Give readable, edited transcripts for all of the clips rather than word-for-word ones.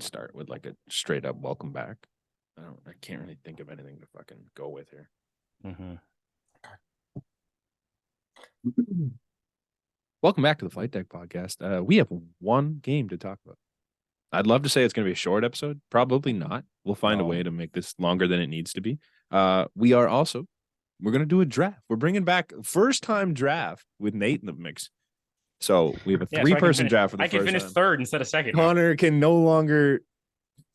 start with like a straight up welcome back. I can't really think of anything to fucking go with here. Mm-hmm. Welcome back to the Flight Deck podcast. We have one game to talk about. I'd love to say it's going to be a short episode. Probably not. We'll find a way to make this longer than it needs to be. We're going to do a draft. We're bringing back first time draft with Nate in the mix. So we have a three-person draft for the first time. I can finish third instead of second. Connor can no longer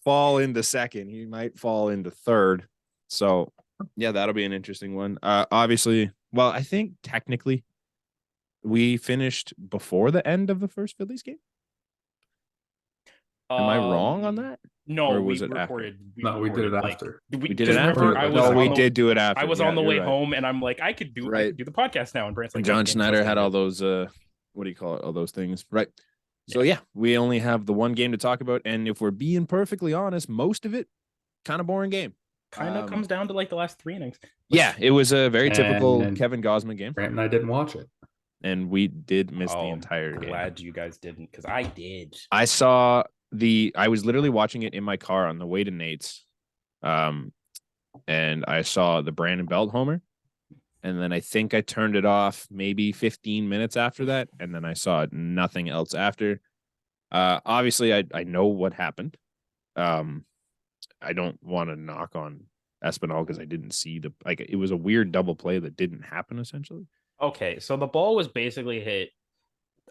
fall into second. He might fall into third. So yeah, that'll be an interesting one. Obviously, well, I think technically we finished before the end of the first Phillies game. Am I wrong on that? No, or was we it recorded. After? We did it after. We did it after. We did do it after. I was on the way home, and I'm like, I could do the podcast now. And Brant's like, John Schneider had all those. What do you call it? All those things, right? So yeah, we only have the one game to talk about, and if we're being perfectly honest, most of it kind of boring game. Kind of comes down to like the last 3 innings. Yeah, it was a very typical Kevin Gausman game. Brant and I didn't watch it, and we did miss the entire game. Glad you guys didn't, because I did. I was literally watching it in my car on the way to Nate's, and I saw the Brandon Belt homer, and then I think I turned it off maybe 15 minutes after that, and then I saw nothing else after. Obviously, I know what happened. I don't want to knock on Espinal because I didn't see it was a weird double play that didn't happen essentially. Okay, so the ball was basically hit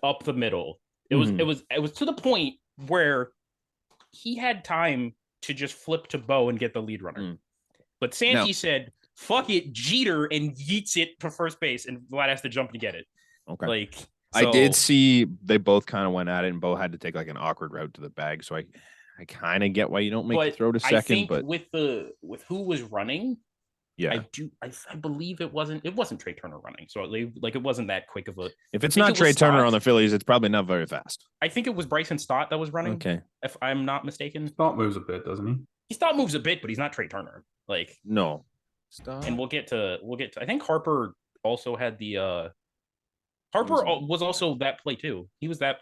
up the middle. It was to the point where he had time to just flip to Bo and get the lead runner. But Santi said, fuck it, Jeter, and yeets it to first base, and Vlad has to jump to get it. Okay. I did see they both kind of went at it, and Bo had to take like an awkward route to the bag, so I kind of get why you don't make the throw to second. I think but with who was running, yeah, I believe it wasn't Trey Turner running, so it wasn't that quick of a. If it's not Trey Turner on the Phillies, it's probably not very fast. I think it was Bryson Stott that was running. Okay, if I'm not mistaken. Stott moves a bit, doesn't he? Stott moves a bit, but he's not Trey Turner. No. Stott. And we'll get to. I think Harper also had the. Harper was also that play too. He was that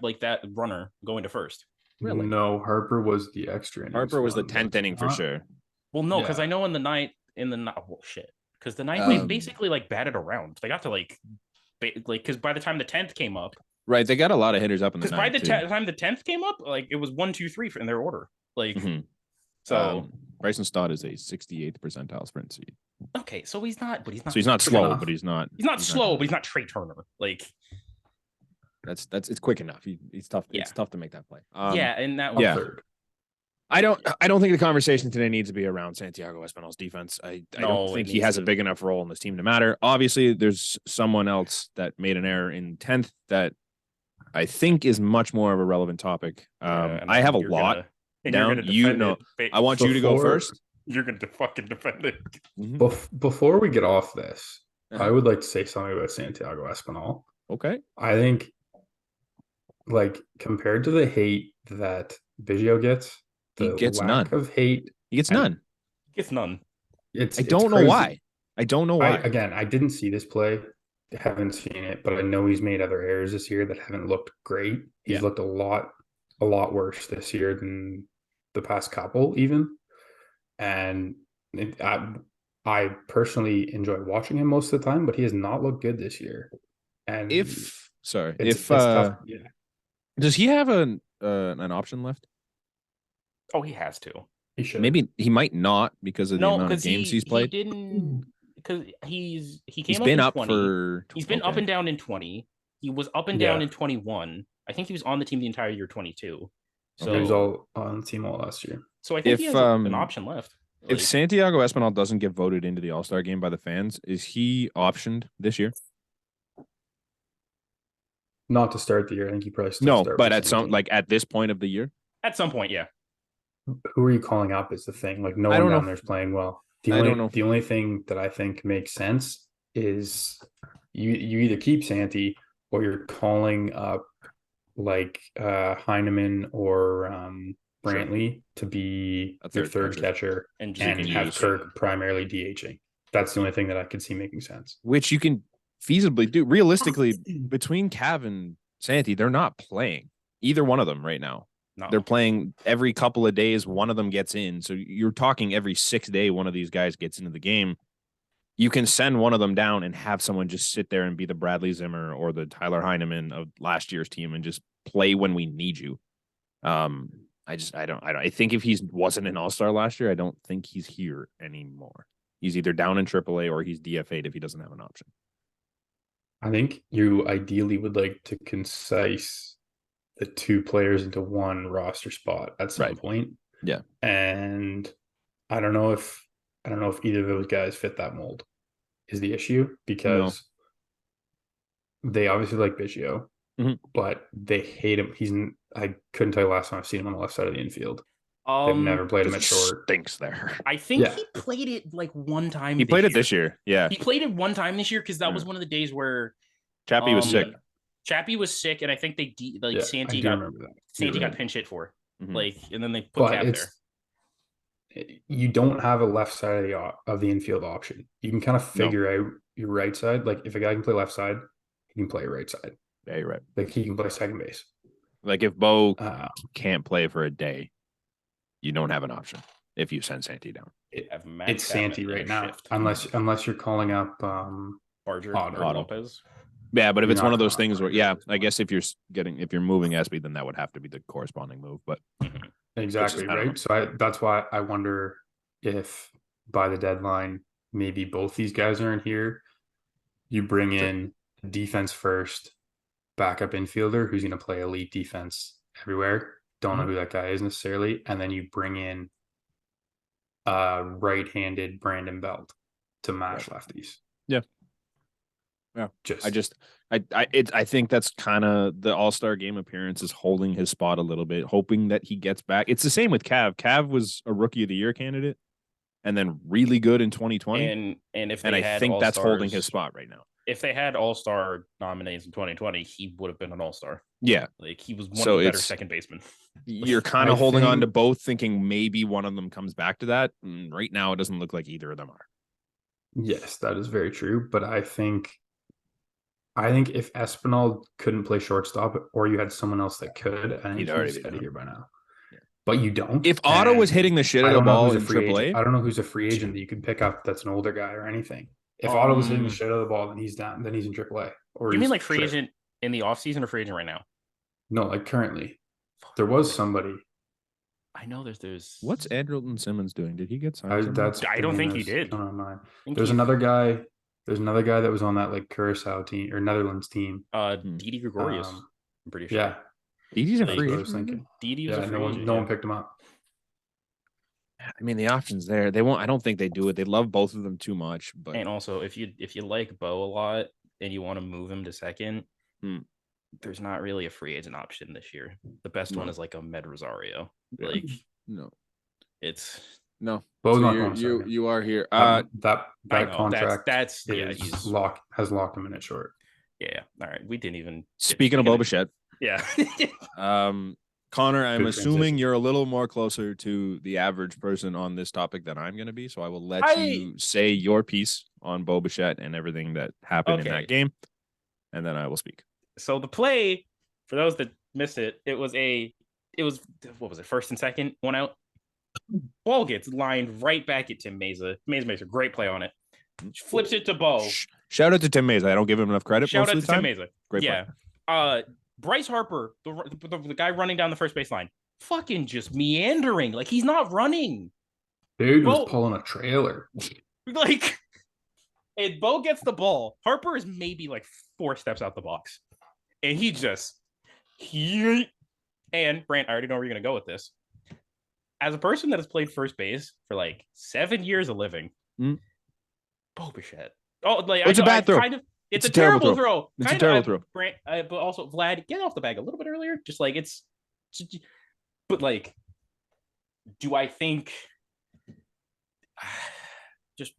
runner going to first. Really? No, Harper was the extra inning. Harper was the 10th inning for sure. Well, no, because I know in the ninth, because the ninth they basically batted around. They got to because by the time the 10th came up, right? They got a lot of hitters up in the ninth. Because by the time the 10th came up, it was 1, 2, 3 in their order. So Bryson Stott is a 68th percentile sprint speed. Okay, so he's not. But he's not. So he's not slow, but he's not. He's not slow, but he's not Trey Turner. That's it's quick enough. He's tough. Yeah. It's tough to make that play. And that was third. I don't think the conversation today needs to be around Santiago Espinal's defense. I don't think he has a big enough role in this team to matter. Obviously, there's someone else that made an error in 10th that I think is much more of a relevant topic. I have a lot down. I want you to go first. You're going to fucking defend it. Before we get off this, I would like to say something about Santiago Espinal. Okay. I think, compared to the hate that Biggio gets, he gets none of hate. He gets none. He gets none. I don't know why. Again, I didn't see this play. Haven't seen it, but I know he's made other errors this year that haven't looked great. He's looked a lot worse this year than the past couple, even. And I personally enjoy watching him most of the time, but he has not looked good this year. And it's tough. Does he have an option left? Oh, he has to. He should. Maybe he might not because of the amount of games he's played. He didn't, because he's been up 20. for. He's been up and down in 20. He was up and down in 21. I think he was on the team the entire year 22. So he was all on the team all last year. So I think he has an option left. If Santiago Espinal doesn't get voted into the All-Star game by the fans, is he optioned this year? Not to start the year. I think he probably still start. But at this point of the year? At some point, yeah. Who are you calling up is the thing. No one down there's playing well. The only thing that I think makes sense is you either keep Santi or you're calling up Heineman or Brantley to be your third catcher and have Kirk primarily DHing. That's the only thing that I could see making sense. Which you can feasibly do. Realistically, between Cav and Santi, they're not playing either one of them right now. No. They're playing every couple of days. One of them gets in. So you're talking every 6 day, one of these guys gets into the game. You can send one of them down and have someone just sit there and be the Bradley Zimmer or the Tyler Heineman of last year's team and just play when we need you. I think if he wasn't an all-star last year, I don't think he's here anymore. He's either down in AAA or he's DFA'd if he doesn't have an option. I think you ideally would like to concise the 2 players into one roster spot at some point. Yeah. And I don't know if either of those guys fit that mold is the issue, because they obviously like Bichette, but they hate him. I couldn't tell you last time I've seen him on the left side of the infield. They've never played him at short. Stinks there. I think he played it like one time. He played it this year. Yeah. He played it one time this year because that was one of the days where Chappie was sick. Chappie was sick, and I think Santi got pinch hit for. And then they put Cap there. You don't have a left side of the infield option. You can kind of figure out your right side. Like if a guy can play left side, he can play right side. Yeah, you're right. Like he can play second base. Like if Bo can't play for a day, you don't have an option if you send Santi down. It's Santi right now, unless you're calling up Barger or Lopez. Yeah, but if it's one of those things where, I guess if you're moving SB, then that would have to be the corresponding move. But exactly right. So that's why I wonder if by the deadline, maybe both these guys are in here. You bring in defense first, backup infielder who's going to play elite defense everywhere. Don't know who that guy is necessarily, and then you bring in right-handed Brandon Belt to mash lefties. Yeah. Yeah, I think that's kind of the All-Star game appearance is holding his spot a little bit, hoping that he gets back. It's the same with Cav. Cav was a Rookie of the Year candidate, and then really good in 2020. And I think that's holding his spot right now. If they had All-Star nominees in 2020, he would have been an All-Star. Yeah, like he was one of the better second basemen. You're kind of holding on to both, thinking maybe one of them comes back to that. And right now, it doesn't look like either of them are. Yes, that is very true, but I think if Espinal couldn't play shortstop, or you had someone else that could, I think he'd already be here by now. Yeah. But you don't. If Otto was hitting the shit out of the ball in AAA, I don't know who's a free agent that you could pick up that's an older guy or anything. If Otto was hitting the shit out of the ball, then he's down. Then he's in AAA. Or you mean like free agent in the offseason or free agent right now? No, like currently. There was somebody. I know there's. What's Andrelton Simmons doing? Did he get signed? I don't think he did. There's another guy. There's another guy that was on that like Curacao team or Netherlands team. Didi Gregorius. I'm pretty sure. Yeah. Didi's a free agent. I was thinking. Didi was a free agent. No one picked him up. I mean, the option's there. They won't. I don't think they do it. They love both of them too much. But and also, if you like Bo a lot and you want to move him to second, there's not really a free agent option this year. The best one is like a Med Rosario. Like it's. No, Bo's so not going you are here. That contract has locked him in at short. Yeah. All right. We didn't even. Speaking of Bichette. Yeah. Connor, I'm assuming you're a little more closer to the average person on this topic than I'm going to be, so I will let you say your piece on Bichette and everything that happened in that game, and then I will speak. So the play, for those that missed it, it was what was it, first and second, one out. Ball gets lined right back at Tim Meza. Meza makes a great play on it. Flips it to Bo. Shout out to Tim Meza. I don't give him enough credit. Shout out to Tim Meza. Great play. Bryce Harper, the guy running down the first baseline, fucking just meandering. Like he's not running. Dude was pulling a trailer. Like, and Bo gets the ball. Harper is maybe like 4 steps out the box. And he just, and Brant, I already know where you're going to go with this. As a person that has played first base for like 7 years of living, Bo Bichette. Oh, like it's a bad throw. It's a terrible throw. It's a terrible throw. Brant, but also Vlad, get off the bag a little bit earlier. Just like but like, do I think just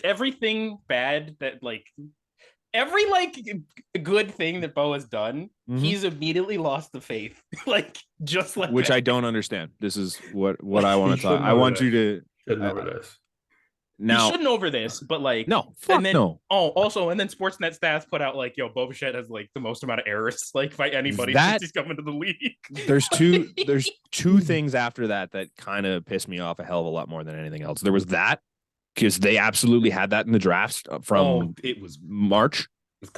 everything bad that like every like good thing that Bo has done, he's immediately lost the faith. Like just like which that. I don't understand. This is what I want to talk. I want you to know this. Now, he shouldn't over this, but like no, fuck and then, no. Also, and then Sportsnet stats put out like, yo, Bichette has like the most amount of errors like by anybody since he's come into the league. There's two things after that kind of pissed me off a hell of a lot more than anything else. There was that, because they absolutely had that in the drafts from it was March,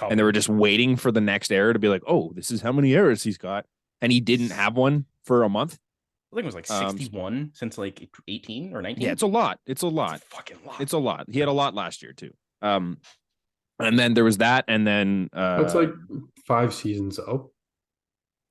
and they were just waiting for the next error to be like, oh, this is how many errors he's got, and he didn't have one for a month. I think it was like 61 since like 18 or 19. Yeah, it's a lot. It's a fucking lot. It's a lot. He had a lot last year too. And then there was that, and then that's like 5 seasons up.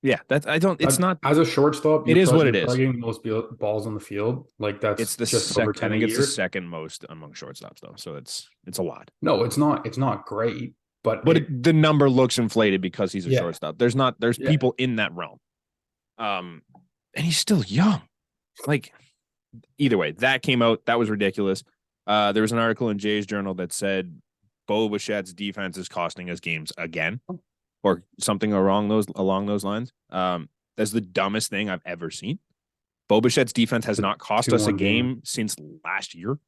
Yeah, that's it's not as a shortstop. It is what it is. Getting the most balls on the field, like that's it's the just over 10 I think a it's year. the second most among shortstops though, so it's a lot. No, it's not. It's not great, but the number looks inflated because he's a shortstop. There's people in that realm. And he's still young. Like, either way, that came out. That was ridiculous. There was an article in Jay's Journal that said Bo Bichette's defense is costing us games again, or something along those lines. That's the dumbest thing I've ever seen. Bo Bichette's defense has not cost us a game since last year.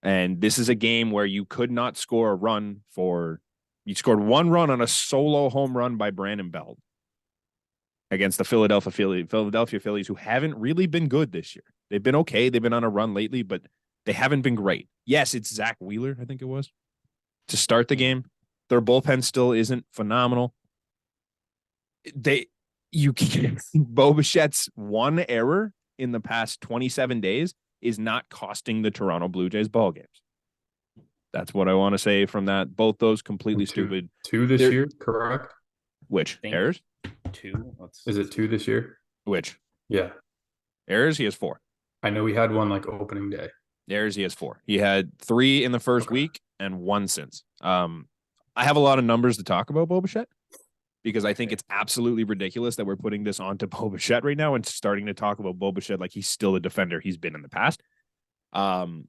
And this is a game where you could not score a run you scored one run on a solo home run by Brandon Belt against the Philadelphia Phillies, who haven't really been good this year. They've been okay. They've been on a run lately, but they haven't been great. Yes, it's Zach Wheeler, I think it was, to start the game. Their bullpen still isn't phenomenal. Bo Bichette's one error in the past 27 days is not costing the Toronto Blue Jays ball games. That's what I want to say from that. Both those completely stupid. 2 this year, correct? Which errors? 2. Is it 2 this year? Which? Yeah. Errors, he has 4. I know he had one like opening day. Errors, he has 4. He had 3 in the first week and 1 since. I have a lot of numbers to talk about Bo Bichette, because I think it's absolutely ridiculous that we're putting this onto Bo Bichette right now and starting to talk about Bo Bichette like he's still a defender he's been in the past. Can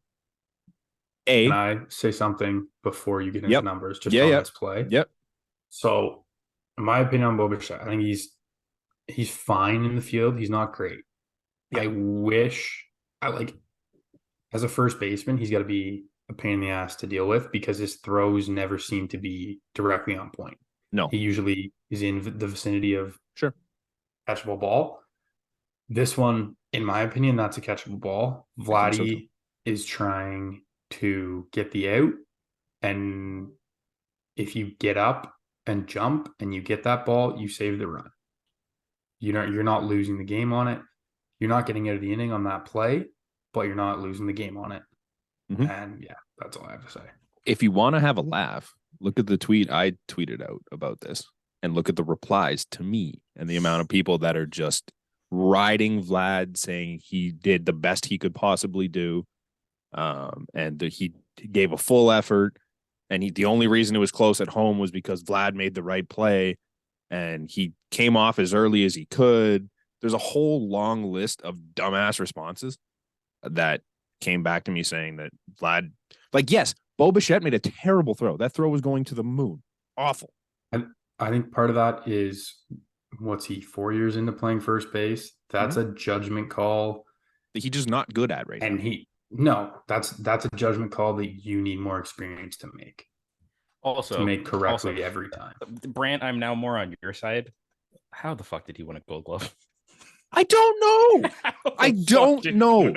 I say something before you get into numbers? Just on this play. Yep. So, in my opinion on Bo Bichette, I think he's fine in the field. He's not great. Yep. As a first baseman, he's got to be a pain in the ass to deal with, because his throws never seem to be directly on point. No. He usually is in the vicinity of catchable ball. This one, in my opinion, that's a catchable ball. Vladdy is trying to get the out, and if you get up and jump and you get that ball, you save the run. You're not losing the game on it. You're not getting out of the inning on that play, but you're not losing the game on it. Mm-hmm. And that's all I have to say. If you want to have a laugh, look at the tweet I tweeted out about this, and look at the replies to me and the amount of people that are just riding Vlad, saying he did the best he could possibly do. And he gave a full effort, and the only reason it was close at home was because Vlad made the right play, and he came off as early as he could. There's a whole long list of dumbass responses that came back to me saying that Vlad, yes, Bo Bichette made a terrible throw. That throw was going to the moon. Awful. And I think part of that is, what's he, 4 years into playing first base? That's a judgment call that he's just not good at right now. And No, that's a judgment call that you need more experience to make. Also, to make correctly every time. Brant, I'm now more on your side. How the fuck did he win a Gold Glove? I don't know. I don't know.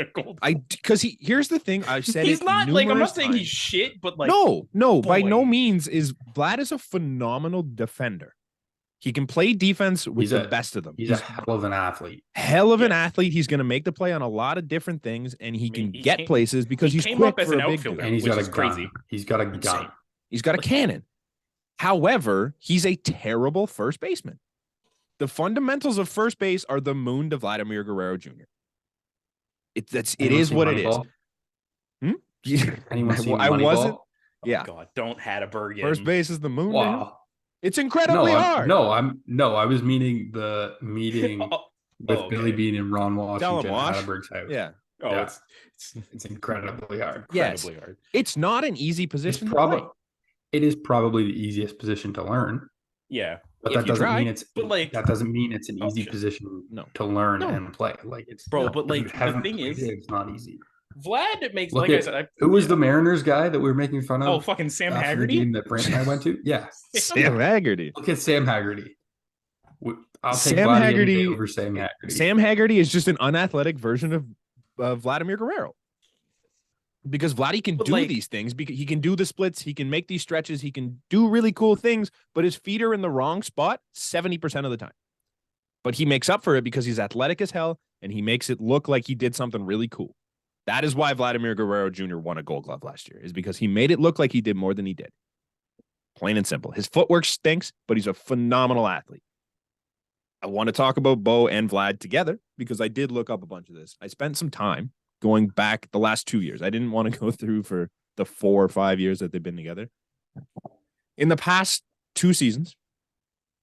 Because here's the thing. I've said he's not like, I'm not saying times. He's shit, but no, by no means is Vlad is a phenomenal defender. He can play defense with the best of them. He's a hell of an athlete. An athlete. He's going to make the play on a lot of different things, and he can get places because he's quick up as for an a big outfielder, and he's got a gun. Crazy. He's got a gun. He's got a cannon. However, he's a terrible first baseman. The fundamentals of first base are the moon to Vladimir Guerrero Jr. It is what it is. Anyone seen I wasn't. Oh, God, don't Hatterberg. First base is the moon. Wow. It's incredibly hard. I was meaning the meeting with Billy Bean and Ron Washington at Hatterberg's house. Yeah. Oh, yeah. It's incredibly hard. Yes. It's not an easy position to play. It is probably the easiest position to learn. Yeah. But that doesn't mean it's an easy position to learn and play. Like it's but like the thing is, it's not easy. Vlad makes, Look like I at said, who was the Mariners guy that we were making fun of fucking Sam after the Haggerty. game that Brent and I went to? Yeah. Sam Haggerty. Look at Sam Haggerty. I'll take Sam Vladdy any day Haggerty. over Sam Haggerty. Sam Haggerty is just an unathletic version of Vladimir Guerrero. Because Vladdy can do these things. Because he can do the splits. He can make these stretches. He can do really cool things. But his feet are in the wrong spot 70% of the time. But he makes up for it because he's athletic as hell, and he makes it look like he did something really cool. That is why Vladimir Guerrero Jr. won a Gold Glove last year, is because he made it look like he did more than he did. Plain and simple. His footwork stinks, but he's a phenomenal athlete. I want to talk about Bo and Vlad together because I did look up a bunch of this. I spent some time going back the last 2 years. I didn't want to go through for the 4 or 5 years that they've been together. In the past 2 seasons,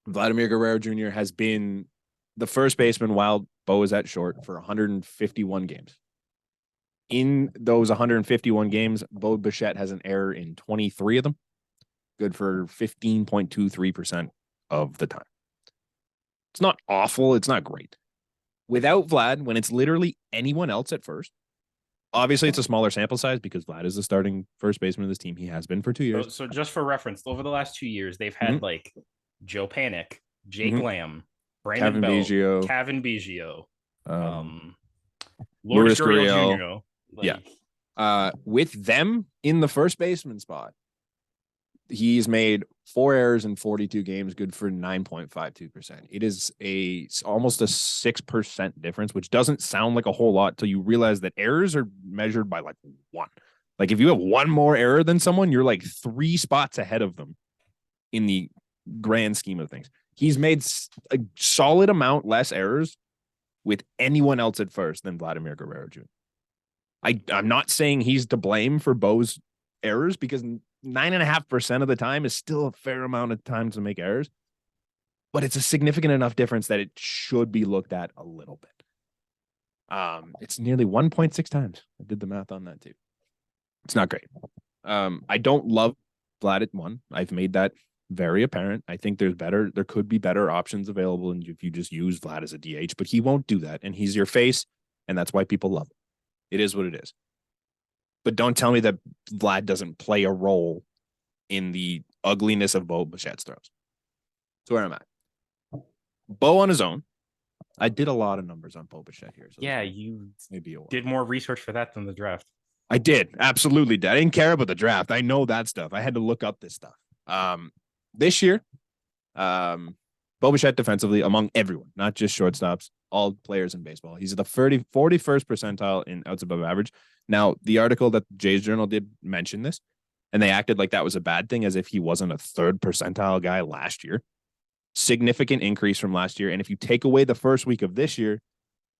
Vladimir Guerrero Jr. has been the first baseman while Bo is at short for 151 games. In those 151 games, Bo Bichette has an error in 23 of them. Good for 15.23% of the time. It's not awful. It's not great. Without Vlad, when it's literally anyone else at first, obviously it's a smaller sample size because Vlad is the starting first baseman of this team. He has been for 2 years. So just for reference, over the last 2 years, they've had like Joe Panic, Jake Lamb, Brandon Bell, Kevin Biggio, Lourdes Gurriel Jr. With them in the first baseman spot, he's made 4 errors in 42 games, good for 9.52%. It is almost a 6% difference, which doesn't sound like a whole lot till you realize that errors are measured by like 1. Like if you have 1 more error than someone, you're like 3 spots ahead of them in the grand scheme of things. He's made a solid amount less errors with anyone else at first than Vladimir Guerrero Jr. I'm not saying he's to blame for Bo's errors because 9.5% of the time is still a fair amount of time to make errors, but it's a significant enough difference that it should be looked at a little bit. It's nearly 1.6 times. I did the math on that too. It's not great. I don't love Vlad at 1. I've made that very apparent. I think there could be better options available and if you just use Vlad as a DH, but he won't do that. And he's your face, and that's why people love him. It is what it is. But don't tell me that Vlad doesn't play a role in the ugliness of Bo Bichette's throws. So where I'm at. Bo on his own. I did a lot of numbers on Bo Bichette here. So yeah, you maybe did more research for that than the draft. I did. Absolutely did. I didn't care about the draft. I know that stuff. I had to look up this stuff. This year, Bo Bichette defensively among everyone, not just shortstops, all players in baseball. He's at the 41st percentile in outs above average. Now, the article that Jays Journal did mention this, and they acted like that was a bad thing as if he wasn't a 3rd percentile guy last year. Significant increase from last year. And if you take away the first week of this year,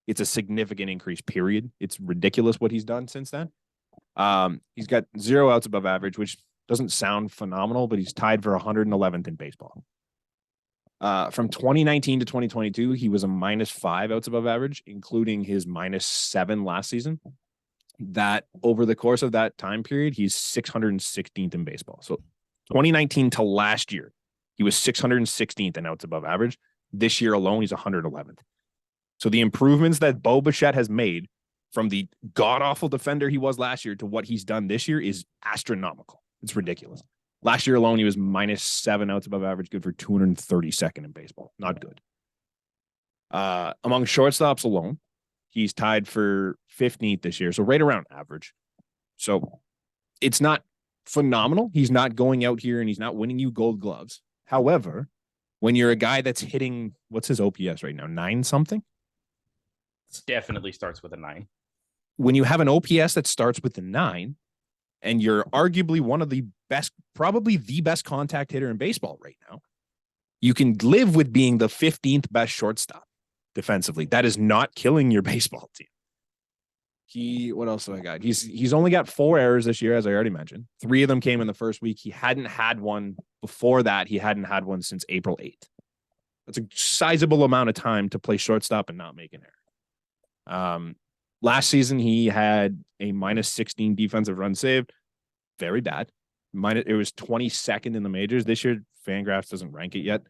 it's a significant increase, period. It's ridiculous what he's done since then. He's got 0 outs above average, which doesn't sound phenomenal, but he's tied for 111th in baseball. From 2019 to 2022, he was a -5 outs above average, including his -7 last season. That over the course of that time period, he's 616th in baseball. So 2019 to last year, he was 616th in outs above average. This year alone, he's 111th. So the improvements that Bo Bichette has made from the god-awful defender he was last year to what he's done this year is astronomical. It's ridiculous. Last year alone, he was -7 outs above average, good for 232nd in baseball. Not good. Among shortstops alone, he's tied for 15th this year, so right around average. So it's not phenomenal. He's not going out here and he's not winning you gold gloves. However, when you're a guy that's hitting, what's his OPS right now? 9 something? It definitely starts with a 9. When you have an OPS that starts with the 9, and you're arguably one of the best, probably the best contact hitter in baseball right now, you can live with being the 15th best shortstop defensively. That is not killing your baseball team. What else do I got? He's only got 4 errors this year, as I already mentioned. 3 of them came in the first week. He hadn't had one before that. He hadn't had one since April 8th. That's a sizable amount of time to play shortstop and not make an error. Last season, he had a -16 defensive run saved. Very bad. It was 22nd in the majors. This year, Fangraphs doesn't rank it yet.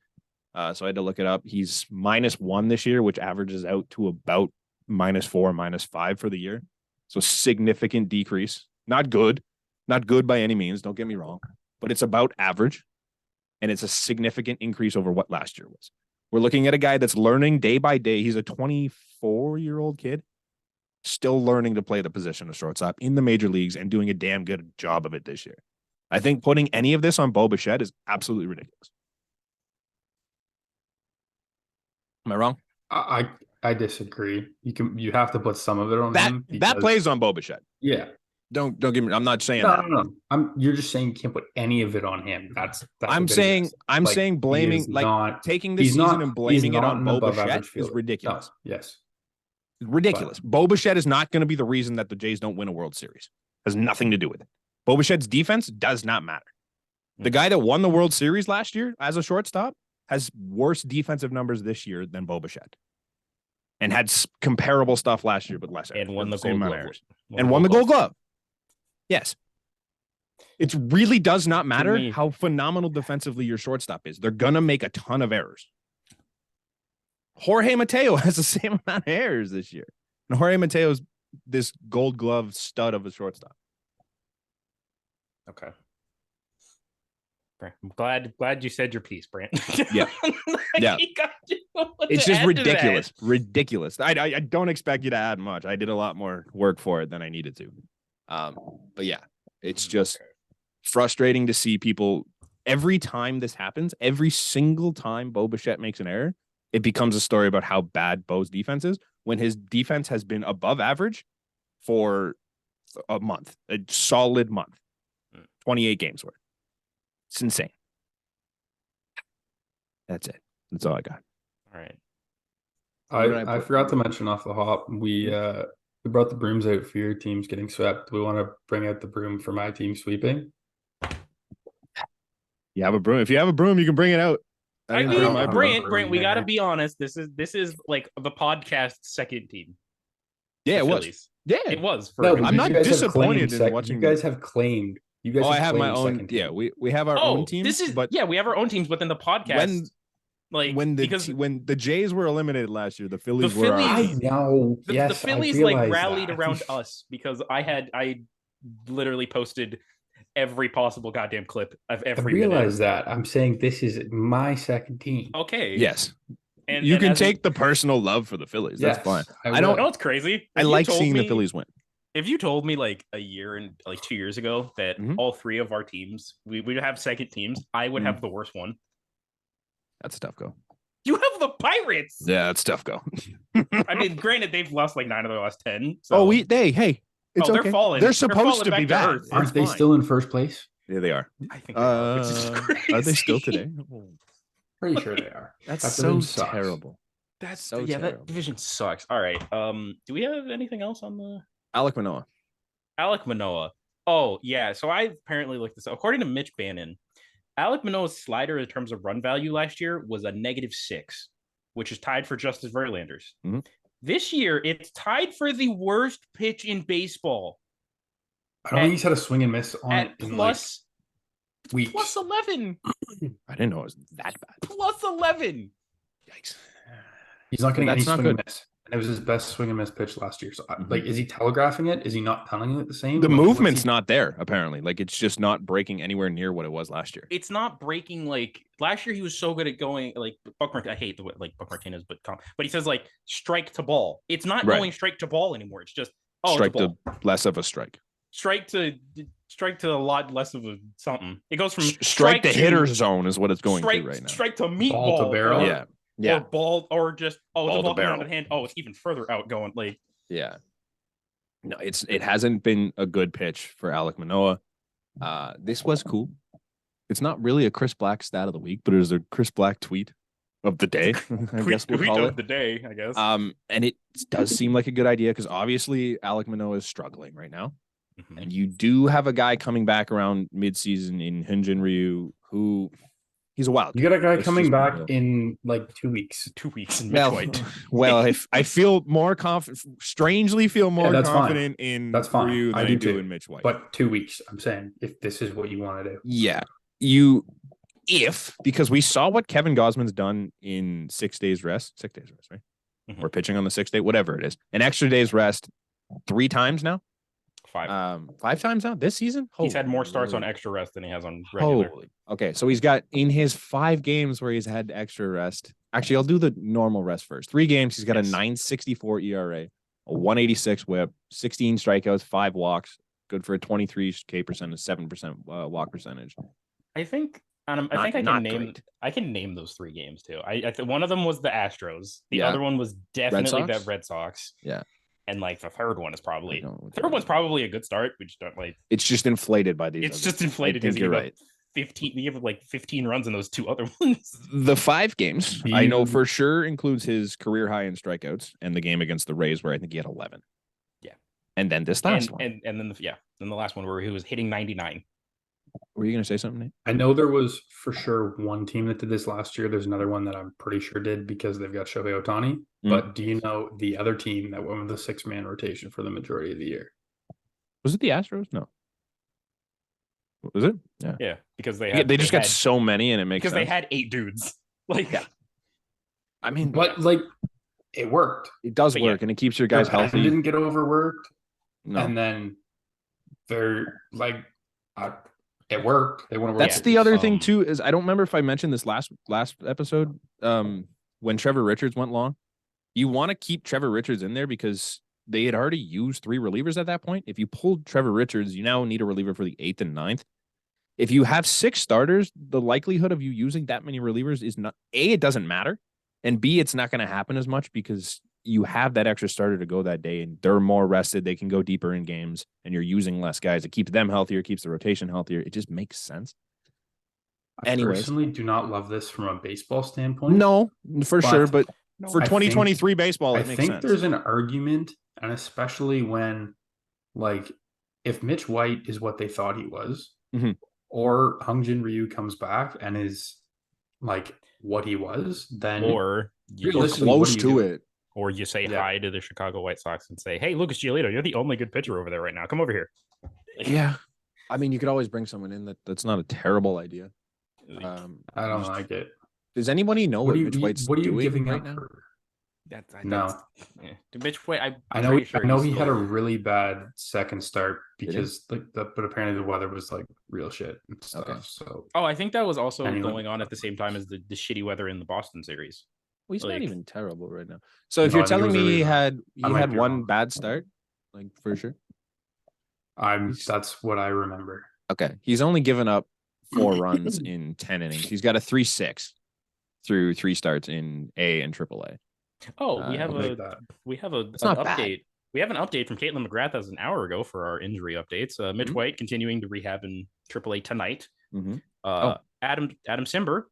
So I had to look it up. He's -1 this year, which averages out to about -4, -5 for the year. So significant decrease. Not good by any means. Don't get me wrong, but it's about average. And it's a significant increase over what last year was. We're looking at a guy that's learning day by day. He's a 24-year-old kid, still learning to play the position of shortstop in the major leagues and doing a damn good job of it this year. I think putting any of this on Bo Bichette is absolutely ridiculous. Am I wrong? I disagree. You have to put some of it on him. That plays on Bo Bichette. Yeah. Don't get me. I'm not saying that. No. You're just saying you can't put any of it on him. That's I'm saying blaming taking the season and blaming it on Bo Bichette is ridiculous. No, yes. Ridiculous. Bo Bichette is not going to be the reason that the Jays don't win a World Series. Has nothing to do with it. Bo Bichette's defense does not matter. The guy that won the World Series last year as a shortstop has worse defensive numbers this year than Bo Bichette. And had comparable stuff last year, but less. And won the Gold Glove. And won the Gold Glove. Yes. It really does not matter how phenomenal defensively your shortstop is. They're going to make a ton of errors. Jorge Mateo has the same amount of errors this year. And Jorge Mateo's this Gold Glove stud of a shortstop. Okay. I'm glad you said your piece, Brant. Yeah. Yeah. It's just ridiculous. Ridiculous. I don't expect you to add much. I did a lot more work for it than I needed to. But yeah, it's just frustrating to see people every time this happens, every single time Bo Bichette makes an error, it becomes a story about how bad Bo's defense is when his defense has been above average for a month, a solid month, 28 games worth. It's insane. That's it. That's all I got. All right. I forgot to mention off the hop, we brought the brooms out for your teams getting swept. Do we want to bring out the broom for my team sweeping? You have a broom. If you have a broom, you can bring it out. I mean, Brant, we got to be honest. This is like the podcast second team. Yeah, it was. Yeah, it was. I'm not disappointed in watching. You guys have claimed. You guys. I have my own. Yeah, we have our own teams. We have our own teams within the podcast. When the Jays were eliminated last year, the Phillies were. I know. The Phillies rallied around us because I literally posted every possible goddamn clip of every. I realize that. I'm saying this is my second team. Okay. Yes. And you can take the personal love for the Phillies. That's fine. I don't know. It's crazy. I like seeing the Phillies win. If you told me like a year and like 2 years ago that all three of our teams, we would have second teams, I would have the worst one. That's a tough go. You have the Pirates. Yeah, that's tough go. I mean, granted, they've lost like 9 of their last 10. So. Hey, it's okay. They're falling. They're supposed to be bad. Aren't they still in first place? Yeah, they are. I think they are. Which is crazy. Are they still today? Pretty sure they are. That's so terrible. That's so terrible. That division sucks. All right. Do we have anything else on the Alek Manoah? Oh yeah. So I apparently looked this up. According to Mitch Bannon, Alek Manoah's slider in terms of run value last year was a -6, which is tied for Justice Verlander's. Mm-hmm. This year, it's tied for the worst pitch in baseball. I don't think he's had a swing and miss on at plus weeks. Plus 11. I didn't know it was that bad. Plus 11. Yikes. He's not getting any swing and miss. And it was his best swing and miss pitch last year. So, is he telegraphing it? Is he not telling it the same? The movement's not there, apparently. Like, it's just not breaking anywhere near what it was last year. It's not breaking, like, last year he was so good at going, like, I hate the way, like, Buck Martinez, but he says, like, strike to ball. It's not going strike to ball anymore. It's just, strike to less of a strike. Strike to a lot less of a something. It goes from strike to hitter zone is what it's going to right now. Strike to meatball. Ball to barrel. Yeah. Or ball, or just the ball to barrel. Out of hand. Oh, it's even further out going. Like, yeah. No, it hasn't been a good pitch for Alek Manoah. This was cool. It's not really a Chris Black stat of the week, but it was a Chris Black tweet of the day. I guess we'll call it the day. I guess. And it does seem like a good idea because obviously Alek Manoah is struggling right now, and you do have a guy coming back around midseason in Hyunjin Ryu who. He's a wild. You got a guy coming back in like 2 weeks. 2 weeks in Well, I feel more confident. Strangely, feel more confident in Ryu than I do in Mitch White. But 2 weeks. I'm saying if this is what you want to do. Yeah, because we saw what Kevin Gausman's done in 6 days rest. 6 days rest, right? We're pitching on the 6th day, whatever it is. An extra day's rest 3 times now. 5. 5 times now this season. He's had more starts on extra rest than he has on regular. Okay, so he's got in his 5 games where he's had extra rest. Actually, I'll do the normal rest first. 3 games, he's got a 9.64 ERA, a 186 WHIP, 16 strikeouts, 5 walks, good for a 23K percentage, 7% walk percentage. I think I can name those 3 games too. I one of them was the Astros. The other one was definitely the Red Sox. Yeah. And like the third one is probably a good start. We just don't like. It's just inflated by these. It's just inflated because you're right. 15. We have like 15 runs in those 2 other ones. The 5 games I know for sure includes his career high in strikeouts and the game against the Rays where I think he had 11. Yeah. And then this last one. And then the last one where he was hitting 99. Were you going to say something, Nate? I know there was for sure one team that did this last year. There's another one that I'm pretty sure did because they've got Shohei Ohtani. But do you know the other team that went with the 6-man rotation for the majority of the year? Was it the Astros? No. Was it? Yeah. Yeah, because they just got so many and it makes sense. They had 8 dudes. Like, I mean, but like it worked. It does work and it keeps your guys healthy. Didn't get overworked. No. And then they're like, it worked. They want to work. That's the other thing too, is I don't remember if I mentioned this last episode. When Trevor Richards went long, you want to keep Trevor Richards in there because they had already used 3 relievers at that point. If you pulled Trevor Richards, you now need a reliever for the 8th and 9th. If you have 6 starters, the likelihood of you using that many relievers is not A, it doesn't matter, and B, it's not going to happen as much because you have that extra starter to go that day and they're more rested. They can go deeper in games and you're using less guys. It keeps them healthier, keeps the rotation healthier. It just makes sense. I personally do not love this from a baseball standpoint. No, for sure. But for 2023 baseball, it makes sense. I think there's an argument, and especially when, like, if Mitch White is what they thought he was, or Hungjin Ryu comes back and is like what he was, then or you're close to it. Or you say hi to the Chicago White Sox and say, "Hey, Lucas Giolito, you're the only good pitcher over there right now. Come over here." Yeah, I mean, you could always bring someone in. That's not a terrible idea. I don't like it. Does anybody know what Mitch White's doing? What are you giving right now? No. Mitch White, I know he had a really bad second start because but apparently the weather was like real shit and stuff. Okay. So I think that was also going on at the same time as the shitty weather in the Boston series. Well, he's not even terrible right now. So if you're telling me he had one bad start, like for sure. That's what I remember. Okay. He's only given up 4 runs in 10 innings. He's got a 3.6 through 3 starts in A and AAA. Oh, we have an update. Bad. We have an update from Caitlin McGrath as an hour ago for our injury updates. Mitch White continuing to rehab in AAA tonight. Adam Simber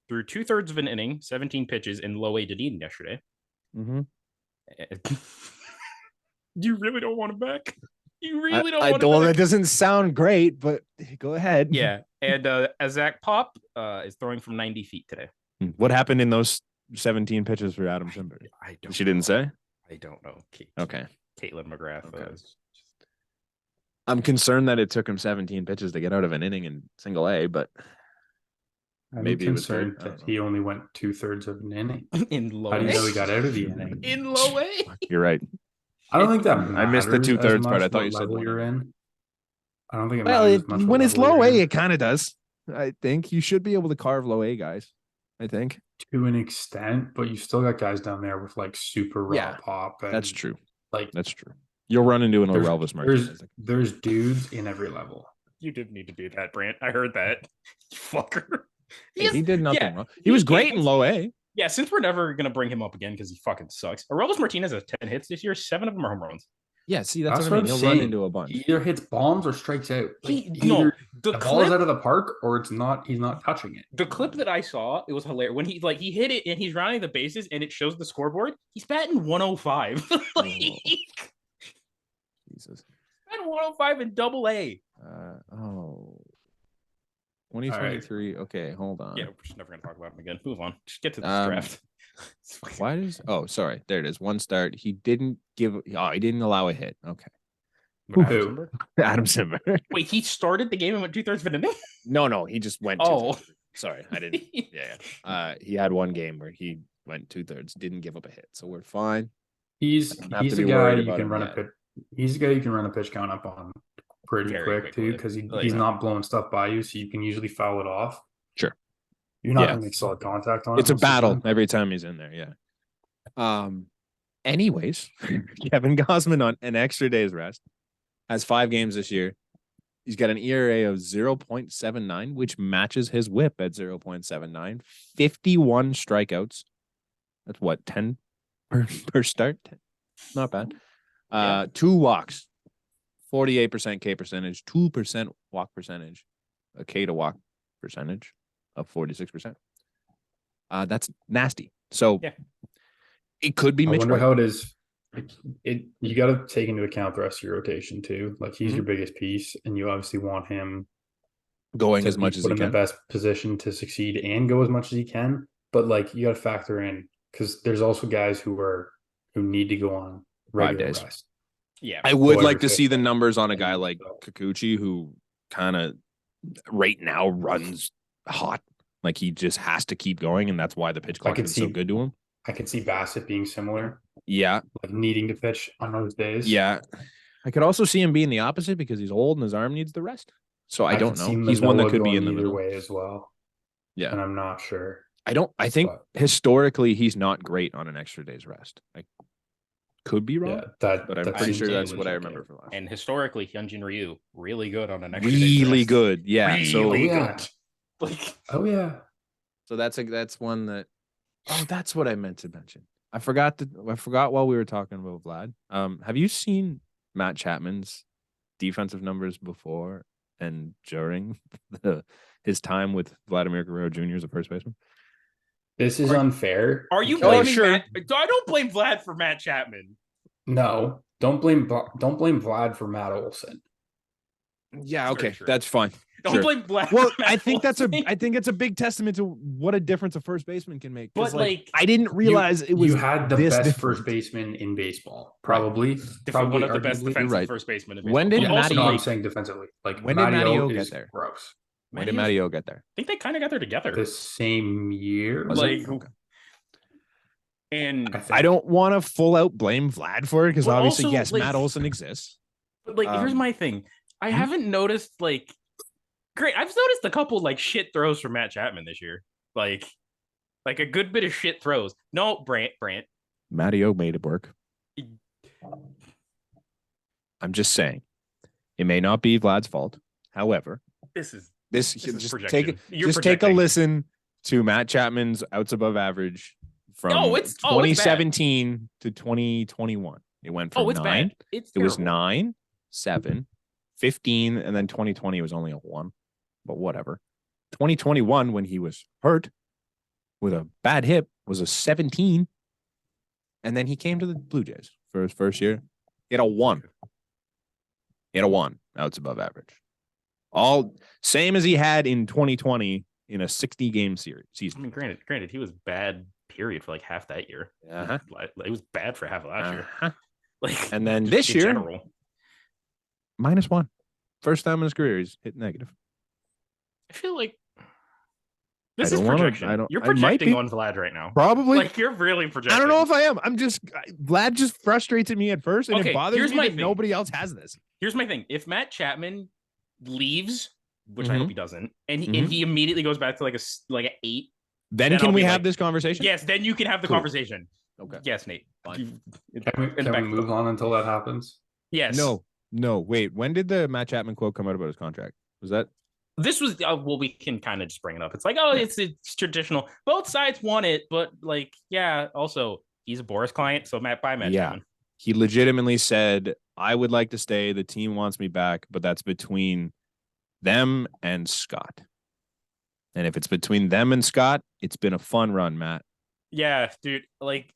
threw 2/3 of an inning, 17 pitches in low A Dunedin yesterday. You really don't want him back? You really don't want him back? That doesn't sound great, but go ahead. Yeah. And Zach Pop is throwing from 90 feet today. What happened in those 17 pitches for Adam Simber? She didn't say? I don't know. Okay. Caitlin McGrath. Okay. I'm concerned that it took him 17 pitches to get out of an inning in single A, but maybe concerned that he only went 2/3 of an inning. In low A. How do you know he got out of the inning? In low A? You're right. I don't think that matters. I missed the 2/3 part. I thought you said you're in. I don't think it matters much. When it's low A, it kind of does. I think you should be able to carve low A guys. I think to an extent, but you still got guys down there with like super raw pop. And, that's true. Like that's true. You'll run into an Orelvis Martinez. There's dudes in every level. You didn't need to do that, Brant. I heard that. You fucker. He did nothing wrong. He was great in low A. Yeah, since we're never gonna bring him up again because he fucking sucks. Orelvis Martinez has 10 hits this year. 7 of them are home runs. Yeah, see, that's what I mean. He'll run into a bunch. He either hits bombs or strikes out. The ball is out of the park, or it's not. He's not touching it. The clip that I saw, it was hilarious when he hit it and he's rounding the bases and it shows the scoreboard. He's batting 105. Jesus. Batting 105 in Double A. 2023. Right. Okay, hold on. Yeah, we're just never gonna talk about him again. Move on. Just get to this draft. Why does? Oh, sorry. There it is. One start. He didn't allow a hit. Okay. Who? Adam Simber. Wait, he started the game and went 2/3 of an inning? No, he just went. Sorry, I didn't. Yeah. He had one game where he went 2/3, didn't give up a hit, so we're fine. He's a guy you can run He's a guy you can run a pitch count up on pretty Very quick quickly. too, because Like, he's not blowing stuff by you, so you can usually foul it off. Sure. You're not Yeah. gonna make solid contact on it. It's a most of the battle time. every time he's in there. Yeah. Anyways, Kevin Gausman on an extra day's rest has 5 games this year. He's got an ERA of 0.79, which matches his whip at 0.79. 51 strikeouts. That's what, 10 per start? Not bad. 2 walks, 48% K percentage, 2% walk percentage, a K to walk percentage of 46%. That's nasty. So it could be I Mitch wonder White. how it is. You got to take into account the rest of your rotation too. Like he's your biggest piece, and you obviously want him going to as much as put he in can. the best position to succeed and go as much as he can. But like you got to factor in because there's also guys who need to go on regular 5 days. rest. Yeah, I would Or like to every see the 5th. numbers on a guy like Kikuchi, who kind of right now runs hot. Like he just has to keep going, and that's why the pitch clock is so good to him. I could see Bassett being similar, Yeah, like needing to pitch on those days. yeah. I could also see him being the opposite because he's old and his arm needs the rest. So I don't could see know. He's one that Manoah could be going in the either middle. way as well. Yeah, And I'm not sure. I think But- historically he's not great on an extra day's rest. I could be wrong, but I'm pretty sure that's what I remember from last. And historically, Hyunjin Ryu really good on an extra Really day's good, yeah. Really so good. Like, so that's one that. Oh, that's what I meant to mention. I forgot while we were talking about Vlad. Have you seen Matt Chapman's defensive numbers before and during his time with Vladimir Guerrero Jr. as a first baseman? This is unfair. Are you because- blaming Matt? I don't blame Vlad for Matt Chapman. No, don't blame Vlad for Matt Olson. Yeah, That's very okay, true. that's fine. Don't Sure. blame Vlad. Well, for Matt I think Olson. it's a big testament to what a difference a first baseman can make. But like, I didn't realize it was. You had the this best different. first baseman in baseball, probably. one of the best arguably. defensive right. first basemen. In When baseball. did But also, No, I'm like, saying defensively. Like When did Matteo get is there? gross. When did Matteo get there? I think they kind of got there together. The same year. Was it? Like, Okay. and I don't want to full out blame Vlad for it because But obviously, also, yes, like- Matt Olson exists. but like, here's my thing. I haven't noticed like. Great, I've noticed a couple like shit throws from Matt Chapman this year. Like a good bit of shit throws. No, Brant. Matteo made it work. I'm just saying, it may not be Vlad's fault. However, This is just projection. You're take a projecting. listen to Matt Chapman's outs above average from it's 2017 to 2021. It went from it's 9. bad. It's It was terrible. 9, 7, 15, and then 2020 was only a 1. But whatever. 2021, when he was hurt with a bad hip, was a 17. And then he came to the Blue Jays for his first year. He had a 1. He had a 1. Outs above average. All same as he had in 2020 in a 60-game season. I mean, granted, he was bad. Period for like half that year. Uh-huh. It was bad for half of last year. Uh-huh. Like, And then just this in year, general. -1. First time in his career, he's hit negative. I feel like this I is don't wanna- projection. I don't- You're I might projecting be. on Vlad right now. Probably. Like you're really projecting. I don't know if I am. I'm just Vlad just frustrated me at first, and Okay, it bothers here's me my that thing. nobody else has this. Here's my thing: if Matt Chapman leaves, which I Mhm. hope he doesn't, and Mhm. he immediately goes back to like an 8, Then Then can I'll we be have like, this conversation? yes, then you can have the Cool. conversation. Okay. Yes, Nate. Fine. Can we move on until that happens? Yes. No. Wait. When did the Matt Chapman quote come out about his contract? Was that? This was well, we can kind of just bring it up. It's like, oh, Yeah. it's traditional. Both sides want it, but like, yeah. Also, he's a Boris client, so Matt Yeah. Chapman. He legitimately said, "I would like to stay. The team wants me back, but that's between them and Scott. And if it's between them and Scott, it's been a fun run, Matt." Yeah, dude. Like,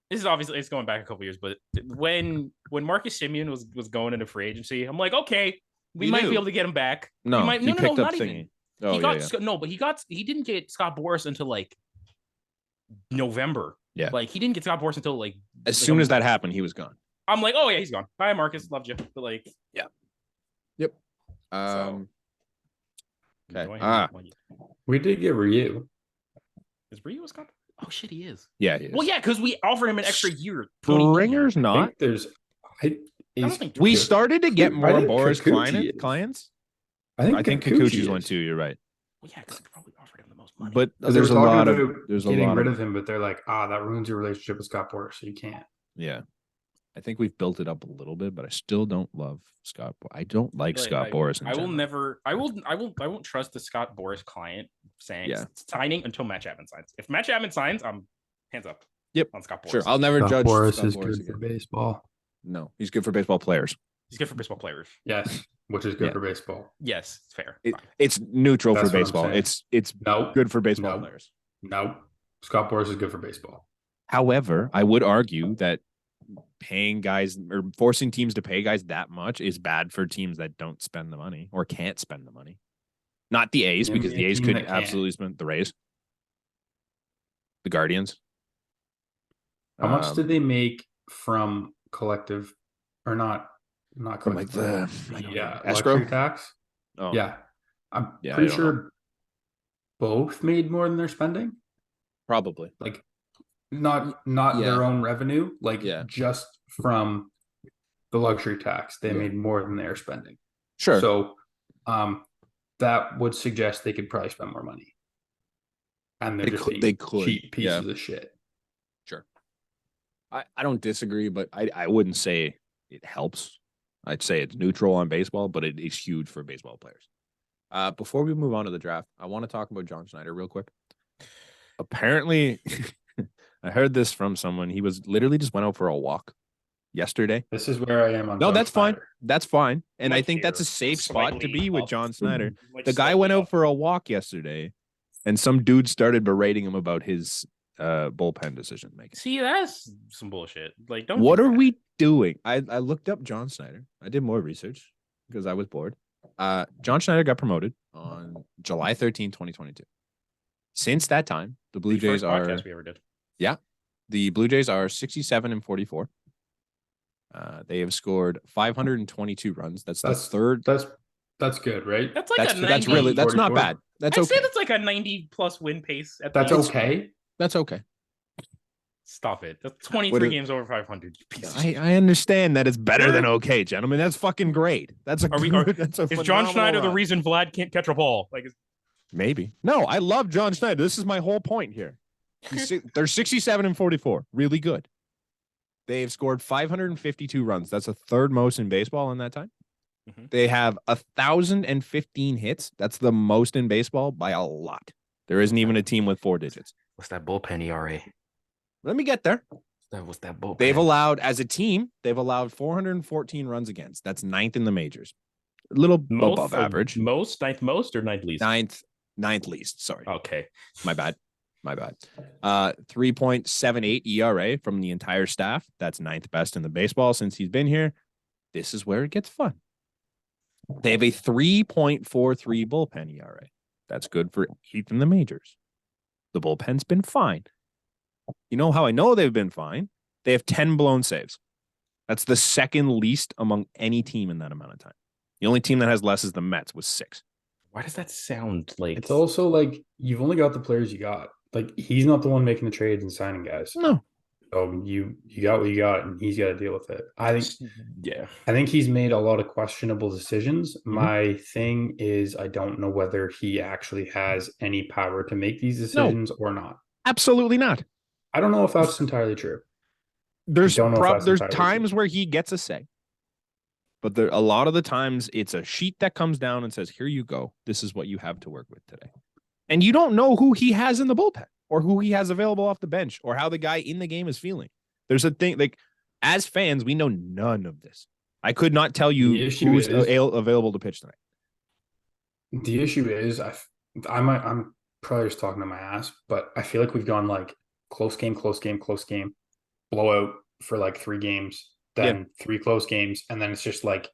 this is obviously it's going back a couple years, but when Marcus Simeon was going into free agency, I'm like, okay, we You might knew. be able to get him back. No, we might, he picked up not thingy. even. Oh, he got yeah. no, but he didn't get Scott Boras until like November. Yeah. Like he didn't get Scott Boras until like As soon as that happened, he was gone. I'm like, oh yeah, he's gone. Bye, Marcus, loved you, but like, Yep. So, Okay. enjoy him. We did get Ryu. Is Ryu a Scott? Oh shit, he is. Yeah. He is. Well, yeah, because we offered him an extra year. Tony Springer's I not. think there's don't think we started to get more Boris Kikuchi clients. I think Kikuchi's one too. You're right. Well, yeah, because they probably offered him the most money. But Because there's a lot of getting rid of him, but they're like, that ruins your relationship with Scott Boras, so you can't. Yeah, I think we've built it up a little bit, but I still don't love Scott. I don't like Scott Boras. I will never. I won't trust the Scott Boras client signing until Matt Chapman signs. If Matt Chapman signs, I'm hands up. Yep, on Scott Boras. Sure, I'll never judge. Boras Scott is Boras good again. for baseball. No, he's good for baseball players. He's good for baseball players. Yes, which is good for baseball. Yes, it's fair. It's neutral That's for baseball. It's good for baseball players. No, Scott Boras is good for baseball. However, I would argue that paying guys or forcing teams to pay guys that much is bad for teams that don't spend the money or can't spend the money. Not the A's, because the A's could absolutely spend the Rays. The Guardians. How much did they make from collective or not collective? escrow luxury tax. Oh yeah, I'm pretty sure both made more than they're spending. Probably like not their own revenue, just from the luxury tax, they made more than they're spending. Sure. So, that would suggest they could probably spend more money, and they could cheap pieces of shit. Sure. I don't disagree, but I wouldn't say it helps. I'd say it's neutral on baseball, but it is huge for baseball players. Before we move on to the draft, I want to talk about John Schneider real quick. Apparently, I heard this from someone. He was literally just went out for a walk yesterday. This is where I am on. No, John that's Schneider. fine. That's fine. And I think that's a safe spot to be with John Schneider. The guy went out for a walk yesterday, and some dude started berating him about his bullpen decision making. See, that's some bullshit. Like, don't. What are we doing? I looked up John Schneider. I did more research because I was bored. John Schneider got promoted on July 13, 2022. Since that time, the Blue Jays are. We ever did. Yeah, the Blue Jays are 67-44. They have scored 522 runs. That's the third. That's good, right? That's like that's not bad. I'd say that's like a 90+ win pace. That's okay. That's okay. Stop it. That's 23 games over 500. I understand that it's better than okay, gentlemen. That's fucking great. Is John Schneider the reason Vlad can't catch a ball? Maybe. No, I love John Schneider. This is my whole point here. They're 67-44. Really good. They've scored 552 runs. That's the third most in baseball in that time. Mm-hmm. They have 1,015 hits. That's the most in baseball by a lot. There isn't even a team with 4 digits. What's that bullpen ERA? Let me get there. What's that bullpen? They've allowed 414 runs against. That's 9th in the majors. A little above average. Ninth most or ninth least? Ninth least. Sorry. Okay. My bad. 3.78 ERA from the entire staff. That's 9th best in the baseball since he's been here. This is where it gets fun. They have a 3.43 bullpen ERA. That's good for 8th in the majors. The bullpen's been fine. You know how I know they've been fine? They have 10 blown saves. That's the second least among any team in that amount of time. The only team that has less is the Mets with 6. Why does that sound like? It's also like you've only got the players you got. Like, he's not the one making the trades and signing guys. No. So you got what you got, and he's got to deal with it. I think he's made a lot of questionable decisions. Mm-hmm. My thing is, I don't know whether he actually has any power to make these decisions or not. Absolutely not. I don't know if that's entirely true. There's times where he gets a say. But a lot of the times it's a sheet that comes down and says, here you go. This is what you have to work with today. And you don't know who he has in the bullpen or who he has available off the bench or how the guy in the game is feeling. There's a thing, like, as fans, we know none of this. I could not tell you who's available to pitch tonight. The issue is, I'm probably just talking to my ass, but I feel like we've gone like close game, blowout for like 3 games, then 3 close games, and then it's just like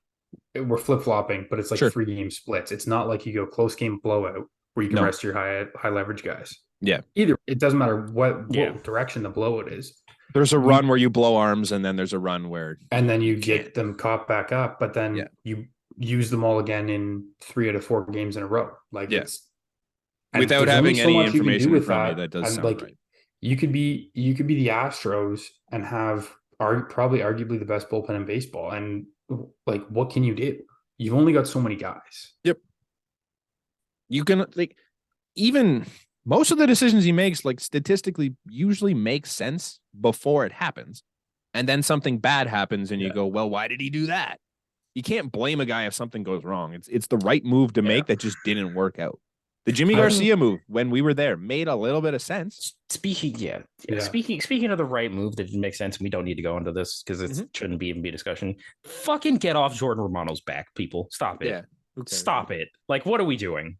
we're flip-flopping, but it's like 3 game splits. It's not like you go close game, blowout, where you can rest your high leverage guys. Yeah. Either it doesn't matter what direction the blowout is. There's a run where you blow arms, and then there's a run where you get them caught back up, but then you use them all again in 3 out of 4 games in a row. Like it's without having any information in front of me, that does sound right. You could be the Astros and have probably arguably the best bullpen in baseball, and like, what can you do? You've only got so many guys. Yep. You can like even most of the decisions he makes, like statistically, usually make sense before it happens. And then something bad happens and you go, well, why did he do that? You can't blame a guy if something goes wrong. It's the right move to make that just didn't work out. The Jimmy Garcia move when we were there made a little bit of sense. Speaking of the right move that didn't make sense, and we don't need to go into this because it shouldn't even be a discussion. Fucking get off Jordan Romano's back, people. Stop it. Yeah. Stop it. Like, what are we doing?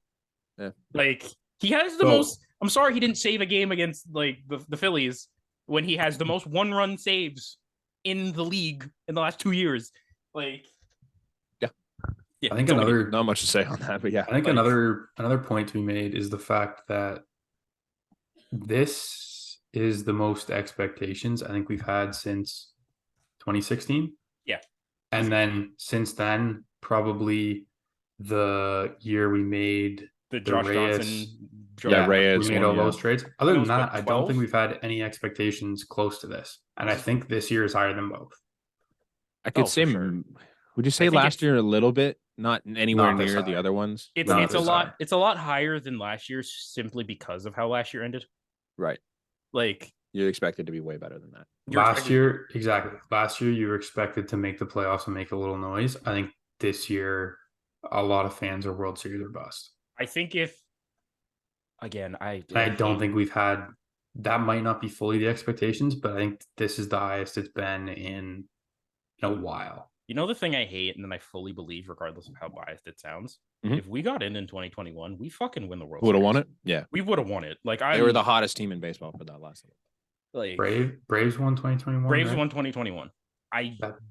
Yeah. Like, he has the most. I'm sorry he didn't save a game against like the Phillies when he has the most one-run saves in the league in the last 2 years. Like, yeah, I think not much to say on that, but yeah. I think another point to be made is the fact that this is the most expectations I think we've had since 2016. Yeah. And then since then, probably the year we made the Josh Reyes, Johnson. Reyes. We made all those trades. Other than that, I don't 12? think we've had any expectations close to this. And I think this year is higher than both. I could say, sure. Would you say last year a little bit? Not anywhere near the other ones. It's a lot. It's a lot higher than last year simply because of how last year ended. Right. Like, you expected to be way better than that. Last year, exactly. Last year, you were expected to make the playoffs and make a little noise. I think this year, a lot of fans are World Series or bust. I think I don't think we've had that. Might not be fully the expectations, but I think this is the highest it's been in a while. You know the thing I hate, and then I fully believe, regardless of how biased it sounds, if we got in 2021, we fucking win the World Series. Would have won it? Yeah. We would have won it. Like, they were the hottest team in baseball for that last year. Like, Braves won 2021. Braves right? won 2021.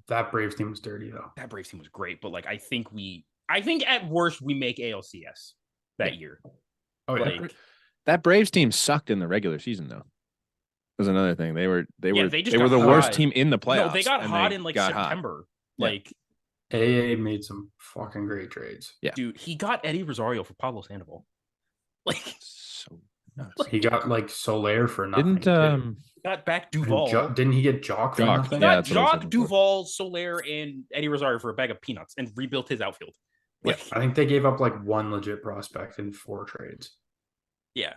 That Braves team was dirty, though. That Braves team was great, but like, I think at worst we make ALCS that year. Oh, yeah. Like, that Braves team sucked in the regular season, though. Was another thing. They were the hot. worst team in the playoffs. No, they got hot in like September. Hot. Like, AA made some fucking great trades. Yeah, dude, he got Eddie Rosario for Pablo Sandoval. Like, so nuts. He got like Soler for nothing. Got back Duvall. Didn't he get Jock for nothing? He got Jock, Duvall, Soler, and Eddie Rosario for a bag of peanuts and rebuilt his outfield. Like, I think they gave up like one legit prospect in 4 trades. Yeah.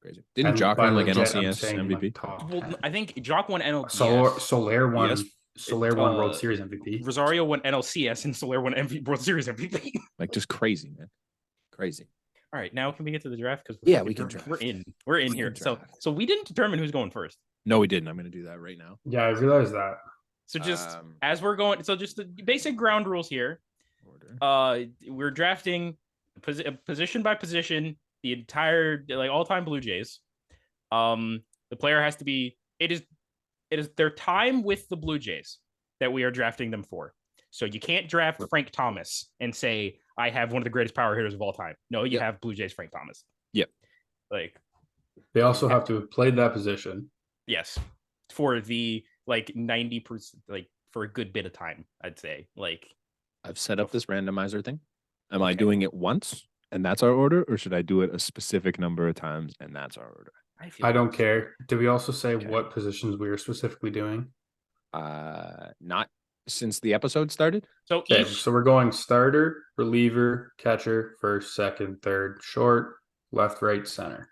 Crazy. Didn't Jock win like NLCS MVP? Well, I think Jock won NLCS. Soler won. Soler won World Series MVP. Rosario won NLCS and Soler won World Series MVP. Like, just crazy, man. Crazy. All right, now can we get to the draft? Because we can draft. We're in here. So we didn't determine who's going first. No, we didn't. I'm going to do that right now. Yeah, I realized that. So just as we're going, so just the basic ground rules here. We're drafting position by position the entire all-time Blue Jays. The player has to be. It is their time with the Blue Jays that we are drafting them for. So you can't draft Frank Thomas and say, I have one of the greatest power hitters of all time. No, you have Blue Jays Frank Thomas. Yep. Like, they also have to have played that position. Yes. For the 90%, for a good bit of time, I'd say. Like, I've set up this randomizer thing. Am I doing it once and that's our order, or should I do it a specific number of times and that's our order? I don't care. Did we also say what positions we were specifically doing? Not since the episode started. So so we're going starter, reliever, catcher, first, second, third, short, left, right, center.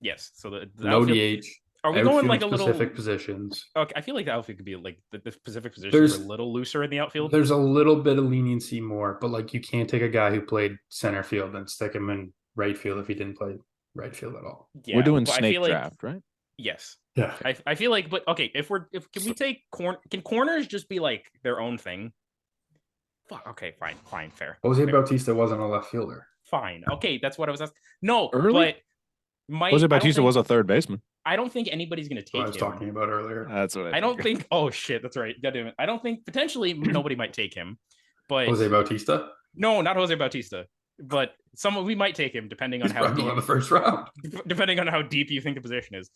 Yes. So the no outfield, DH. Are we going like a little specific positions? Okay, I feel like the outfield could be like the specific positions are a little looser in the outfield. There's a little bit of leniency more, but like you can't take a guy who played center field and stick him in right field if he didn't play right field at all. Yeah, we're doing snake draft, right? Yes. Yeah. I feel like, but okay, can we take can corners just be like their own thing? Fuck. Okay, fine, fair. Jose Bautista wasn't a left fielder. Fine. Okay, that's what I was asking. No, early? But Jose Bautista was a third baseman. I don't think anybody's going to take him. I was talking about earlier. That's what I don't think. Oh shit, that's right. God damn it. I don't think potentially nobody might take him, but Jose Bautista. No, not Jose Bautista. But we might take him depending on how deep in the first round. Depending on how deep you think the position is.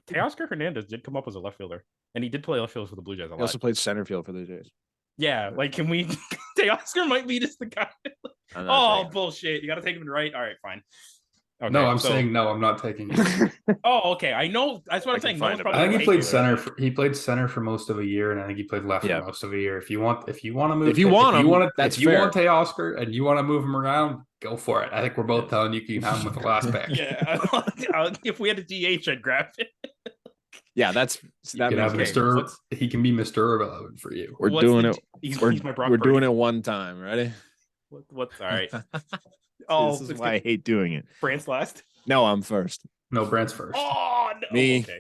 Teoscar Hernandez did come up as a left fielder, and he did play left field for the Blue Jays a lot. He also played center field for the Jays. Yeah, like can we? Teoscar might be just the guy. Oh bullshit! You got to take him to right. All right, fine. Okay, No, I'm so- saying no. I'm not taking it. Oh, okay. I know. That's what I I'm can saying. find No one's a probably I think gonna he played take it. center. He played center for most of a year, and I think he played left Yeah. for most of a year. If you want to move, If you want him, that's if you want fair. Teoscar and you want to move him around, go for it. I think we're both telling you can have him with the last pick. Yeah. If we had a DH, I'd grab it. Yeah, that You can makes have sense. Mr. He can be Mr. Irrelevant for you. We're What's doing the- it. he's my Brock We're Purdy. doing it one time. Ready? What's all right? Oh, this is why I hate doing it. France last. No, I'm first. No, Brandt's first. Oh no. Me. Okay.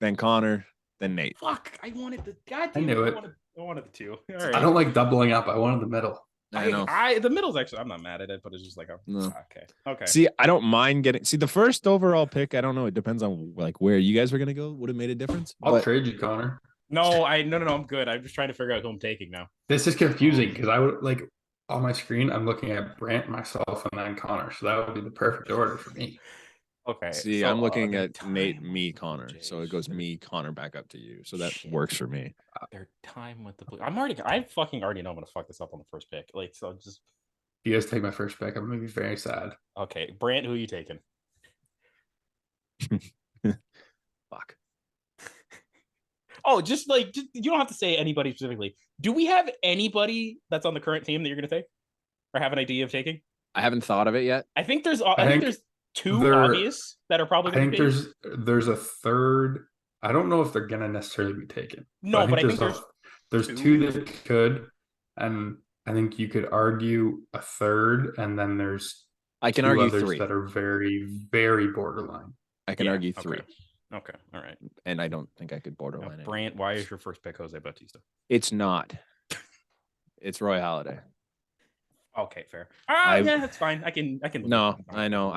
Then Connor. Then Nate. Fuck! I wanted the goddamn. I knew it. I wanted the two. All right. I don't like doubling up. I wanted the middle. I know. The middle's actually. I'm not mad at it, but it's just like No. okay. Okay. See, I don't mind getting. See, the first overall pick. I don't know. It depends on like where you guys were gonna go. Would have made a difference. I'll But trade you, Connor. No, I'm good. I'm just trying to figure out who I'm taking now. This is confusing because I would like on my screen. I'm looking at Brant, myself, and then Connor. So that would be the perfect order for me. Okay. see, so, I'm looking their at Nate, time me, with the Connor. Blue So it Jays. goes me, Connor, back up to you. So that Shit. works for me. Their time with the blue. I fucking already know I'm gonna fuck this up on the first pick. Like, so just If you guys take my first pick, I'm gonna be very sad. okay. Brant, who are you taking? Fuck. Oh, just you don't have to say anybody specifically. Do we have anybody that's on the current team that you're gonna take, or have an idea of taking? I haven't thought of it yet. I think there's two there- obvious that are probably I going to think be. there's a third. I don't know if they're gonna necessarily be taken. No, but I think there's two that could, and I think you could argue a third, and then there's I can two argue others three. that are very, very borderline. I can Yeah, argue three. Okay. All right. And I don't think I could Now, borderline it. Brant, why is your first pick Jose Bautista? It's not. It's Roy Halladay. Okay, fair. I- Yeah, that's fine. I can. live No, with that. I know.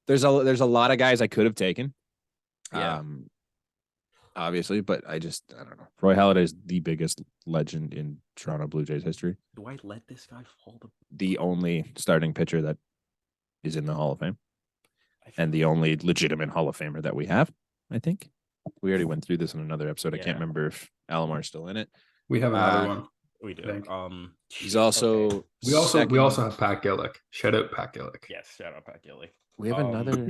There's a lot of guys I could have taken. Yeah. Obviously, but I don't know. Roy Halladay is the biggest legend in Toronto Blue Jays history. Do I let this guy fall to? The only starting pitcher that is in the Hall of Fame, and the only legitimate Hall of Famer that we have. I think we already went through this in another episode. I Yeah. can't remember if Alomar's still in it. We have another Uh, one. We do. Thank- He's also okay. We also second- have Pat Gillick. Shout out Pat Gillick. Yes. Shout out Pat Gilly. we have another.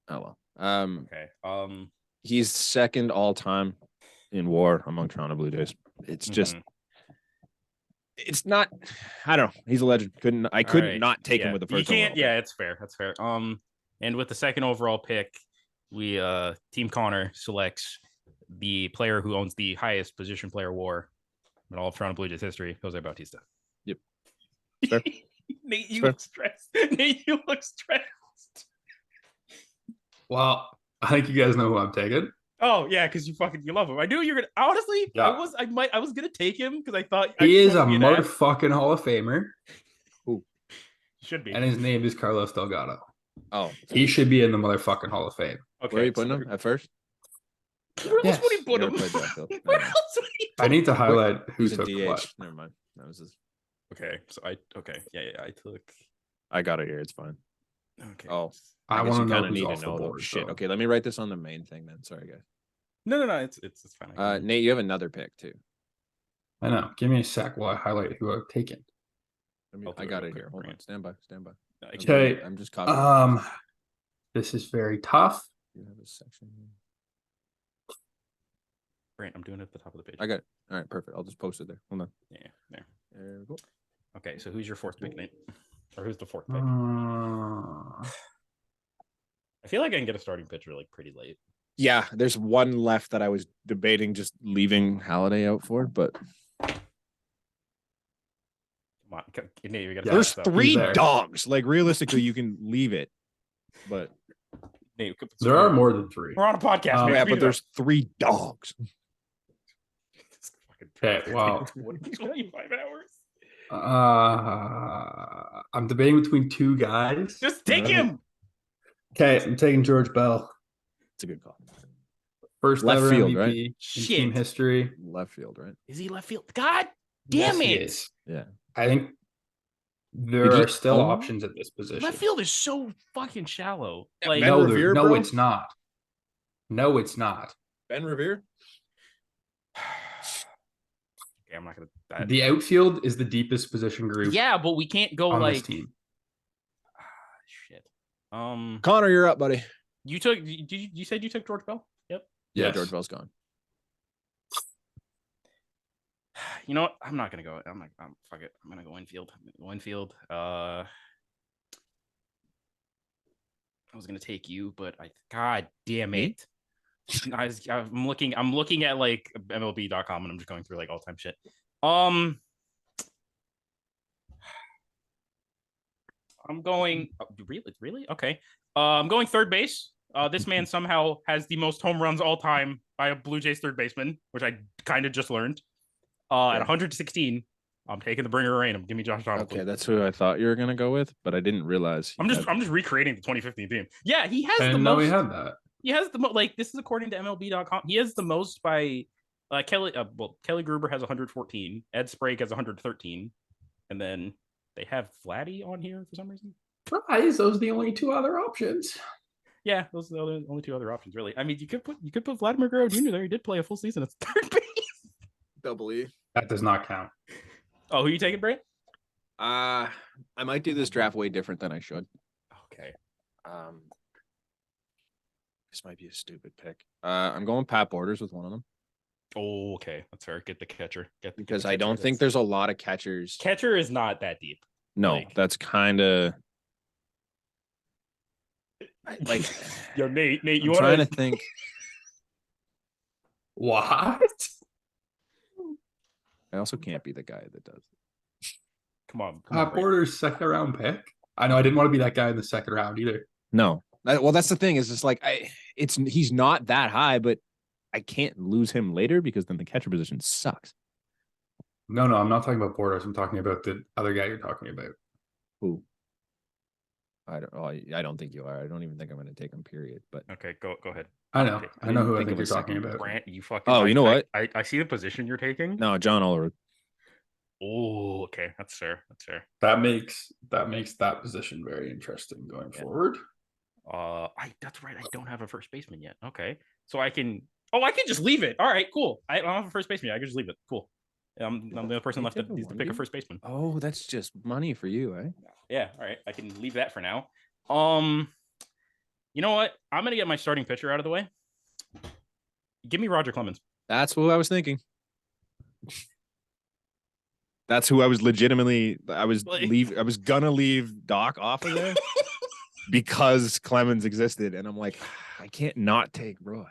Oh well. Okay. He's second all time in WAR among Toronto Blue Jays. It's just, Mhm. it's not. I don't know. He's a legend. I couldn't right. not take Yeah. him with the You first. can't. overall Yeah, it's fair. That's fair. And with the second overall pick, we Team Connor selects the player who owns the highest position player WAR in all of Toronto Blue Jays history, Jose Bautista. Yep. Fair. Nate, you Fair. look stressed. Nate, you look stressed. Well, I think you guys know who I'm taking. Oh yeah, because you love him. I knew you were gonna. Honestly, Yeah. I was gonna take him because I thought He is a wanted you to ask. motherfucking Hall of Famer, Should be. and his name is Carlos Delgado. Oh, He should be in the motherfucking Hall of Fame. Okay, where are you so putting him at first? Where else would he Yes. put You him? never played that field. Where Never mind. else would he? I need to highlight who He's a took DH. what. Never mind. That was his. Okay, so I took. I got it here. It's fine. Okay. Oh, I guess want to you know kinda who's need off to the know though. board. Shit. though. Okay, let me write this on the main thing then. Sorry, guys. No, it's fine. Nate, you have another pick too. I know. Give me a sec while I highlight who I've taken. I do it got real it quick, here. Hold on. Grant. Stand by. Stand by. Okay. I'm just copying. This is very tough. You have a section here. Grant, I'm doing it at the top of the page. I got it. All right, perfect. I'll just post it there. Hold on. Yeah, there. There we go. Okay, so who's your fourth pick, Nate? Or who's the fourth pick? Uh, I feel like I can get a starting pitcher like pretty late. Yeah, there's one left that I was debating just leaving Halliday out for, but Come on, Nate, we got Yeah, there's he's three there. dogs. Like realistically, you can leave it, but Nate, there are more than three. We're on a podcast. Um, man. yeah, Speed but it there's three dogs. up. Okay, wow. 25 hours. I'm debating between two guys. Just take Right. him. Okay, I'm taking George Bell. It's a good call. First Left ever field, MVP right? in Shit. team history. Left field, right? Is he left field? God damn Yes, he it. is. Yeah. I think there Did he are still own him? options at this position. Left field is so fucking shallow. Yeah, Like, Ben no, Revere, no, bro? it's not. No, it's not. Ben Revere. okay, I'm not gonna. The outfield is the deepest position group Yeah, but we can't go on like. this team. Connor, you're up, buddy. You took. You said you took George Bell? Yep. Yeah, Yes. George Bell's gone. You know what? I'm not gonna go. Fuck it. I'm gonna go infield. I was gonna take you, but God damn it. I'm looking at like MLB.com and I'm just going through like all time shit. I'm going really okay. I'm going third base. This man somehow has the most home runs all time by a Blue Jays third baseman, which I kind of just learned. At 116, I'm taking the bringer of rain. Give me Josh Donaldson. Okay, that's who I thought you were gonna go with, but I didn't realize. I'm just recreating the 2015 team. Yeah, he has the most. No, we had that. He has the most. Like, this is according to MLB.com. He has the most by Kelly. Kelly Gruber has 114. Ed Sprague has 113, and then they have Vladdy on here for some reason. Surprise! Those are the only two other options. Yeah, those are the only two other options, really. I mean, you could put Vladimir Guerrero Jr. there. He did play a full season at third base. Double E. That does not count. Oh, who you taking, Brant? I might do this draft way different than I should. Okay. This might be a stupid pick. I'm going Pat Borders with one of them. Oh, okay. That's fair. Get the catcher. Because I don't think there's a lot of catchers. Catcher is not that deep. No, that's kind of like. Yo, Nate, you I'm trying to think. What? I also can't be the guy that does. Come on. Porter's second round pick. I know I didn't want to be that guy in the second round either. No, well, that's the thing. Is just like he's not that high, but I can't lose him later because then the catcher position sucks. No, I'm not talking about Borders. I'm talking about the other guy you're talking about. Who? I don't think you are. I don't even think I'm going to take him. Period. But okay, go ahead. I know. Okay. I know who I think you're talking about. Brant, you fucking. Oh, you know what? I see the position you're taking. No, John Oliver. Oh, okay. That's fair. That makes that position very interesting going forward. That's right. I don't have a first baseman yet. Okay, so I can just leave it. All right, cool. I don't have a first baseman yet. I can just leave it. Cool. I'm the only person left to pick a first baseman. Oh, that's just money for you, eh? Yeah. All right. I can leave that for now. You know what? I'm gonna get my starting pitcher out of the way. Give me Roger Clemens. That's who I was thinking. That's who I was legitimately. I was gonna leave Doc off of there because Clemens existed, and I'm like, I can't not take Roy.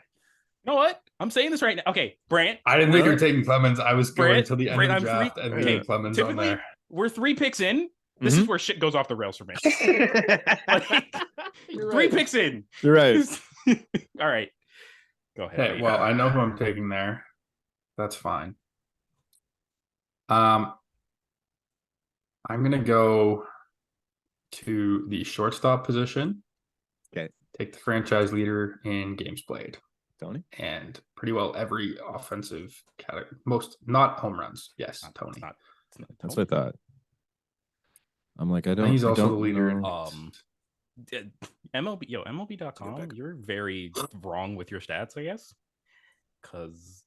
You know what? I'm saying this right now. Okay, Brant. I didn't think you were taking Clemens. I was going to the end of the draft and leaving Clemens on Typically, there. we're 3 picks in. This is where shit goes off the rails for me. Three picks in. You're right. All right. Go ahead. Okay, well, I know who I'm taking there. That's fine. I'm gonna go to the shortstop position. Okay. Take the franchise leader in games played. Tony? And pretty well every offensive category. Most, not home runs. Yes, Tony. It's not That's what I thought. I'm like, And he's also the leader in MLB.com, you're very wrong with your stats, I guess. Because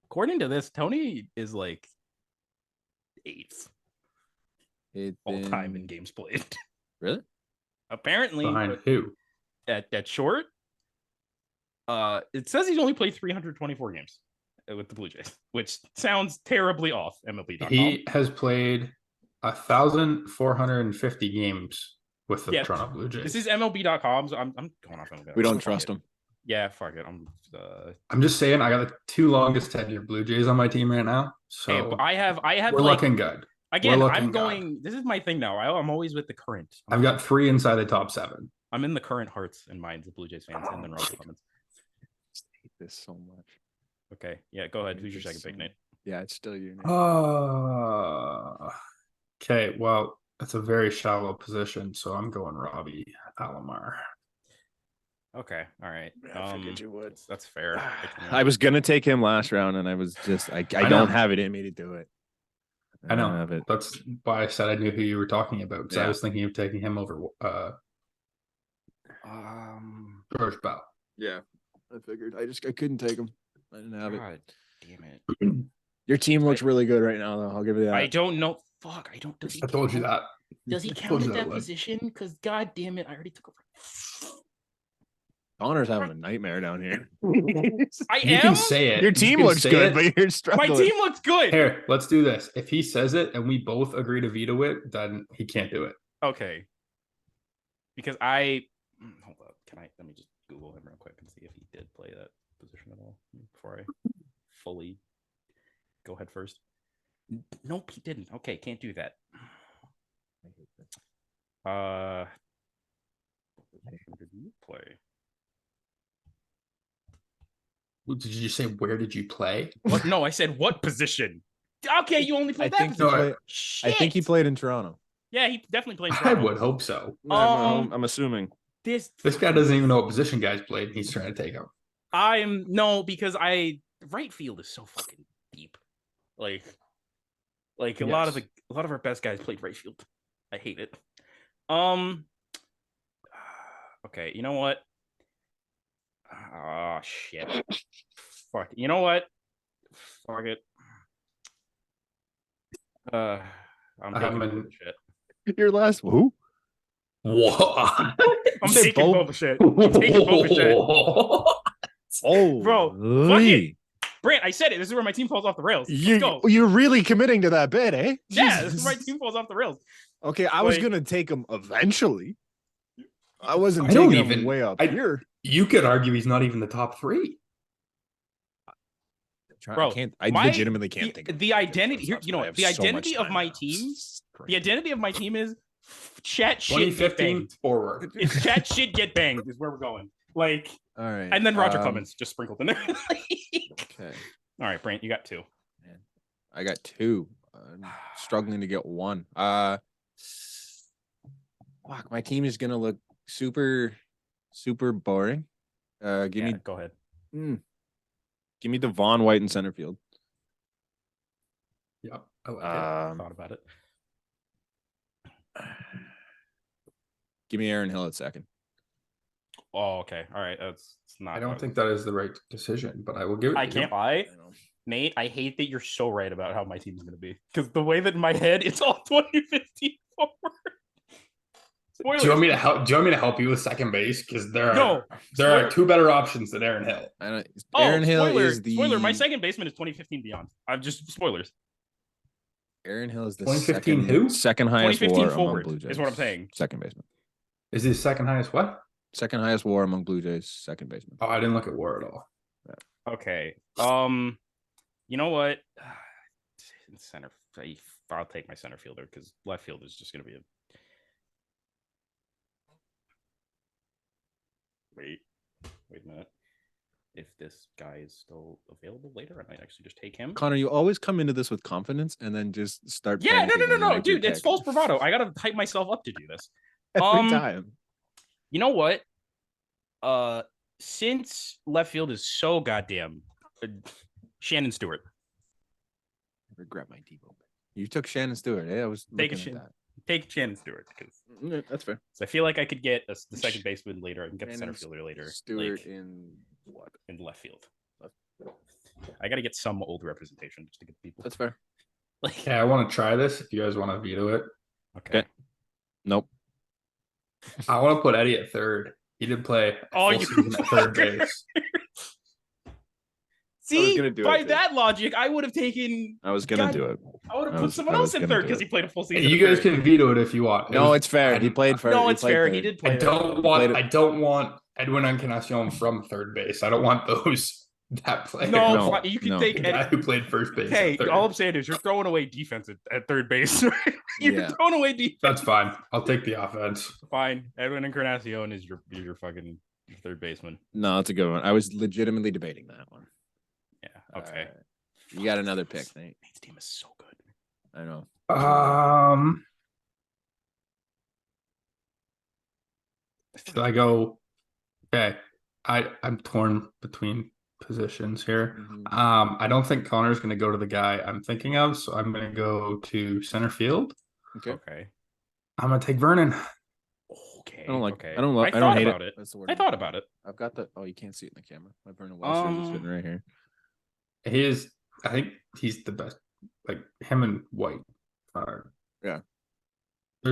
according to this, Tony is like 8th all time in games played. Really? Apparently. Behind who? At short, it says he's only played 324 games with the Blue Jays, which sounds terribly off. MLB.com. He has played 1,450 games with the Toronto Blue Jays. This is MLB.com, so I'm going off MLB. We don't trust him. Yeah, fuck it. I'm just saying, I got the 2 longest tenured Blue Jays on my team right now. So hey, but I have. We're like, looking good. Again, I'm going. God. This is my thing now. I'm always with the current. I've got 3 inside the top 7. I'm in the current hearts and minds of Blue Jays fans, and then Roger Clemens. I hate this so much. Okay, yeah, go ahead. Who's your second pick, Nate? Yeah, it's still you. Okay, well, that's a very shallow position, so I'm going Robbie Alomar. Okay, all right. I figured you would. That's fair. I was gonna take him last round, and I was just I don't have it in me to do it. I know. Have it. That's why I said I knew who you were talking about, because I was thinking of taking him over George Bell. Yeah, I figured. I couldn't take him. I didn't have God, damn it. Your team looks really good right now, though. I'll give you that. I don't know. Fuck, I don't. I told you that. Does he count at that position? Because God damn it, I already took over. Connor's having a nightmare down here. I You am. can say it. Your You team can looks say good, it. but you're struggling. My team looks good. Here, let's do this. If he says it and we both agree to veto it, then he can't do it. Okay. Because hold up. Let me just Google him real quick and see if he did play that position at all before I fully go head first. Nope, he didn't. Okay, can't do that. What position did you play? Did you say where did you play? What? No, I said what position. Okay, you only played that think position. I think he played in Toronto. Yeah, he definitely played. I would hope so. I'm assuming. This guy doesn't even know what position guys played. And he's trying to take him. because right field is so fucking deep. Like a lot of our best guys played right field. I hate it. Okay, you know what? Oh shit. Fuck. You know what? Fuck it. I'm taking Bichette. Your last who? What? I'm taking Bichette. I'm taking Bichette. Oh, bro, fuck it. Brant, I said it. This is where my team falls off the rails. Let's go. You're really committing to that bid, eh? Yeah, this is where my team falls off the rails. Okay, I was gonna take him eventually. I wasn't I don't taking him even- way up I- here. You could argue he's not even the top three. Bro, I legitimately can't think of the identity here. That's You know why I what? have The so much identity of time my now. team. It's The crazy. identity of my team is chat shit get 2015 banged. forward. It's chat shit get banged is where we're going. Like, All right, and then Roger Clemens just sprinkled in there. Okay, All right, Brant, you got two. man. I got two. I'm struggling to get one. Fuck, my team is gonna look super boring. Give me Go ahead. Give me Devon White in center field. Yeah, I like it. Thought about it. Give me Aaron Hill at second. Oh, okay. All right. That's not. I don't think that is the right decision, but I will give it. I to can't you. lie, Nate. I hate that you're so right about how my team is going to be because the way that in my head it's all 2015 forward. Spoilers. Do you want me to help? Do you want me to help you with second base? Because there are Spoiler. two better options than Aaron Hill. Aaron Hill spoiler, is the spoiler. My second baseman is 2015 beyond. I'm just spoilers. Aaron Hill is the 2015 second, who? second highest 2015 WAR among forward Blue Jays. is what I'm saying. Second baseman. Is his second highest what? Second highest WAR among Blue Jays. Second baseman. Oh, I didn't look at WAR at all. Okay. You know what? Center. I'll take my center fielder because left field is just going to be a. Wait a minute. If this guy is still available later, I might actually just take him. Connor, you always come into this with confidence and then just start. Yeah, panicking when you no, make your dude. It's pick. false bravado. I gotta hype myself up to do this. Every time. You know what? Since left field is so goddamn Shannon Stewart. I regret my Debo. You took Shannon Stewart. Yeah, I was looking at that. Take Shannon Stewart because That's fair. so I feel like I could get the second baseman later. I can get the center Shannon fielder later. Stewart like, in what? in left field. I got to get some old representation just to get people. That's fair. Like, Yeah, I want to try this. If you guys want to veto it, okay. Nope. I want to put Eddie at third. He did play a full season at third base. See, gonna do by it, too. that logic, I would have taken. I was gonna do it. I would have I put was- someone I else was in gonna third do because it. he played a full season. You at guys third. can veto it if you want. No, it's fair. He played for. No, he it's played fair. third. He did play. I don't played want. it. I don't want Edwin Encarnacion from third base. I don't want those that player. No, No, you can no. take the guy Eddie. who played first base. Hey, at third. all I'm saying is you're throwing away defense at third base. Right? You're Yeah. throwing away defense. That's fine. I'll take the offense. Fine. Edwin Encarnacion is your fucking third baseman. No, that's a good one. I was legitimately debating that one. Yeah. Okay. You got another pick, Nate. Nate's team is so good. I know. Should I go? Okay, I'm torn between positions here. I don't think Connor's going to go to the guy I'm thinking of, so I'm going to go to center field. Okay. I'm going to take Vernon. Okay. I don't like. Okay. I don't. I don't thought hate about it. That's the word. I thought about it. I've got the. Oh, you can't see it in the camera. My Vernon Wells is sitting right here. He is. I think he's the best. Like him and White are. Yeah.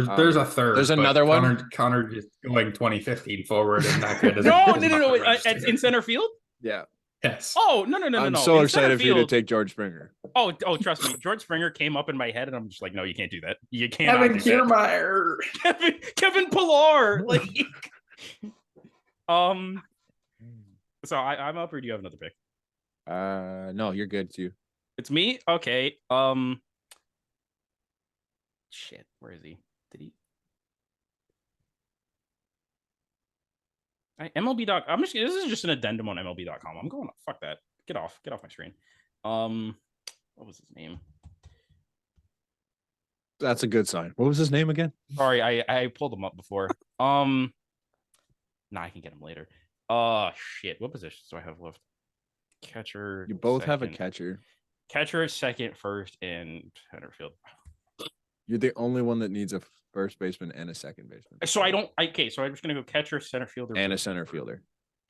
There's a third. There's but another one? Connor just going 2015 forward, and that guy doesn't. No, does no, no, not no. register. In center field. Yeah. Yes. Oh, no, no, no, no, I'm no. so In excited center for you to field- take George Springer. Oh, trust me. George Springer came up in my head, and I'm just like, no, you can't do that. You can't. Kevin Kiermaier. Kevin Pillar. Like, So I'm up, or do you have another pick? No, you're good too. It's me. Okay. Shit. Where is he? Did he? MLB doc. I'm just. This is just an addendum on MLB.com. I'm going. Fuck that. Get off my screen. What was his name? That's a good sign. What was his name again? Sorry, I pulled him up before. I can get him later. Shit. What positions do I have left? Catcher. You both have a second. catcher. Catcher, second, first, and center field. You're the only one that needs a first baseman and a second baseman. So I don't. Okay, so I'm just gonna go catcher, center fielder, And a center fielder.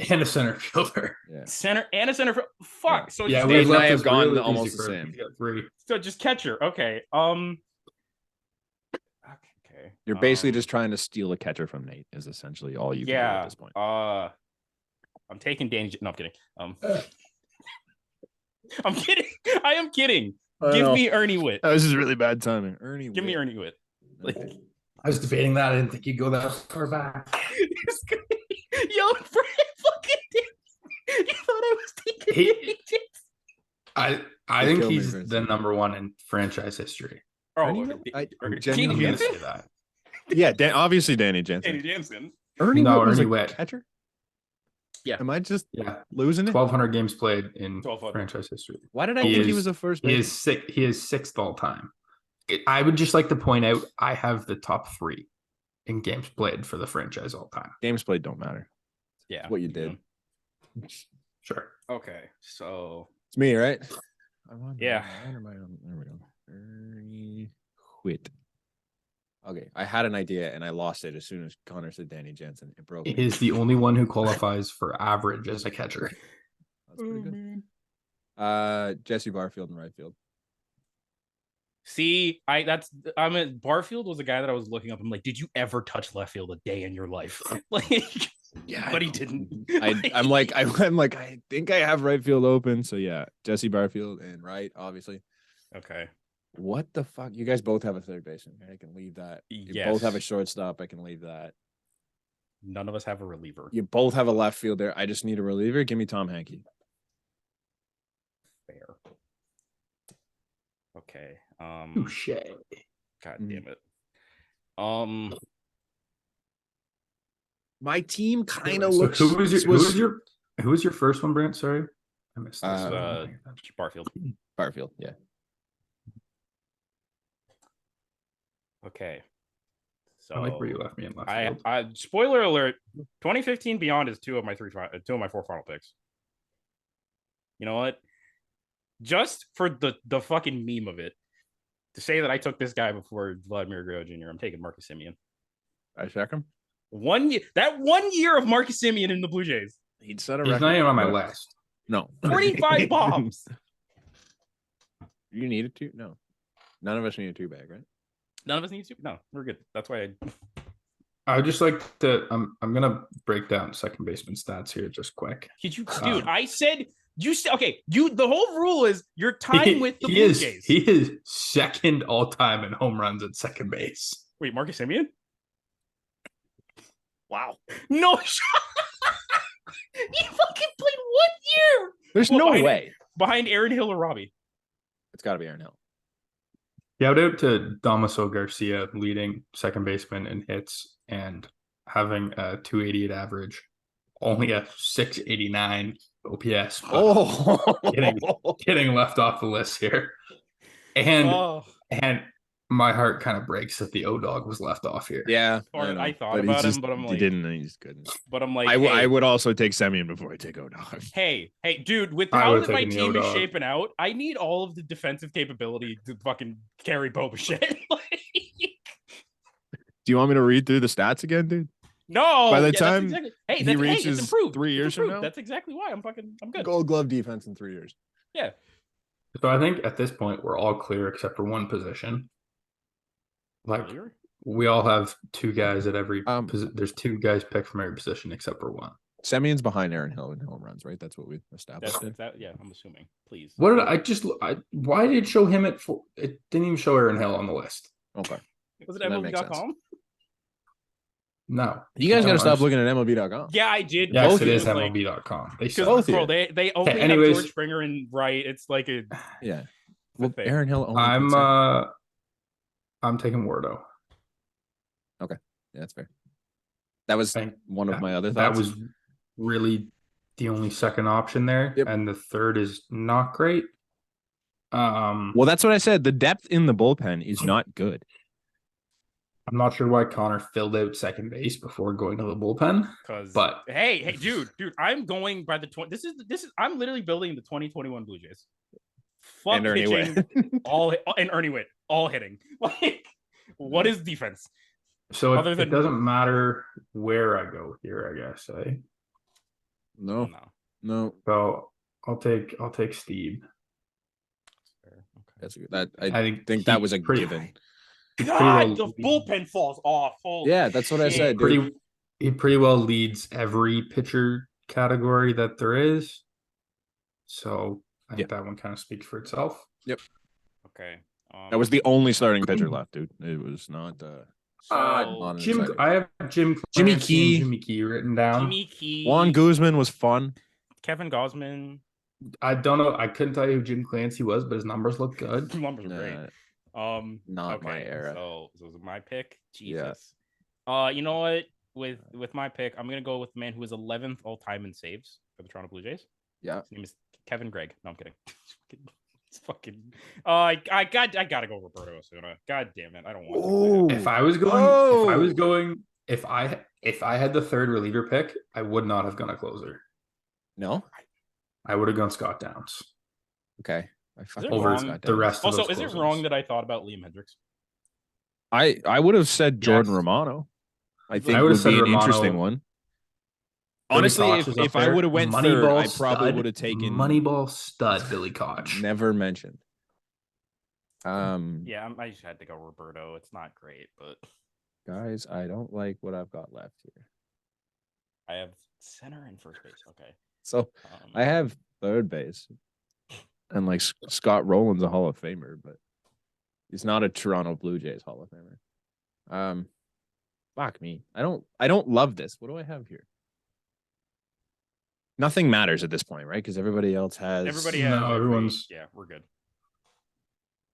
And a center fielder. Yeah. center and a center field. Fuck. So Yeah, just Dave we've and I left have this gone really almost easy the for same. you got 3. So just catcher. Okay. Okay. You're basically just trying to steal a catcher from Nate. Is essentially all you can do at this point. I'm taking Danny. No, I'm kidding. I'm kidding. I am kidding. Give me Ernie Witt. Oh, this is really bad timing. Give me Ernie Witt. Like, I was debating that. I didn't think you'd go that far back. Yo, Fred fucking did. You thought I was taking I think killed me he's for a the second. number 1 in franchise history. I Ernie genuinely- I'm gonna Jansen? say that. Yeah, obviously Danny Jansen. Danny Jansen. Ernie No, Witt was Ernie a Witt. catcher? Yeah. Am I just Yeah, losing it? 1,200 games played in 1,200. franchise history. Why did I He think he is- was a first He baseman? is sick. He is 6th all time. I would just like to point out I have the top 3 in games played for the franchise all time. Games played don't matter. Yeah. What you did. Sure. Okay. So It's me, right? I'm on Yeah. There we go. Ernie Witt. Okay, I had an idea and I lost it as soon as Connor said Danny Jansen. It broke He me. is the only one who qualifies for average as a catcher. That's pretty good. Jesse Barfield in right field. see, Barfield was a guy that I was looking up. I'm like, did you ever touch left field a day in your life? Like, Yeah, but he didn't. I'm like, I think I have right field open. So yeah, Jesse Barfield and right, obviously. Okay. What the fuck? You guys both have a third baseman. I can leave that. You both have a shortstop. I can leave that. None of us have a reliever. You both have a left fielder. I just need a reliever. Give me Tom Hankey. Fair. Okay. Touche. God Mm. damn it. My team kind of So looks. who was your first one, Brent? Sorry, I missed this. Barfield. Barfield. Yeah. Okay. So I like where you left me in left field. I spoiler alert, 2015 beyond is two of my 4 final picks. You know what? Just for the fucking meme of it, to say that I took this guy before Vladimir Guerrero Jr., I'm taking Marcus Semien. I check him. 1 year, that 1 year of Marcus Semien in the Blue Jays, He'd set a He's record. not even on my but- list. No. 45 bombs. You needed to? No. None of us need a 2-bag, right? None of us need to. No, we're good. That's why I would just like to. I'm gonna break down second baseman stats here just quick. dude. I said you said okay. The whole rule is your time with the he Blue is Jays. he is second all time in home runs at second base. Wait, Marcus Semien? Wow. No shot. He fucking played 1 year. There's Well, no behind- way. Behind Aaron Hill or Robbie. It's got to be Aaron Hill. Shout out to Damaso Garcia, leading second baseman in hits and having a 288 average, only a 689 OPS. but Oh, getting left off the list here. And Oh, my heart kind of breaks that the O Dog was left off here. yeah. I thought but about he's him, but I'm he like- didn't. He just couldn't. but I'm like, I would also take Semyon before I take O'Dog. hey, dude, with I how would've my taken the team is O-Dog. shaping out, I need all of the defensive capability to fucking carry Bo Bichette. Like, Do you want me to read through the stats again, dude? no. By the that's time exactly, he it's reaches improved. 3 It's years from improved. now? That's exactly why I'm good. Gold Glove defense in 3 years. Yeah. So I think at this point we're all clear except for one position. Like we all have two guys at every Um, there's two guys picked from every position except for one. Semion's behind Aaron Hill in home runs, right? That's what we established. Yeah, I'm assuming. Please. What did why did it show him at four? It didn't even show Aaron Hill on the list. Okay. Was it So that makes MLB.com? No. You guys got to No, stop looking at MLB.com. Yeah, I did. Yes, Both it of is was like- MLB.com. They Because suck. Both bro, they only have anyways- George Springer and Wright. It's like a Yeah. Well, thing. Aaron Hill only. I'm taking Wardo. Yeah, that's fair. That was Thank- one of my other That thoughts. was really the only second option there, Yep. and the third is not great. Well, that's what I said. The depth in the bullpen is not good. I'm not sure why Connor filled out second base before going to the bullpen. because. But- hey, dude, I'm going by the 20. This is. I'm literally building the 2021 Blue Jays. Fuck And Ernie pitching, and Ernie Witt, all hitting. Like, what is defense? So Other it than- doesn't matter where I go here, I guess. No, No. no. So I'll take Steve. Fair. Okay. That's that. I I think that was a pretty- given. he pretty God, well the bullpen falls off. Holy Yeah, that's what I shit. said. Dude. he pretty well leads every pitcher category that there is. So I think that one kind of speaks for itself. Okay. That was the only starting pitcher left, dude. It was not. so, Jim, second. I have Jim Jimmy Clancy Key. and Jimmy Key written down. Jimmy Key, Juan Guzman was fun. Kevin Gosman. I don't know. I couldn't tell you who Jim Clancy was, but his numbers look good. Numbers are great. Not my Okay, era. So was it my pick? Yeah. Jesus. You know what? With my pick, I'm gonna go with the man who is 11th all time in saves for the Toronto Blue Jays. Yeah. His name is Kevin Gregg. No, I'm kidding. It's fucking. I gotta go Roberto Osuna. God damn it! I don't want. If I was going, if I had the third reliever pick, I would not have gone a closer. No. I would have gone Scott Downs Okay. it over wrong? the rest. Also, of is those it wrong closers. that I thought about Liam Hendricks? I would have said Jordan Yes. Romano. I think I would would've said be an Romano. interesting one. Billy Honestly, Koch is up if I there. would have went Moneyball third, I probably stud. would have taken Moneyball stud Billy Koch. Never mentioned. Yeah, I just had to go Roberto. It's not great, but Guys, I don't like what I've got left here. I have center and first base. Okay. So I have third base, and like Scott Rowland's a Hall of Famer, but he's not a Toronto Blue Jays Hall of Famer. Fuck me. I don't love this. What do I have here? Nothing matters at this point, right? Because everybody else has. Everybody No, has everyone's- Yeah, we're good.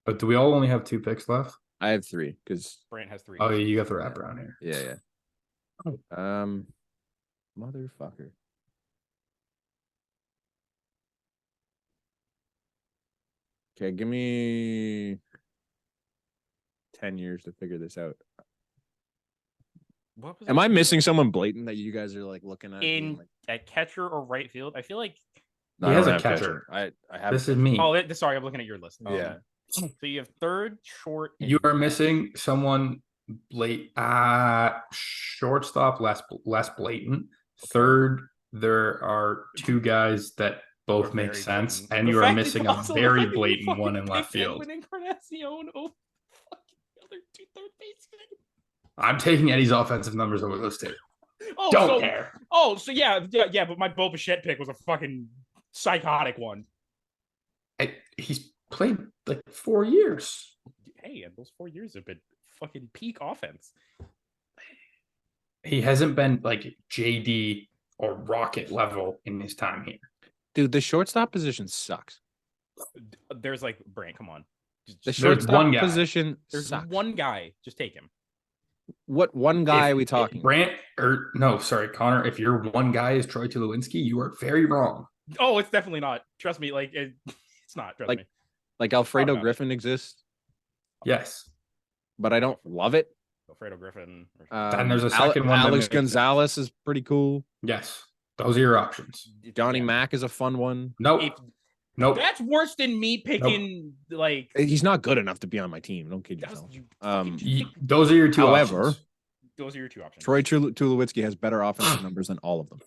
But do we all only have 2 picks left? I have 3 because Brant has 3. Oh, yeah, you got the wraparound here. yeah. Motherfucker. Okay, give me 10 years to figure this out. What was Am it? I missing someone blatant that you guys are like looking at? being in like, at catcher or right field? I feel like. No, He I has don't a have catcher. I have. This is me. Oh, sorry, I'm looking at your list. Yeah. So you have third, short. and You are left. missing someone shortstop, less blatant. Third, there are 2 guys that both Are make very sense, blatant. and The you are fact that missing a also the very fact that you blatant one fucking in left picked field. Edwin Encarnacion over fucking the other 2 third basemen. I'm taking Eddie's offensive numbers over those 2. Oh, Don't so, care. Oh, so yeah, but my Bo Bichette pick was a fucking psychotic one. He's played like 4 years. Hey, and those 4 years have been fucking peak offense. He hasn't been like JD or Rocket level in his time here. Dude, the shortstop position sucks. There's like Brant, come on. The There's shortstop one guy. position There's sucks. one guy. Just take him. What one guy If- are we talking? if Brant or no, sorry, Connor. If your one guy is Troy Tulowitzki, you are very wrong. Oh, it's definitely not. Trust me. Like it's not. Trust Like- me. Like Alfredo Oh, no. Griffin exists, Yes. but I don't love it. Alfredo Griffin. Then there's a second one that Alex makes sense. Gonzalez is pretty cool. Yes. Those are your options. Johnny Yeah. Mack is a fun one. Nope. If- Nope. That's worse than me picking like. He's not good enough to be on my team. Don't kid That was, yourself. you Um, fucking just picked- Those are your 2 However, options. those are your 2 options. Troy Tulowitzki has better offensive numbers than all of them.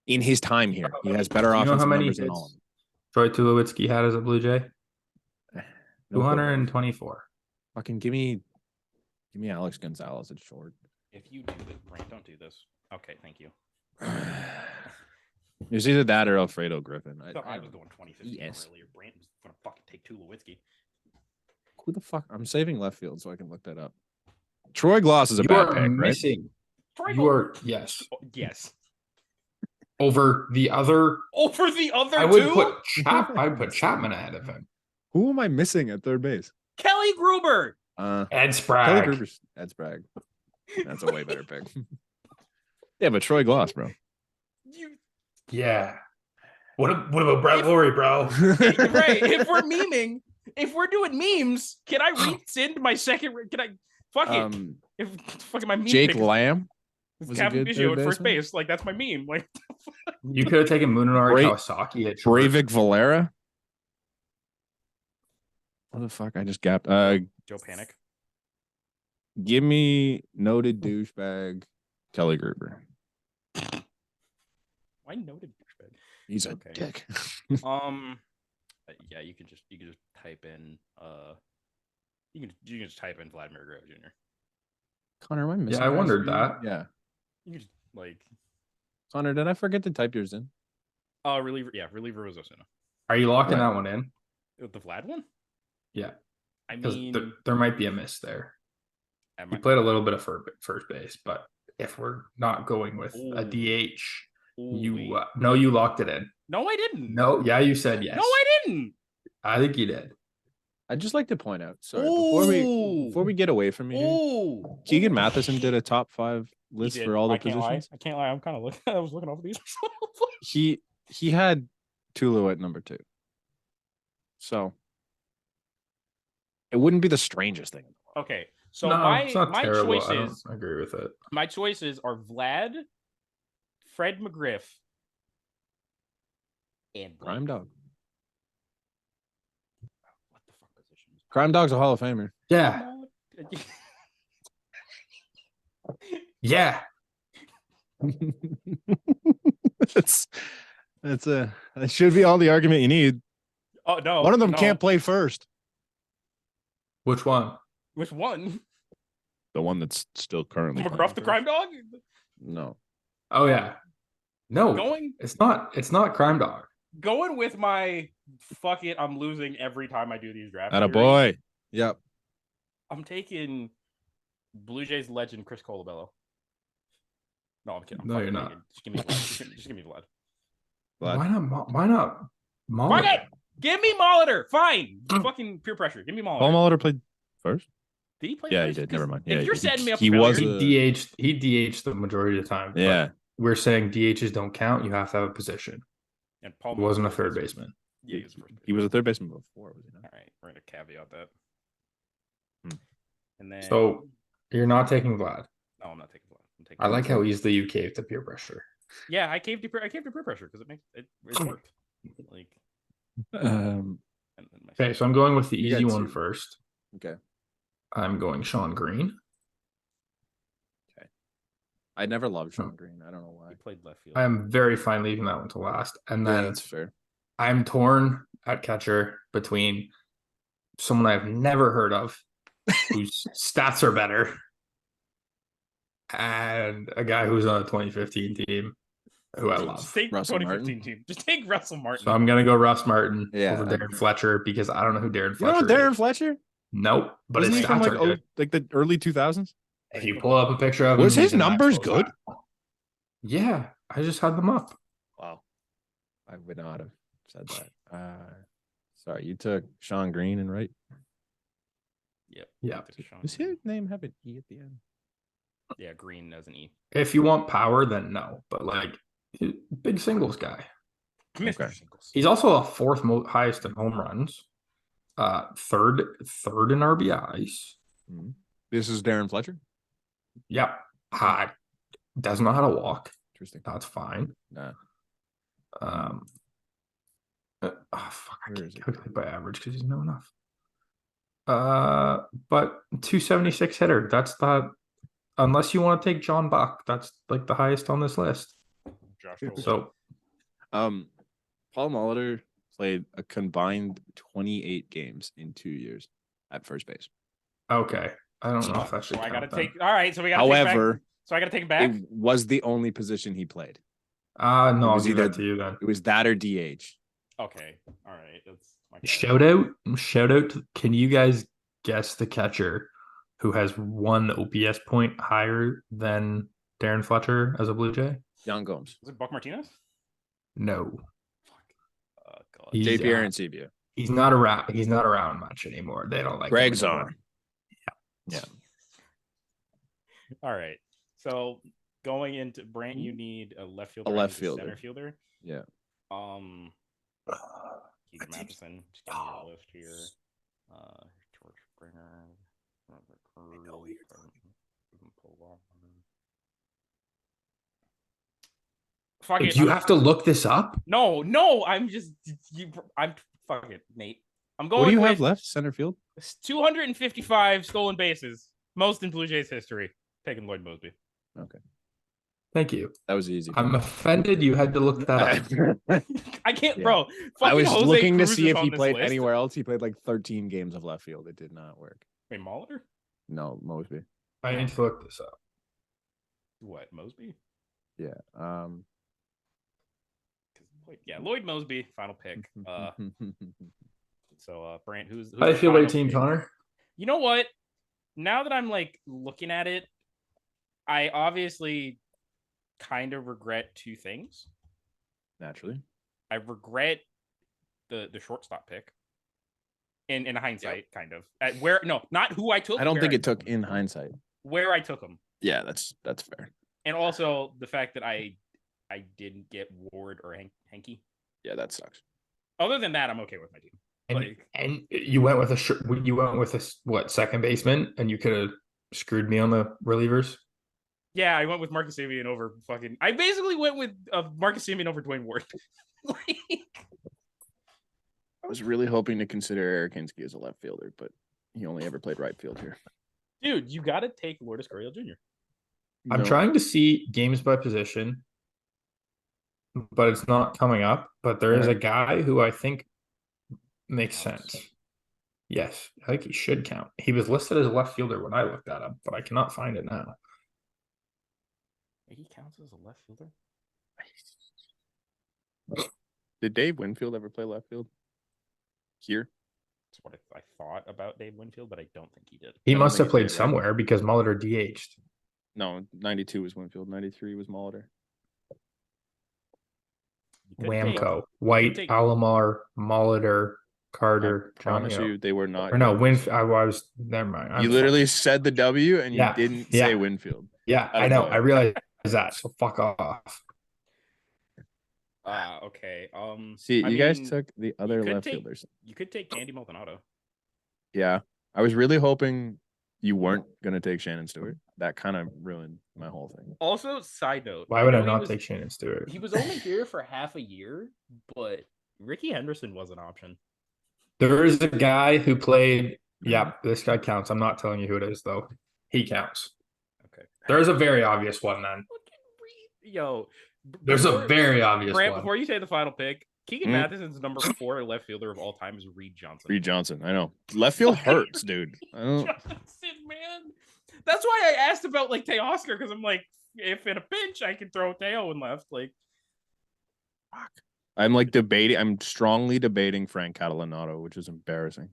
In his time here, he has better Do you know how offensive many numbers than all of hits them. Troy Tulowitzki had as a Blue Jay? No clue. 224. Fucking give me Alex Gonzalez at short. If you do this, Brant, don't do this. Okay, thank you. It's either that or Alfredo Griffin. I was going 2015 Yes. earlier. Brant was gonna fucking take Tulowitzki. Who the fuck? I'm saving left field so I can look that up. Troy Gloss is a You bad are pick, right? missing. Troy You are yes. yes. Over the other. Over the other I would two? put Chapman ahead of him. Who am I missing at third base? Kelly Gruber. Ed Sprague. Kelly Gruber's Ed Sprague. That's a way better pick. Yeah, but Troy Gloss, bro. Yeah. What about Brett Lowry, bro? Right. If we're memeing, if we're doing memes, can I rescind my second? Can I fuck it? If fucking my meme Jake pick Lamb is was a Captain good Bichette third at first baseman. base, like that's my meme. Like You could have taken Munenori Bra- Kawasaki at short. Breivik Valera. What the fuck? I just gapped. Joe Panic. Give me noted douchebag Kelly Gruber. Why noted douchebag? He's a Okay. dick. Yeah, you could just type in you can just type in Vladimir Guerrero Jr. Connor, am I missing? Yeah, I guys? wondered that. Yeah. You can just like Connor, did I forget to type yours in? reliever was Osuna. Are you locking Right. that one in? The Vlad one? Yeah. I Because mean there might be a miss there. am He I- played a little bit of first base, but if we're not going with a Ooh. DH, you Ooh, no, you locked it in. no, I didn't. No, yeah, you said yes. No, I didn't. I think you did. I'd just like to point out, sorry, Ooh. before we get away from you, Ooh. Keegan Matheson did a top 5 He list did. for all the I can't positions. Lie. I can't lie. I'm kind of looking. I was looking over these. He had Tulu at number 2. So it wouldn't be the strangest thing. Okay, so No, it's not my terrible. I choices don't agree with it. my choices are Vlad, Fred McGriff, and Blake. Crime Dog. What the fuck position? Crime Dog's a Hall of Famer. Yeah, yeah. that should be all the argument you need. Oh no, One of them no. can't play first. Which one? Which one? The one that's still currently McGruff playing the first. crime dog? No. Oh yeah. No, Going it's not. It's not Crime Dog. with my fuck it. I'm losing every time I do these drafts. Atta boy. Yep. I'm taking Blue Jays legend Chris Colabello. No, I'm kidding. I'm No, fucking you're not. taking- Just give me Vlad. Just give me Vlad. Vlad. Why not? Why not? Fuck Molitor? it! Give me Molitor. Fine. Fucking peer pressure. Give me Molitor. Paul Molitor played first? Did he play? Yeah, he first? did. 'Cause Never mind. If Yeah, you're he- setting me up, he for was failure, He DH'd the majority of the time. but Yeah. we're saying DHs don't count. You have to have a position. and Paul He wasn't a Molitor third was- baseman. Yeah, he was a first He was a third baseman before, was he not? All right, we're gonna caveat that. Hmm. And then So you're not taking Vlad. no, I'm not taking Vlad. I'm taking. I like how easily you caved to peer pressure. Yeah, I caved to peer pressure because it worked. Like Um, and then my Okay, so I'm going with the You easy got one two. first. okay. I'm going Sean Green. I never loved Sean Green. I don't know why. he played left field. I am very fine leaving that one to last. And Yeah, then that's fair. I'm torn at catcher between someone I've never heard of, whose stats are better, and a guy who's on a 2015 team who I Just love. take Russell 2015 Martin. team. Just take Russell Martin. So I'm gonna go Russ Martin Yeah, over I'm- Darren Fletcher because I don't know who Darren You know Fletcher Darren is. Fletcher? Nope, but Wasn't his he from stats like are good. like the early 2000s? If you pull up a picture of him, Was his he's in that numbers photo. good? Yeah, I just had them up. Wow. I would not have said that. Sorry, you took Sean Green and right. Yep. Yeah. Took Sean Does Green. his name have an E at the end? Yeah, Green as an E. If you want power, then no. But like, big singles guy. Mr. Okay. Singles. He's also a fourth highest in home runs. Third in RBIs. Mhm. This is Darren Fletcher. Yep. Doesn't know how to walk. Interesting. That's fine. Nah. Fuck, I Where can't is it? calculate by average because he's no enough. But 276 hitter. That's that. Unless you want to take John Buck, that's like the highest on this list. Josh Rowland. So Paul Molitor played a combined 28 games in 2 years at first base. Okay. I don't know if I should So I gotta count them. take. All right, so we gotta. However, so I gotta take him back. it was the only position he played. No, It I'll was give either that to you then. It was that or DH. Okay, all right. That's my Shout out. Can you guys guess the catcher who has one OPS point higher than Darren Fletcher as a Blue Jay? Young Gomes. Is it Buck Martinez? No. Oh god. He's, JPR and CBU. He's not around. He's not around much anymore. They don't like Greg's him anymore. on. Yeah. All right. So going into Brant, you need a left fielder. A left and fielder. Center fielder. Yeah. Keegan Matheson. Just give me a list here. George Springer. Fuck it. Do you have to look this up? No. I'm just. I'm fuck it, Nate. I'm going. What do you with have left? Center field? 255 stolen bases, most in Blue Jays history. Taking Lloyd Mosby. Okay. Thank you. That was easy. I'm offended you had to look that up. I can't, Yeah. bro. I was Jose looking to Cruz see is if on he this played list. anywhere else. He played like 13 games of left field. It did not work. Wait, Molitor? No, Mosby. I need to look this up. What, Mosby? Yeah. Lloyd Mosby, final pick. Brant, who's How do you the feel final about Team pick? Connor? You know what? Now that I'm like looking at it, I obviously kind of regret two things. Naturally. I regret the shortstop pick. In hindsight, kind of. Not who I took. I don't where think it took in hindsight. where I took him. Yeah, that's fair. And also the fact that I didn't get Ward or Henke. Yeah, that sucks. Other than that, I'm okay with my team. And you went with a second baseman, and you could have screwed me on the relievers. Yeah, I went with Marcus Semien over fucking. I basically went with Marcus Semien over Dwayne Ward. I was really hoping to consider Eric Hinsky as a left fielder, but he only ever played right field here. Dude, you got to take Lourdes Gurriel Jr. I'm trying to see games by position, but it's not coming up. But there is a guy who I think makes sense. Yes, I think he should count. He was listed as a left fielder when I looked that up, but I cannot find it now. He counts as a left fielder? Did Dave Winfield ever play left field? Here? That's what I thought about Dave Winfield, but I don't think he did. He must have played somewhere because Molitor DH'd. No, 92 was Winfield. 93 was Molitor. Whamco, White, Alomar, Molitor, Carter. I promise you, they were not. Or no, Winfield. I was. Never mind. You literally said the W and you didn't say Winfield. Yeah, I know. I realized that. So fuck off. Okay. See, you guys took the other left fielders. You could take Andy Maldonado. Yeah, I was really hoping you weren't gonna take Shannon Stewart. That kind of ruined my whole thing. Also, side note. Why would I not take Shannon Stewart? He was only here for half a year, but Ricky Henderson was an option. There is a guy who played. Yeah, this guy counts. I'm not telling you who it is though. He counts. Okay. There's a very obvious one then. There's a very obvious one. Before you say the final pick, Keegan Matheson's number 4 left fielder of all time is Reed Johnson. Reed Johnson, I know. Left field hurts, dude. Johnson, man. That's why I asked about like Teoscar, because I'm like, if in a pinch I can throw Teo in left, like. Fuck. I'm strongly debating Frank Catalanato, which is embarrassing.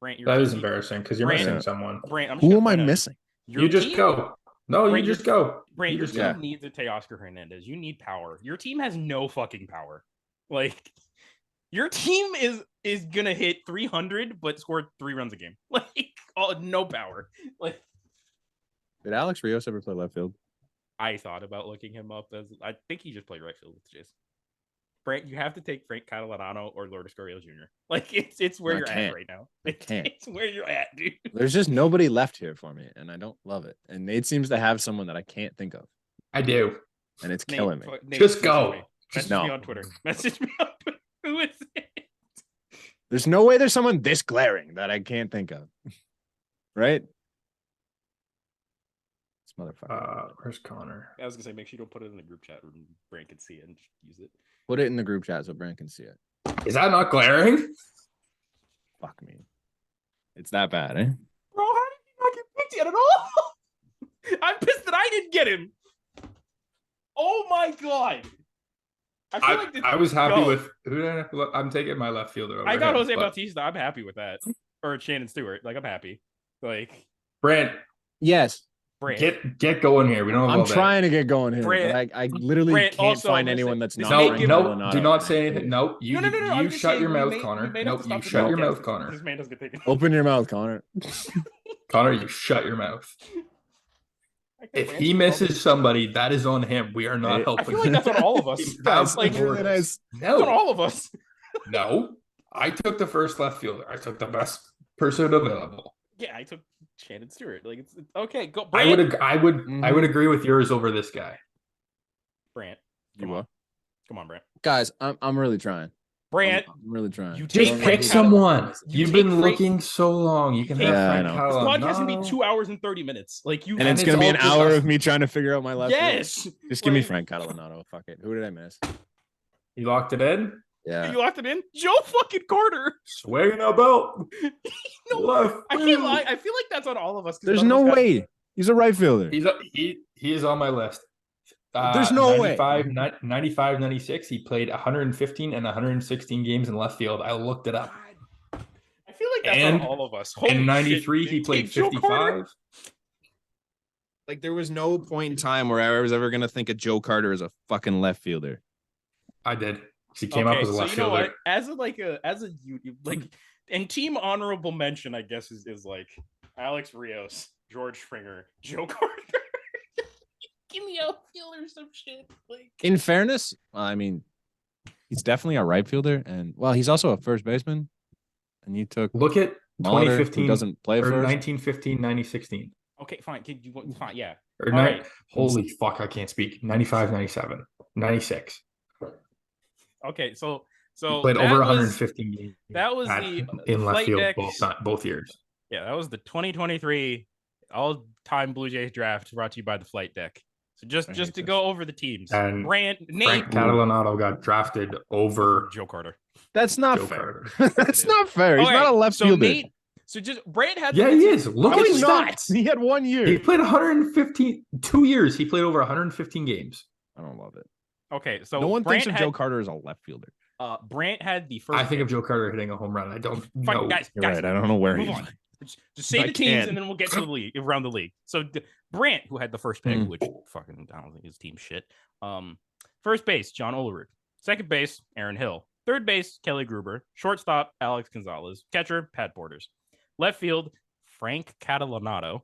Brant, that is embarrassing because you're missing someone. Brant, who am I missing? You just go. No, Brant, you just go. Brant, your team needs a Teoscar Hernandez. You need power. Your team has no fucking power. Like, your team is gonna hit 300 but score 3 runs a game. Like, no power. Like, did Alex Rios ever play left field? I thought about looking him up. I think he just played right field with the Jays. Brant, you have to take Frank Catalano or Lourdes Gurriel Jr. Like, it's where you're at right now. It's where you're at, dude. There's just nobody left here for me, and I don't love it. And Nate seems to have someone that I can't think of. I do. And it's killing me. Nate, just go. Message me on Twitter. Message me on Twitter. Who is it? There's no way there's someone this glaring that I can't think of. Right? This motherfucker. Where's Connor? I was gonna say, make sure you don't put it in the group chat, or Brant can see it and use it. Put it in the group chat so Brent can see it. Is that not glaring? Fuck me. It's that bad, eh? I'm pissed that I didn't get him. Oh my god. I was happy with who did I have? I'm taking my left fielder over I got him, Jose but- Bautista. I'm happy with that. Or Shannon Stewart. Like, I'm happy. Like, Brant, Yes. Brant. get going here. We don't have I'm all day. trying to get going here, Brant- but I literally Brant, can't also, find listen, anyone that's this not may Frank give- Catalano. Do not say anything. No, you No. I'm you just shut saying your mouth, we Connor. may No, have to stop you the shut your podcast mouth, if Connor. This man doesn't get taken. Open your mouth, Connor. Connor, you shut your mouth. I If can't he rant. misses somebody, that is on him. We are not Hey, helping. I feel like that's on all of us. You Guys, have like, the orders. Nice. that's on No, all of us. no. I took the first left fielder. I took the best person available. Yeah, I took Shannon Stewart. Like, it's okay. Go, I Brant. would agree with yours over this guy. Brant. You Come what? on. Come on, Brant. Guys, I'm really trying. Brant. I'm really trying. You Just take pick Frank someone. You You've take been Frank- looking so long. You can take have Yeah, I Frank know. This podcast is gonna be Catalano. 2 hours and 30 minutes. Like, you. And it's And gonna it's be an all hour just- of me trying to figure out my left. Yes. field. Just give me Like, Frank Catalano. Fuck it. Who did I miss? You locked it in. Yeah. You locked it in. Joe fucking Carter. Swinging a belt. No, Left I can't field. lie. I feel like that's on all of us. 'cause There's none of no us got- way. He's a right fielder. He is on my list. There's no way. 95, 96. He played 115 and 116 games in left field. I looked it up. God. I feel like that's And- on all of us. In Holy 93, shit, he dude. played Take Joe Carter. 55. Like there was no point in time where I was ever gonna think of Joe Carter as a fucking left fielder. I did. He came up as a left you know fielder. what? As a like and team honorable mention, I guess is like Alex Rios, George Springer, Joe Carter. Give me outfielder some shit. Like, In fairness, I mean, he's definitely a right fielder, and well, he's also a first baseman. And you took Look at Molitor, 2015 who doesn't play or first. 1915, 2016. okay, fine. Fine, yeah. Or All right. Holy fuck, I can't speak. 95, 97, 96. Okay, so He played that over was- 115 games. That was at- the in left flight field deck. both years. Yeah, that was the 2023 all-time Blue Jays draft brought to you by the flight deck. So just I to hate this. go over the teams. And Nate Frank Catalano got drafted over Joe Carter. That's not Joe fair. Carter. That's not fair. He's Okay, not a left so fielder. Nate, so just Brant had Yeah, the- he is. Look How at is his he not? stats. He had 1 year. He played 115, 2 years. He played over 115 games. I don't love it. Okay, so No one Brant thinks of had, Joe Carter as a left fielder. Brant had the first. I think of Joe Carter hitting a home run. I don't Fine, know. guys, You're guys, right. I don't know where move he's. on. Just say I the teams can't. and then we'll get to the league around the league. So Brant, who had the first pick, Mm. which fucking I don't think his team shit. First base, John Olerud. Second base, Aaron Hill. Third base, Kelly Gruber. Shortstop, Alex Gonzalez. Catcher, Pat Borders. Left field, Frank Catalanato.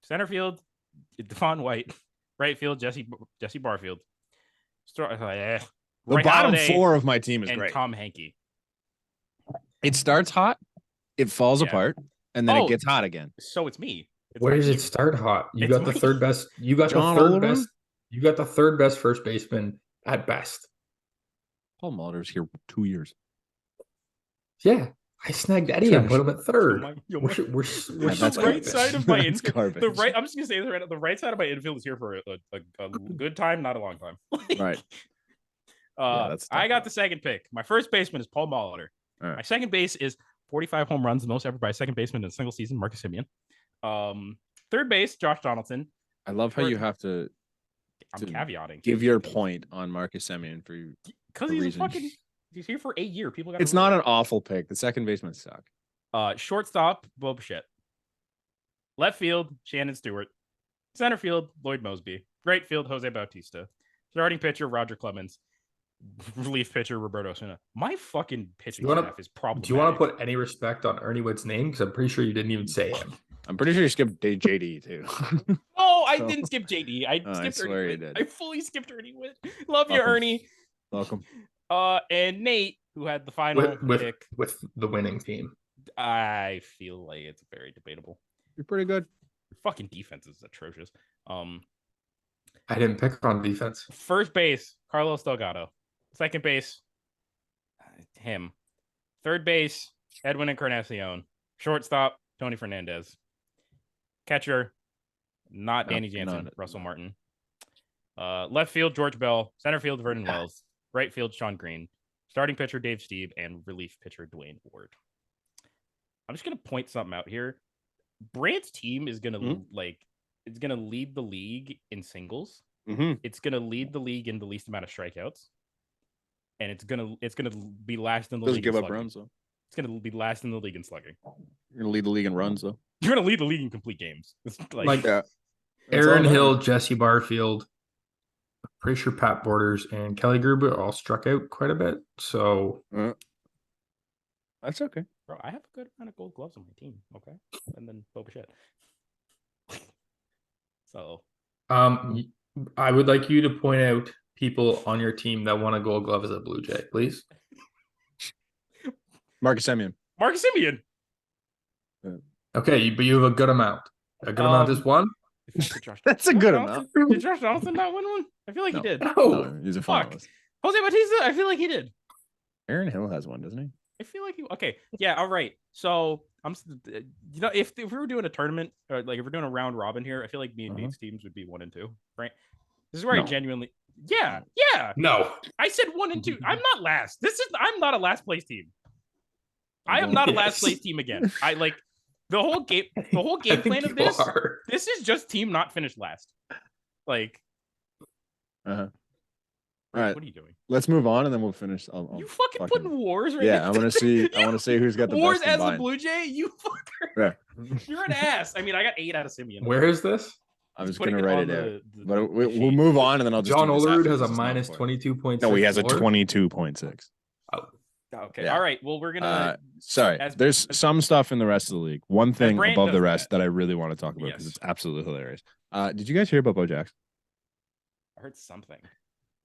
Center field, Devon White. Right field, Jesse Barfield. The Roy bottom Halladay four of my team is and great. Tom Hankey. It starts hot, it falls Yeah. apart, and then Oh. it gets hot again. So it's me. It's Where my does it team. start hot? You It's got the my- third best. You got John the third Olerud? best. You got the third best first baseman at best. Paul Molitor's here 2 years. Yeah, I snagged Eddie and put him at third. Yo, We're my- we're Yeah, the that's right garbage. side of my That's infield. garbage. The right. I'm just gonna say this right now. The right side of my infield is here for a good time, not a long time. Right. Yeah, that's I tough. got the second pick. My first baseman is Paul Molitor. All right. My second base is 45 home runs, the most ever by a second baseman in a single season, Marcus Semien. Third base, Josh Donaldson. I love how you have to I'm To caveating give your point on Marcus Semien for you. because a he's a reason. fucking. He's here for a year. People got. It's not an awful pick. The second baseman suck. Shortstop, Bo Bichette. Left field, Shannon Stewart. Center field, Lloyd Mosby. Right field, Jose Bautista. Starting pitcher, Roger Clemens. Relief pitcher, Roberto Osuna. My fucking pitching You wanna- staff is problematic. Do you want to put any respect on Ernie Wood's name? Because I'm pretty sure you didn't even say him. I'm pretty sure you skipped JD too. Oh, I So- didn't skip JD. I Oh, I skipped swear Ernie. you Wood. did. I fully skipped Ernie Wood. Love you, Welcome. Ernie. Welcome. And Nate, who had the final with pick. with the winning team. I feel like it's very debatable. You're pretty good. Your fucking defense is atrocious. I didn't pick on defense. First base, Carlos Delgado. Second base, him. Third base, Edwin Encarnacion. Shortstop, Tony Fernandez. Catcher, not No, Danny Jansen, no. Russell Martin. Left field, George Bell. Center field, Vernon Wells. Right field, Sean Green. Starting pitcher, Dave Stieb. And relief pitcher, Dwayne Ward. I'm just going to point something out here. Brant's team is going to, like, It's gonna lead the league in singles. Mm-hmm. It's gonna lead the league in the least amount of strikeouts, and it's gonna be last in the Doesn't league. give in up slugging. runs though. It's gonna be last in the league in slugging. You're gonna lead the league in runs though. You're gonna lead the league in complete games. It's Like Yeah. Aaron Hill, Jesse Barfield, pretty sure Pat Borders and Kelly Gruber all struck out quite a bit. So That's okay. Bro, I have a good amount of gold gloves on my team. Okay, and then Bichette. So, I would like you to point out people on your team that won a gold glove as a Blue Jay, please. Marcus Semien. Marcus Semien. Okay, but you have a good amount. A good amount is one. That's a good amount. Did Josh Donaldson not win one? I feel like he did. No, he's a finalist. Jose Bautista, I feel like he did. Aaron Hill has one, doesn't he? I feel like he. Okay, yeah, all right. So if we were doing a tournament, or like if we're doing a round robin here, I feel like me and Nate's teams would be 1 and 2, right? This is where I genuinely, yeah. No, I said 1 and 2. I'm not last. I'm not a last place team. I am not a last place team again. I like the whole game. The whole game plan of this. This is just team not finished last. Like, All right. What are you doing? Let's move on, and then we'll finish. You fucking putting wars right Yeah, now. I want to see. I want to see who's got the wars best as combined. a Blue Jay. You fucker. Yeah. You're an ass. I mean, I got 8 out of Semien. Where is this? I'm just gonna write it out. But we'll we'll move on, and then I'll just. John do this Olerud after has a this is not minus important. 22.6. No, he has a floor. 22.6. Oh, okay. Yeah. All right. Well, we're gonna. Sorry, there's some stuff in the rest of the league. One thing Brand above the does rest that. that I really want to talk about because Yes. it's absolutely hilarious. Did you guys hear about Bo Jackson? I heard something.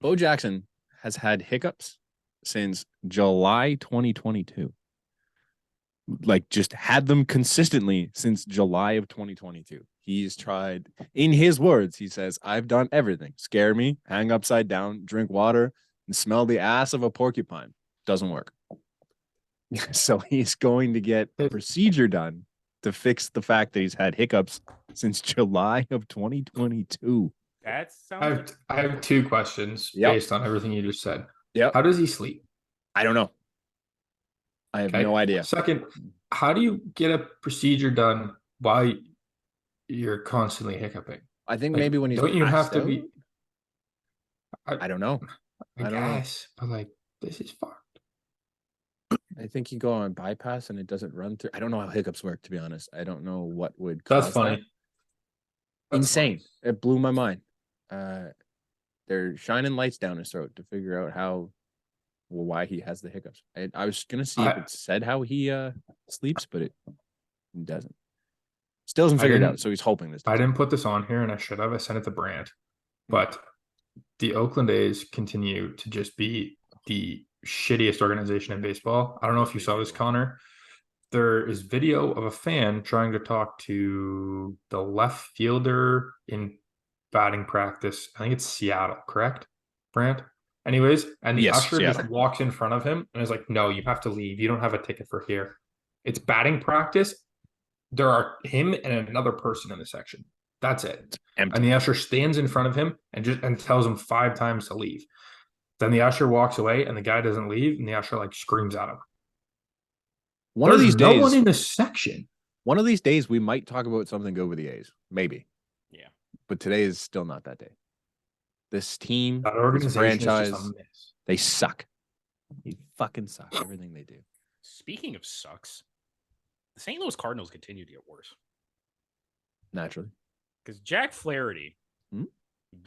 Bo Jackson has had hiccups since July 2022. Like, just had them consistently since July of 2022. He's tried, in his words, he says, I've done everything. Scare me, hang upside down, drink water, and smell the ass of a porcupine. Doesn't work. So he's going to get a procedure done to fix the fact that he's had hiccups since July of 2022. That sounds. I have 2 questions based on everything you just said. Yeah. How does he sleep? I don't know. I have no idea. Second, how do you get a procedure done while you're constantly hiccuping? I think maybe when he's don't you have to out? be? I don't know. I guess, but like this is fucked. I think you go on bypass and it doesn't run through. I don't know how hiccups work, to be honest. I don't know what would cause That's funny. That. Insane. Funny. It blew my mind. They're shining lights down his throat to figure out why he has the hiccups. I was gonna see if it said how he sleeps, but it doesn't. Still hasn't figured it out, so he's hoping this. I didn't put this on here, and I should have. I sent it to Brant, but the Oakland A's continue to just be the shittiest organization in baseball. I don't know if you saw this, Connor. There is video of a fan trying to talk to the left fielder in batting practice. I think it's Seattle, correct, Brant? Anyways, and the usher just walks in front of him and is like, no, you have to leave. You don't have a ticket for here. It's batting practice. There are him and another person in the section. That's it. And the usher stands in front of him and tells him 5 times to leave. Then the usher walks away and the guy doesn't leave, and the usher like screams at him. One of these days, no one in the section. One of these days, we might talk about something good with the A's. Maybe. Yeah. But today is still not that day. This team, that organization, this franchise, is just a miss. They suck. They fucking suck. Everything they do. Speaking of sucks, the St. Louis Cardinals continue to get worse. Naturally. Because Jack Flaherty,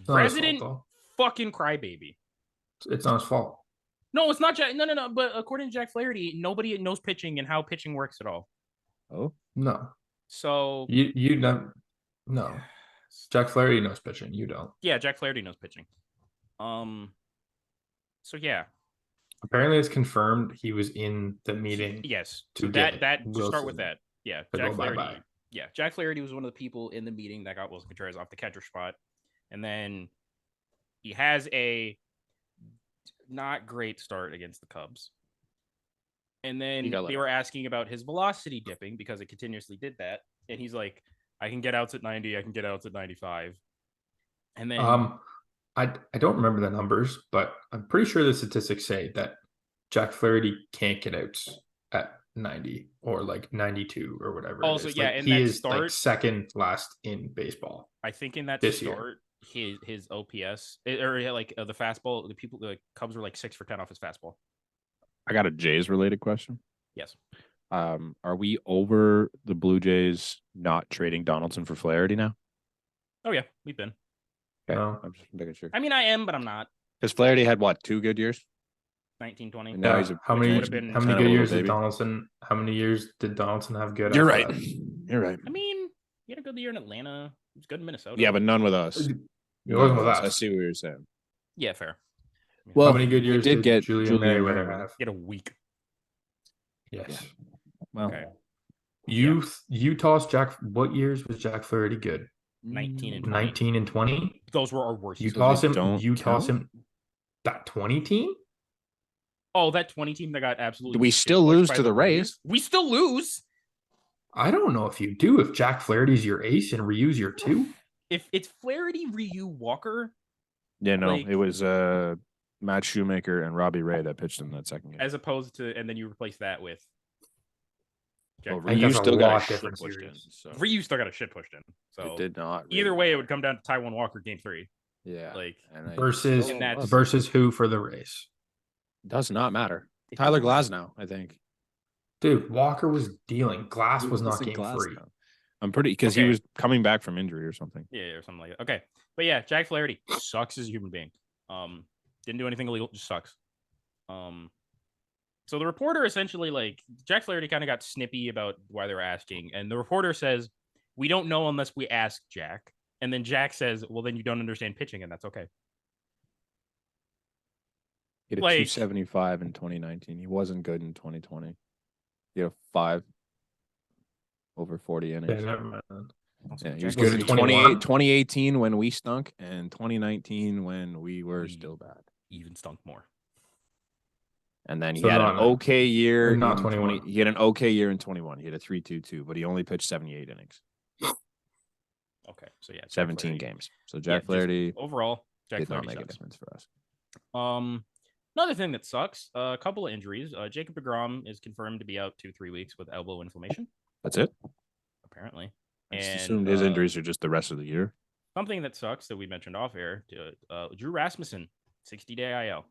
resident fucking crybaby. It's not his fault. No, it's not Jack. No. But according to Jack Flaherty, nobody knows pitching and how pitching works at all. Oh no. So you don't. No. Jack Flaherty knows pitching. You don't. Yeah, Jack Flaherty knows pitching. So yeah. Apparently, it's confirmed he was in the meeting. Yes. To that to start with that. Yeah. Jack Flaherty. Bye-bye. Yeah. Jack Flaherty was one of the people in the meeting that got Wilson Contreras off the catcher spot, and then he has a not great start against the Cubs. And then they were asking about his velocity dipping because it continuously did that. And he's like, I can get outs at 90. I can get outs at 95. And then I don't remember the numbers, but I'm pretty sure the statistics say that Jack Flaherty can't get outs at 90 or like 92 or whatever. Also, it is. yeah, Like in he that is like start, second last in baseball. I think in that this start, his OPS or like the fastball, the Cubs were like 6 for 10 off his fastball. I got a Jays related question. Yes. Are we over the Blue Jays not trading Donaldson for Flaherty now? Oh yeah, we've been. Okay, No. I'm just making sure. I mean, I am, but I'm not. Because Flaherty had what, 2 good years? 1920. And now he's a, how which many would have been how many kind of a good little years did baby. Donaldson? How many years did Donaldson have good? You're after right. that? You're right. I mean, he had a good year in Atlanta. He was good in Minnesota. Yeah, but none with us. It None wasn't with us. I see what you're saying. Yeah, fair. Well, how many good years we did get Julian Merriweather Merriweather. have? He had a week. Yes. Yeah. Well, Okay. You tossed Jack. What years was Jack Flaherty good? 19 and 20. 19 and 20. Those were our worst. You years. toss him. don't You toss count? him. That 20 team. Oh, that 20 team that got absolutely. We still shit-pushed lose by to the Rays. We still lose. I don't know if you do. If Jack Flaherty's your ace and Ryu's your 2. If it's Flaherty, Ryu, Walker, Yeah, no, like- it was Matt Shoemaker and Robbie Ray that pitched in that second game. as opposed to, and then you replace that with. Jack Well, I think Ryu that's a still got lot a shit different pushed in. series. So Ryu still got a shit pushed in. So it did not. either really way, it matter. would come down to Taiwan Walker game 3. Yeah. Like And I Versus still And that's- love it. versus who for the race? Does not matter. it Tyler doesn't- Glasnow, I think. Dude, Walker was dealing. Glass was not game 3. I'm pretty because he Okay. was coming back from injury or something. Yeah, or something like that. Okay, but yeah, Jack Flaherty sucks as a human being. Didn't do anything illegal, just sucks. So the reporter essentially, like, Jack Flaherty kind of got snippy about why they were asking, and the reporter says, "We don't know unless we ask Jack." And then Jack says, "Well, then you don't understand pitching, and that's okay." He had a Like- 275 in 2019. He wasn't good in 2020. He had a 5 over 40 Yeah, innings. never mind. Also, Yeah, he was Jack good in it Flaherty 21? 2018 when we stunk and 2019 when we were We- still bad. even stunk more. And then he So had not an nine. okay year. Or not in 21. He had an okay year in 21. He had a 3.22, but he only pitched 78 innings, Okay, so yeah, Jack 17 Flaherty. games. So Yeah, Jack just Flaherty overall, Jack did not Flaherty make a sucks. difference for us. Another thing that sucks, a couple of injuries. Jacob deGrom is confirmed to be out 2-3 weeks with elbow inflammation, That's it. apparently. I just And, assumed his injuries are just the rest of the year. Something that sucks that we mentioned off air, Drew Rasmussen, 60-day IL.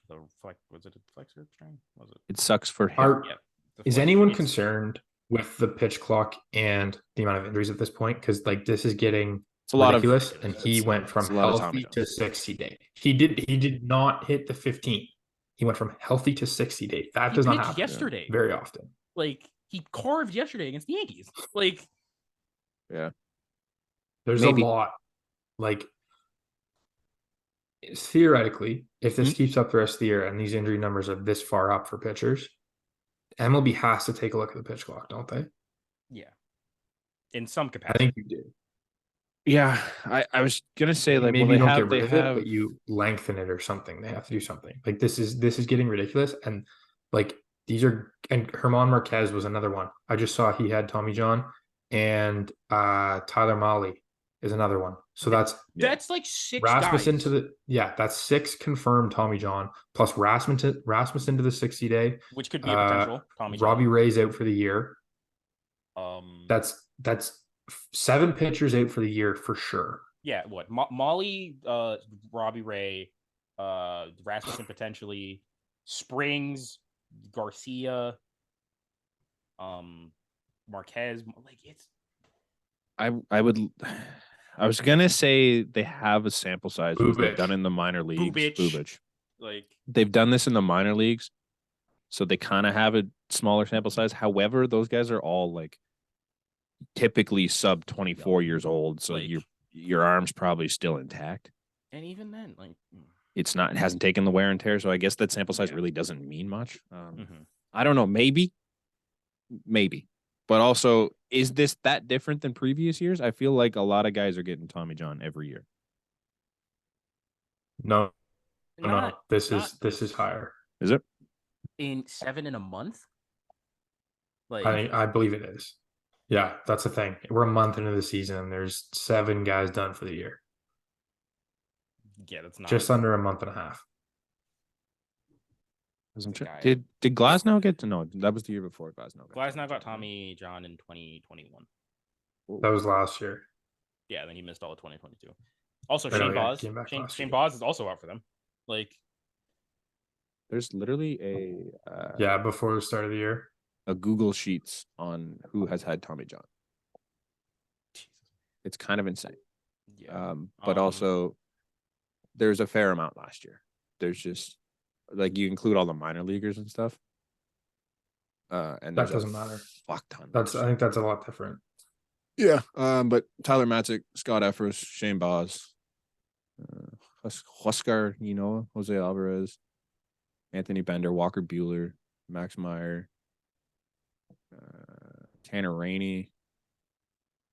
Was it a flexor strain? Was it? It sucks for him. Are, Yeah. the is flex- anyone it's- concerned with the pitch clock and the amount of injuries at this point? Because like this is getting It's a lot ridiculous, of. and he went from it's a lot of healthy Tommy to Johns. 60 day. He did not hit the 15. He went from healthy to 60 day. That He does not pitched happen yesterday. very often. Like he carved yesterday against the Yankees. Like Yeah. There's Maybe. a lot. Like theoretically, if this keeps up the rest of the year and these injury numbers are this far up for pitchers, MLB has to take a look at the pitch clock, don't they? yeah, in some I capacity. think you do. Yeah, I was gonna say like, Maybe well, they you don't have get rid they of have it, but you lengthen it or something. They have to do something. Like this is getting ridiculous. And like these are, and Herman Marquez was another one. I just saw he had Tommy John, and Tyler Mahle is another one. So that's That's like 6 Rasmussen guys. to the that's 6 confirmed Tommy John plus Rasmussen to the 60 day. Which could be a potential. Tommy John. Robbie Ray's out for the year. That's That's 7 pitchers out for the year for sure. yeah. What Molly, Robbie Ray, Rasmussen potentially, Springs, Garcia, Marquez. Like it's I was gonna say they have a sample size because they've Bubic. done in the minor leagues. Bubic. Like They've done this in the minor leagues, so they kind of have a smaller sample size. However, those guys are all like typically sub 24 years old, so Like- your arm's probably still intact. and even then, like It's not, it hasn't taken the wear and tear, so I guess that sample size Yeah. really doesn't mean much. mhm. I don't know, maybe, but also, is this that different than previous years? I feel like a lot of guys are getting Tommy John every year. No, no, Not this not is higher. Is it? in 7 in a month. Like I believe it is. Yeah, that's the thing. We're a month into the season and there's 7 guys done for the year. yeah, that's not Just under a month and a half. Did Glasnow get to know? That was the year before Glasnow. Glasnow got Tommy John in 2021. That was last year. Yeah, then he missed all of 2022. Also, I know, Shane yeah, Boz. came back last Shane year. Boz is also out for them. Like, there's literally before the start of the year. a Google Sheets on who has had Tommy John. It's kind of insane. yeah. But also, there's a fair amount last year. There's just like you include all the minor leaguers and stuff. And That doesn't matter. Fuck ton. I think that's a lot different. Yeah. But Tyler Matzik, Scott Effers, Shane Boz, Huskar, Jose Alvarez, Anthony Bender, Walker Buehler, Max Meyer, Tanner Rainey.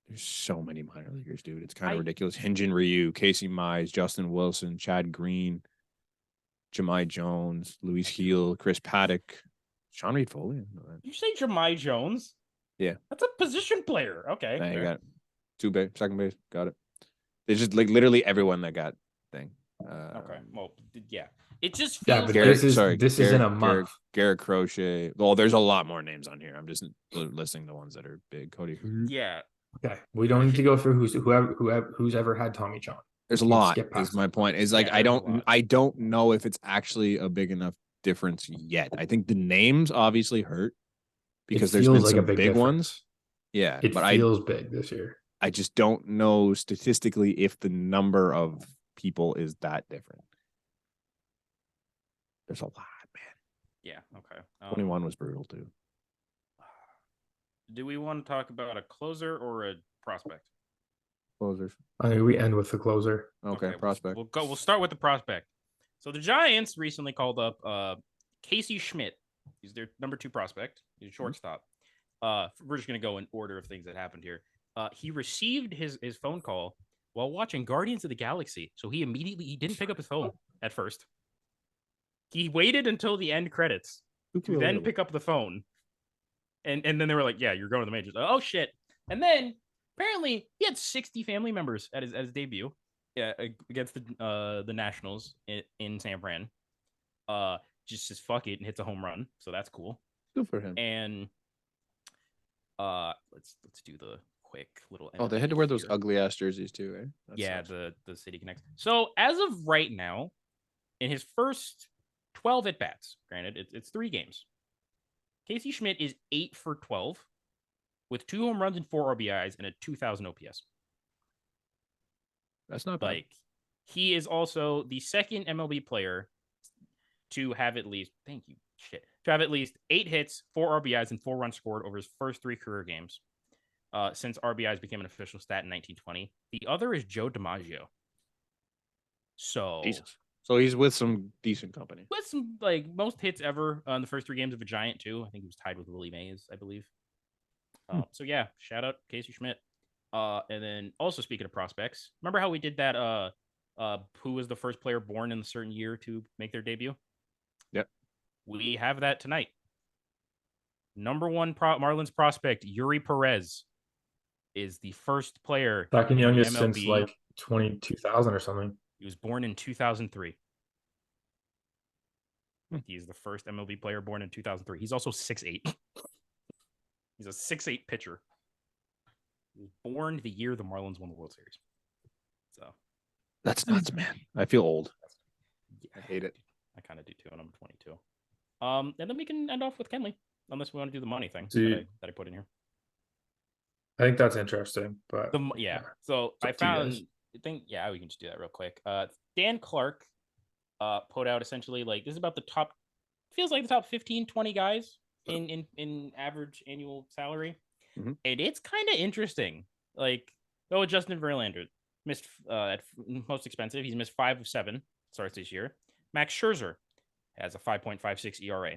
There's so many minor leaguers, dude. It's kind of ridiculous. Hyunjin Ryu, Casey Mize, Justin Wilson, Chad Green, Jahmai Jones, Luis Heel, Chris Paddock, Sean Reed Foley. You say Jahmai Jones? Yeah. That's a position player. Okay. Nah, you got it. Second base. Got it. It's just like literally everyone that got thing. Okay. Well, yeah. It just feels but this isn't a month. Garrett Crochet. Well, there's a lot more names on here. I'm just listing the ones that are big. Cody. Yeah. Okay. We don't need to go through who's ever had Tommy John. There's a lot. Is my point. Is like I don't know if it's actually a big enough difference yet. I think the names obviously hurt because there's been some big ones. Yeah, it feels big this year. I just don't know statistically if the number of people is that different. There's a lot, man. Yeah. Okay. 21 was brutal too. Do we want to talk about a closer or a prospect? Closers. I mean, we end with the closer. Okay, prospect. We'll start with the prospect. So the Giants recently called up Casey Schmidt. He's their number 2 prospect. He's a shortstop. We're just gonna go in order of things that happened here. He received his phone call while watching Guardians of the Galaxy. So he didn't pick up his phone at first. He waited until the end credits to then pick up the phone. And then they were like, yeah, you're going to the majors. Oh, shit. And then apparently he had 60 family members at his debut against the Nationals in San Fran. Just says fuck it and hits a home run. So that's cool. Good for him. And let's do the quick little. Oh, they had to wear those ugly ass jerseys too, eh? Yeah, the City Connects. So as of right now, in his first 12 at bats, granted it's 3 games, Casey Schmidt is 8 for 12 with 2 home runs and 4 RBIs and a 2,000 OPS. That's not bad. Like, he is also the second MLB player to have at least 8 hits, 4 RBIs, and 4 runs scored over his first 3 career games since RBIs became an official stat in 1920. The other is Joe DiMaggio. So Jesus. So he's with some decent company. With some most hits ever in the first 3 games of a Giant too. I think he was tied with Willie Mays, I believe. So yeah, shout out Casey Schmidt. And then also speaking of prospects, remember how we did that? Who was the first player born in a certain year to make their debut? Yep. We have that tonight. Number 1 Marlins prospect Yuri Perez is the first player. Second youngest since 2000 or something. He was born in 2003. He's the first MLB player born in 2003. He's also 6'8". He's a 6'8" pitcher. He was born the year the Marlins won the World Series. So that's nuts, man. I feel old. Yeah, I hate it. I kind of do too, and I'm 22. And then we can end off with Kenley, unless we want to do the money thing that I put in here. I think that's interesting, but So I found. I think we can just do that real quick. Dan Clark put out essentially this is about the top. Feels like the top 15, 20 guys in average annual salary, and it's kind of interesting. Justin Verlander missed at most expensive. He's missed 5 of 7 starts this year. Max Scherzer has a 5.56 ERA.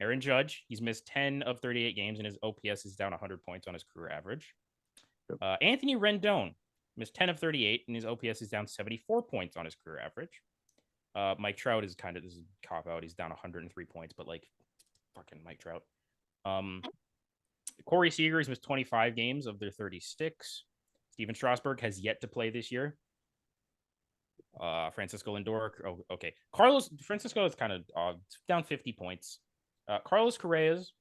Aaron Judge, he's missed 10 of 38 games, and his OPS is down 100 points on his career average. Anthony Rendon missed 10 of 38, and his OPS is down 74 points on his career average. Mike Trout is this is a cop-out. He's down 103 points, but fucking Mike Trout. Corey Seager has missed 25 games of their 36. Steven Strasburg has yet to play this year. Francisco Lindor. Oh, okay. Francisco is kind of down 50 points. Carlos Correa's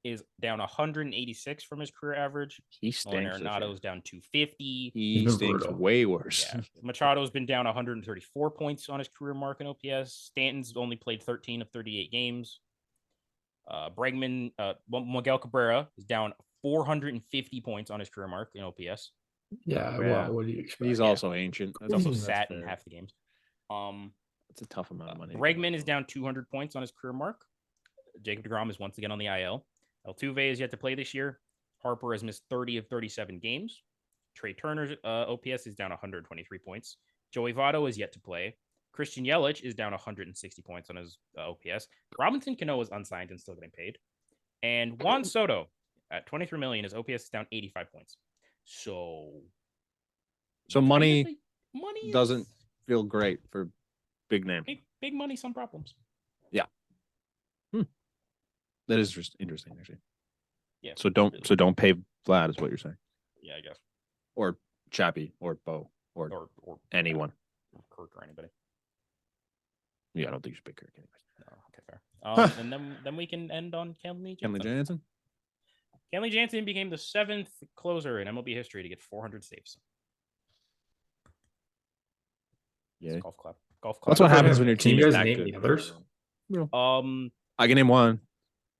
is down 186 from his career average. He stinks. Arenado's down 250. He stinks way worse. Yeah. Machado's been down 134 points on his career mark in OPS. Stanton's only played 13 of 38 games. Bregman, Miguel Cabrera is down 450 points on his career mark in OPS. Yeah, well, what do you expect? He's also ancient. He's also sat in half the games. It's a tough amount of money. Bregman is down 200 points on his career mark. Jacob deGrom is once again on the IL. Altuve is yet to play this year. Harper has missed 30 of 37 games. Trey Turner's OPS is down 123 points. Joey Votto is yet to play. Christian Yelich is down 160 points on his OPS. Robinson Cano is unsigned and still getting paid. And Juan Soto at 23 million, his OPS is down 85 points. So money doesn't feel great for big name. Big money, some problems. Yeah. That is just interesting, actually. Yeah. So don't pay Vlad is what you're saying. Yeah, I guess. Or Chappie or Bo or anyone. Kirk or anybody. Yeah, I don't think you should pay Kirk anyways. No, okay, fair. And then we can end on Kenley Jansen. Kenley Jansen became the 7th closer in MLB history to get 400 saves. Yeah. Golf clap. That's what happens when your team is is that that good. good. The others? I can name one.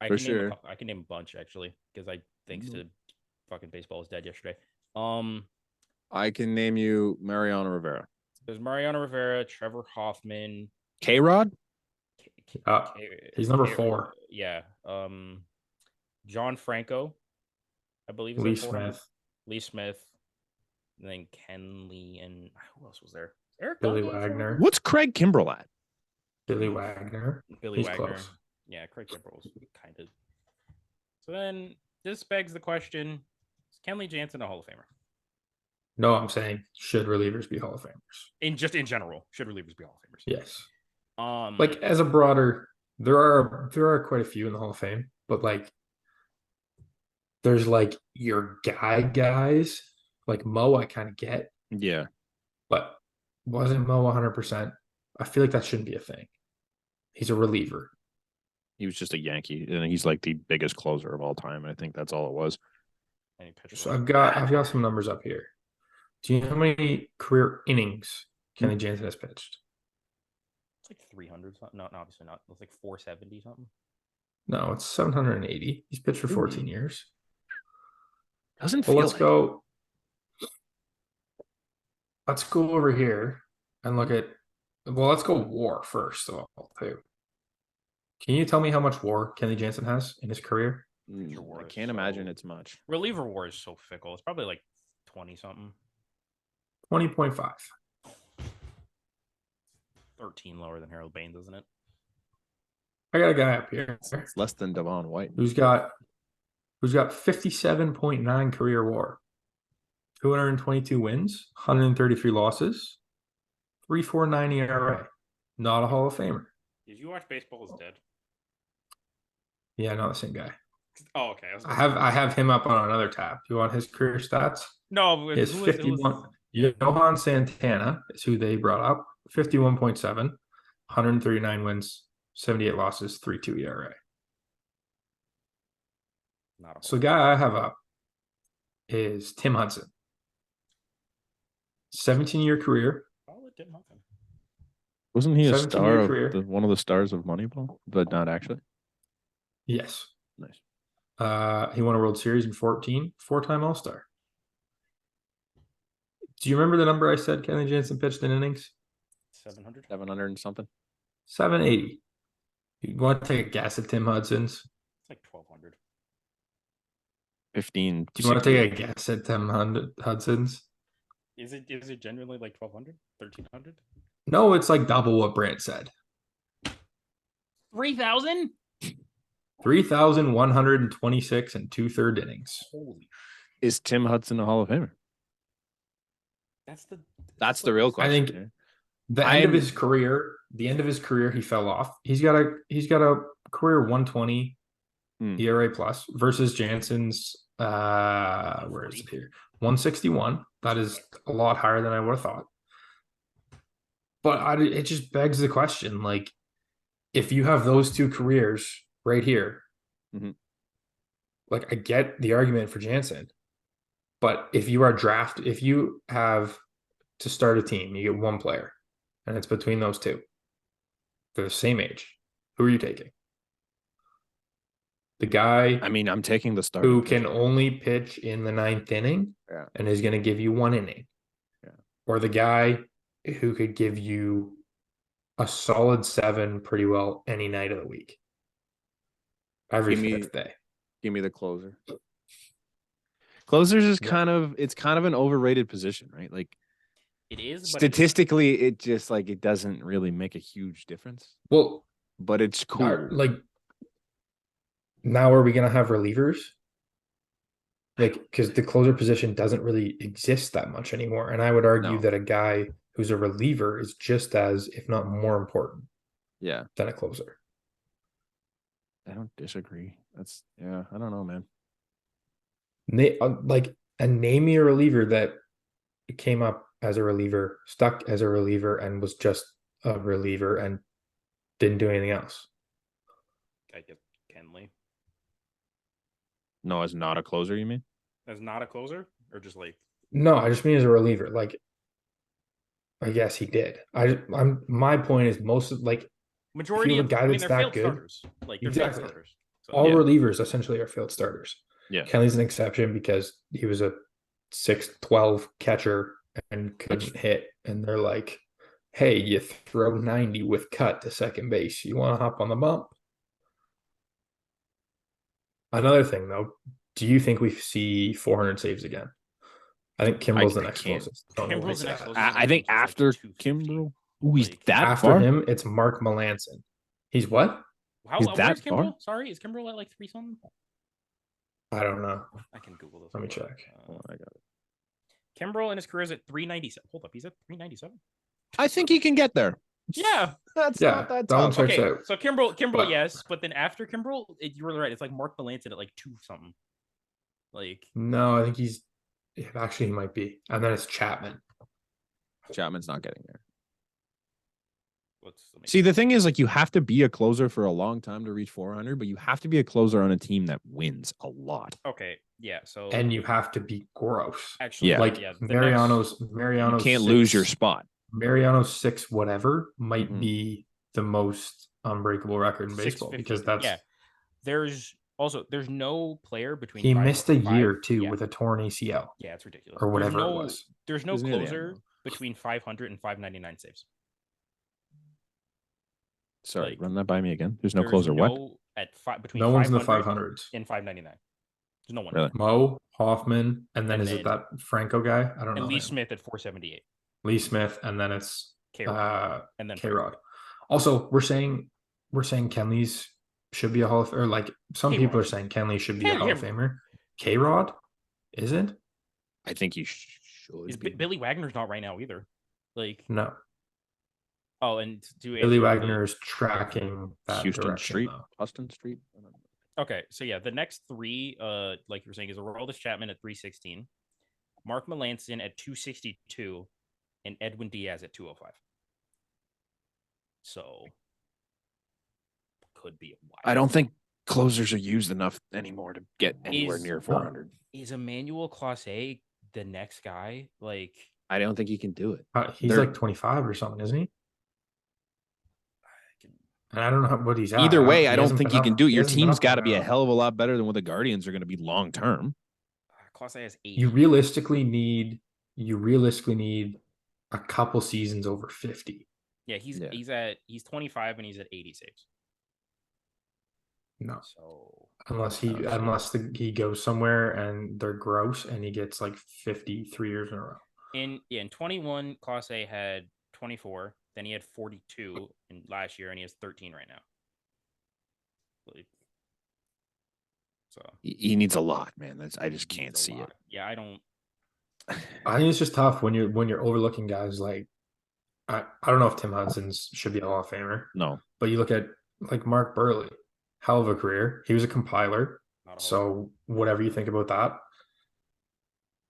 I can name a bunch actually, because thanks to fucking baseball is dead yesterday. I can name you Mariano Rivera. There's Mariano Rivera, Trevor Hoffman, K-Rod. He's number 4. Yeah. John Franco, I believe. Lee Smith. Lee Smith. And then Kenley, and who else was there? Eric Billy Wagner. What's Craig Kimbrell at? Billy Wagner. He's Wagner. Close. Yeah, Craig Kimbrell was kind of. So then this begs the question: is Kenley Jansen a Hall of Famer? No, I'm saying should relievers be Hall of Famers? In general, should relievers be Hall of Famers? Yes. Like as a broader, there are quite a few in the Hall of Fame, but like there's like your guys like Mo. I kind of get. Yeah. But wasn't Mo 100%? I feel like that shouldn't be a thing. He's a reliever. He was just a Yankee, and he's like the biggest closer of all time. I think that's all it was. So I've got some numbers up here. Do you know how many career innings Kenley Jansen has pitched? It's like 300 something. No, obviously not. It's like 470 something. No, it's 780. He's pitched for 14 years. Doesn't feel. Let's go over here and look at. Well, let's go WAR first of all, too. Can you tell me how much WAR Kenley Jansen has in his career? I can't imagine it's much. Reliever WAR is so fickle. It's probably like 20 something. 20.5. 13 lower than Harold Baines, isn't it? I got a guy up here. It's less than Devon White. Who's got 57.9 career WAR. 222 wins, 133 losses, 3.49 ERA. Not a Hall of Famer. Did you watch Baseball is Dead? Yeah, not the same guy. Oh, okay. I have him up on another tab. Do you want his career stats? No, it's 51. Johan Santana is who they brought up. 51.7, 139 wins, 78 losses, 3.2 ERA. So the guy I have up is Tim Hudson. 17-year career. Wasn't he a star of one of the stars of Moneyball, but not actually? Yes. Nice. He won a World Series in 14, 4-time All-Star. Do you remember the number I said Kenley Jansen pitched in innings? 700? 700 and something? 780. You want to take a guess at Tim Hudson's? It's like 1,200. 15. Do you want to take a guess at Tim Hudson's? Is it genuinely like 1,200? 1,300? No, it's like double what Brant said. 3,000? 3,126 and 2/3 innings. Holy! Is Tim Hudson a Hall of Famer? That's the real question. I think the end of his career, he fell off. He's got a career 120 ERA plus versus Jansen's where is it here? 161. That is a lot higher than I would have thought. But it just begs the question, like, if you have those two careers right here, Mhm. like I get the argument for Jansen, but if you have to start a team, you get one player, and it's between those two. They're the same age. Who are you taking? The guy I mean, I'm taking the starting who can pitcher. only pitch in the ninth inning Yeah. and is going to give you 1 inning. Yeah. Or the guy who could give you a solid 7 pretty well any night of the week. Every fifth day. Give me the closer. Closers is Yeah. kind of an overrated position, right? Like It is, but statistically, it just like it doesn't really make a huge difference. Well, But it's cool. like now are we going to have relievers? Like, because the closer position doesn't really exist that much anymore. And I would argue that a guy who's a reliever is just as, if not more important, than a closer. I don't disagree. I don't know, man. Name me a reliever that came up as a reliever, stuck as a reliever, and was just a reliever and didn't do anything else. I guess Kenley. No, as not a closer, you mean? As not a closer, or just like? No, I just mean as a reliever. Like, I guess he did. My point is most of Majority of guy that's they're that failed good. Starters. Like they're Exactly. failed starters. So, all relievers essentially are failed starters. Yeah. Kenley's an exception because he was a 6'12" catcher and couldn't hit. And they're like, hey, you throw 90 with cut to second base. You want to hop on the bump? Another thing, though, do you think we see 400 saves again? I think Kimbrel's the next closest. Kimbrel's the next closest. I think after Kimbrel, he's that after far? him, it's Mark Melanson. He's what? Is that far? Kimbrel? Sorry, is Kimbrel at like 3 something? I don't know. I can Google this. Let me check. I got it. Kimbrel in his career is at 397. Hold up, he's at 397. I think he can get there. Yeah, not that tough. Okay, so Kimbrel, yes, but then after Kimbrel, you were right. It's like Mark Melanson at like 2 something. Like no, I think he might be, and then it's Chapman. Chapman's not getting there. Let me see. The thing is, like, you have to be a closer for a long time to reach 400, but you have to be a closer on a team that wins a lot. Okay, yeah. So and you have to be gross. Actually, yeah, Mariano's you can't lose your spot. Mariano's 6 whatever might be the most unbreakable record in baseball because that's There's no player between. He missed a year too with a torn ACL. Yeah, it's ridiculous. Or whatever it was. There's no closer between 500 and 599 saves. Sorry, run that by me again. There's no closer. What? Between no one's in the 500s and 599. There's no one. Really? Mo Hoffman, and then is it that Franco guy? I don't know. And Lee Smith at 478. Lee Smith, and then it's K-Rod. And then K-Rod. Also, we're saying Kenley's should be a Hall of Famer. Like some people are saying Kenley should be a Hall of Famer. K-Rod isn't. I think he should. Billy Wagner's not right now either. Like no. Oh, and Billy Wagner is tracking that Houston Street, Austin Street. Okay, so yeah, the next 3, like you were saying, is Aroldis Chapman at 316, Mark Melanson at 262, and Edwin Diaz at 205. So could be. I don't think closers are used enough anymore to get anywhere near 400. Is Emmanuel Clase the next guy? Like, I don't think he can do it. He's like 25 or something, isn't he? And I don't know what he's at. Either way, I don't think he can do it. Your team's got to be a hell of a lot better than what the Guardians are going to be long term. Clase has 8. You realistically need a couple seasons over 50. Yeah, he's 25 and he's at 80 saves. No. So unless he goes somewhere and they're gross and he gets like 50 3 years in a row. In 21, Clase had 24. Then he had 42 in last year, and he has 13 right now. So he needs a lot, man. I just can't see it. Yeah, I don't. I think it's just tough when you're overlooking guys like I don't know if Tim Hudson's should be a Hall of Famer. No, but you look at like Mark Burley, hell of a career. He was a compiler, so whatever you think about that.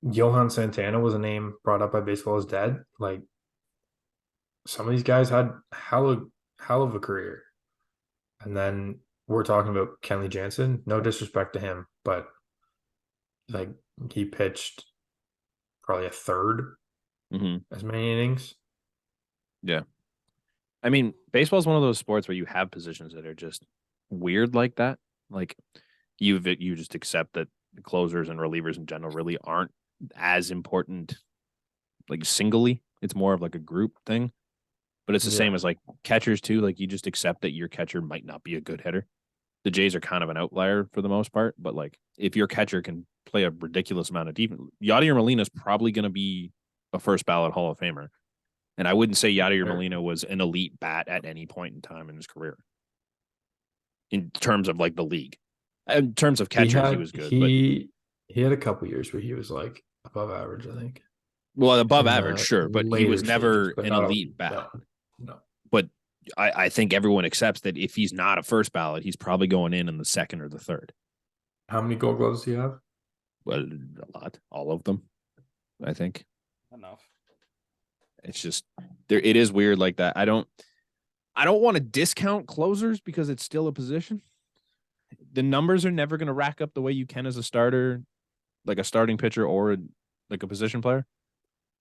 Johan Santana was a name brought up by Baseball is Dead. Like some of these guys had hell of a career. And then we're talking about Kenley Jansen. No disrespect to him, but like he pitched probably a third as many innings. Yeah. I mean, baseball is one of those sports where you have positions that are just weird like that. Like you just accept that the closers and relievers in general really aren't as important like singly. It's more of like a group thing. But it's the same as like catchers too. Like you just accept that your catcher might not be a good hitter. The Jays are kind of an outlier for the most part, but like if your catcher can play a ridiculous amount of defense, Yadier Molina is probably going to be a first ballot Hall of Famer. And I wouldn't say Yadier Molina was an elite bat at any point in time in his career. In terms of like the league, in terms of catchers, he was good. He had a couple years where he was like above average, I think. Well, above average, sure, but he was never an elite bat. No. But I think everyone accepts that if he's not a first ballot, he's probably going in the second or the third. How many Gold Gloves do you have? Well, a lot, all of them, I think. Enough. It's just there. It is weird like that. I don't want to discount closers because it's still a position. The numbers are never going to rack up the way you can as a starter, like a starting pitcher or like a position player.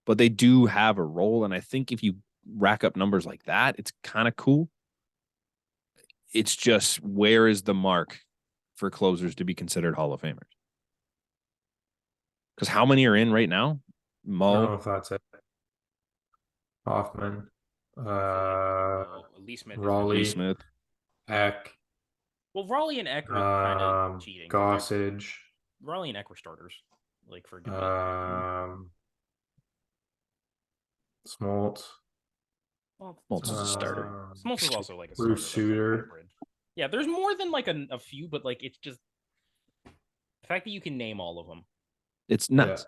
But they do have a role, and I think if you rack up numbers like that, it's kind of cool. It's just where is the mark for closers to be considered Hall of Famers? Because how many are in right now? Mo, I don't know if that's it. Hoffman, Lee Smith, Raleigh, Smith, Eck. Well, Raleigh and Eck are kind of cheating. Gossage. Raleigh and Eck were starters, like for good. Smoltz. Well, Smoltz is a starter. Smoltz is also like a Bruce starter. Sutter. Yeah, there's more than like a few, but like it's just the fact that you can name all of them. It's nuts. Yeah.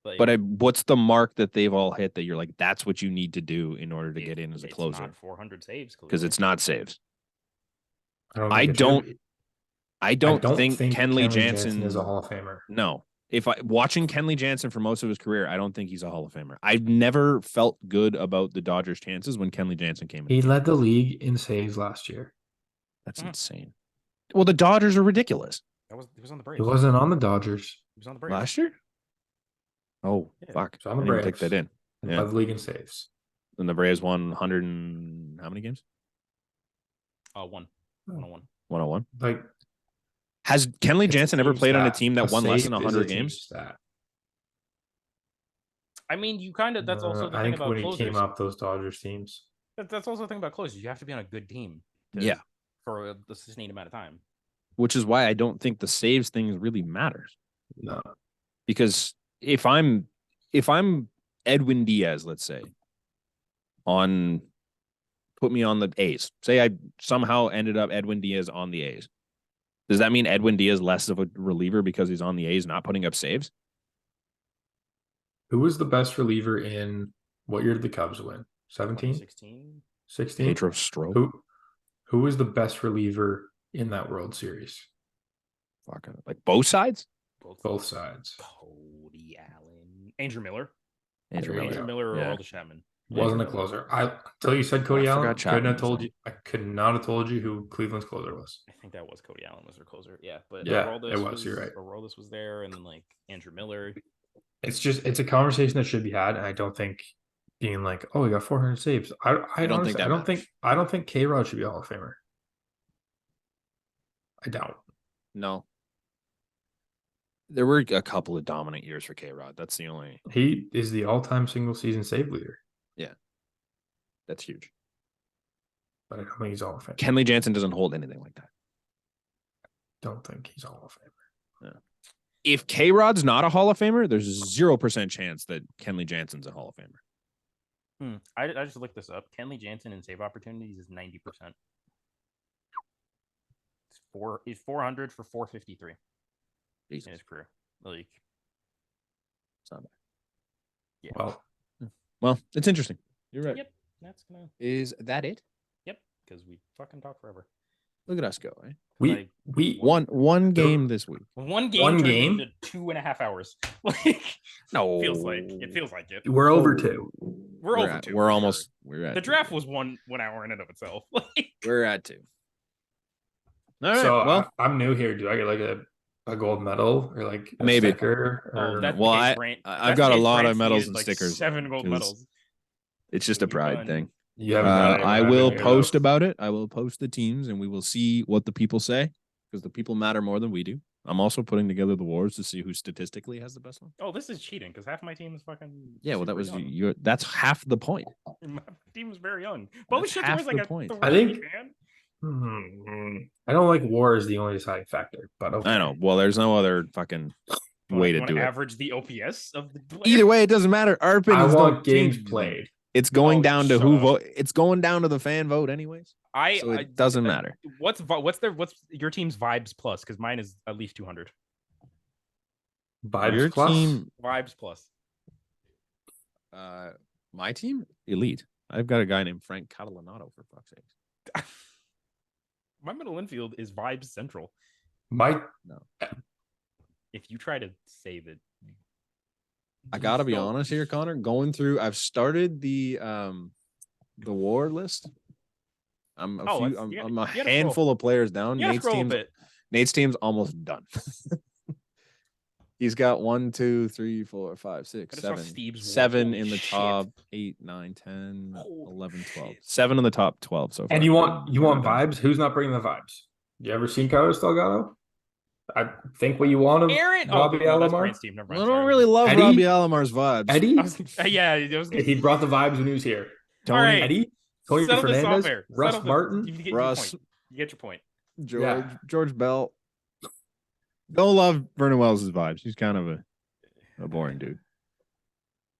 Like, but what's the mark that they've all hit that you're like, that's what you need to do in order to get in as a closer? Not 400 saves because it's not saves. I don't think Kenley Jansen is a Hall of Famer. No. Watching Kenley Jansen for most of his career, I don't think he's a Hall of Famer. I've never felt good about the Dodgers' chances when Kenley Jansen came in. He led the league in saves last year. That's insane. Well, the Dodgers are ridiculous. He was on the Braves. He wasn't on the Dodgers. He was on the Braves last year. Oh, fuck! So on the Braves. Take that in. Led the league in saves. And the Braves won 100 and how many games? 101. 101. Like, has Kenley Jansen ever played on a team that won less than 100 games? I mean, you kind of. That's also the thing about closers. When he came up, those Dodgers teams. That's also the thing about closers. You have to be on a good team. For a sustained amount of time. Which is why I don't think the saves thing really matters. No, because if I'm Edwin Diaz, let's say, put me on the A's. Say I somehow ended up Edwin Diaz on the A's. Does that mean Edwin Diaz less of a reliever because he's on the A's, not putting up saves? Who was the best reliever in what year did the Cubs win? 17? 16? Pedro Strop. Who was the best reliever in that World Series? Fucking like both sides? Both sides. Cody Allen. Andrew Miller. Andrew Miller or Aroldis Chapman. Wasn't a closer. Until you said Cody Allen, I could not have told you who Cleveland's closer was. I think that was Cody Allen was their closer. Yeah, but Aroldis it was. You're right. Aroldis was there, and then like Andrew Miller. It's a conversation that should be had, and I don't think being like, oh, we got 400 saves. I don't think K-Rod should be a Hall of Famer. I doubt. No. There were a couple of dominant years for K-Rod. That's the only. He is the all-time single-season save leader. Yeah. That's huge. But I don't think he's Hall of Famer. Kenley Jansen doesn't hold anything like that. Don't think he's Hall of Famer. Yeah. If K-Rod's not a Hall of Famer, there's 0% chance that Kenley Jansen's a Hall of Famer. I just looked this up. Kenley Jansen in save opportunities is 90%. He's 400 for 453 in his career. Like, it's not bad. Yeah. Well, it's interesting. You're right. Yep. That's gonna. Is that it? Yep. Because we fucking talk forever. Look at us go. Eh? We One game this week. One game One turned game? into 2.5 hours. Like, No, feels like it. we're over 2. We're over 2. We're for almost. sure. We're at The 2. draft was one hour in and of itself. Like, We're at 2. All right. So well, I'm new here. Do I get like a gold medal or like a Maybe. sticker? oh, Or... that's Well, because I've got a lot of Brant's medals needed, and like, stickers, 7 gold 'cause medals. it's just a You've pride done- thing. You haven't done it. I will post about it. I will post the teams, and we will see what the people say because the people matter more than we do. I'm also putting together the wars to see who statistically has the best one. Oh, this is cheating because half my team is fucking. Yeah, well, that super was young. your. That's half the point. My team is very young. But That's Bichette half was like the a point. 3, I think- man. I don't like war is the only deciding factor, but okay. I know. Well, there's no other fucking way to do it. Average the OPS of the player? Either way, it doesn't matter. Arpin I is want not games changing. played. It's going Oh, down to shut who up. vote. It's going down to the fan vote, anyways. So it doesn't matter. What's your team's vibes plus? Because mine is at least 200 Vibes Your plus. team, vibes plus. my team, elite. I've got a guy named Frank Catalanato for fuck's sake. My middle infield is vibes central. My If you try to say that, I gotta be So- honest here, Connor. Going through, I've started the war list. I'm a Oh, few. that's- you gotta- I'm a you gotta handful of players down. you gotta scroll a bit. Nate's team's almost done. He's got 1, 2, 3, 4, 5, 6, I just saw 7. Steve's war. 7 Holy in the shit. top 8, 9, 10, Holy 11, 12. shit. 7 in the top 12 so far. and you want We're not done. vibes? Who's not bringing the vibes? You ever seen Carlos Delgado? I think what you want of Aaron. Robbie no, that's Alomar. Brant's team. Never I mind. don't sorry. really love Eddie? Robbie Alamar's vibes. Eddie. I was, yeah, it was He brought the vibes when he was here. Tony, All right. Eddie, Tony Settle this off Fernandez, there. Russ Settle this- Martin. You get Russ. your point. You get your point. George Bell. Don't love Vernon Wells' vibes. He's kind of a boring dude.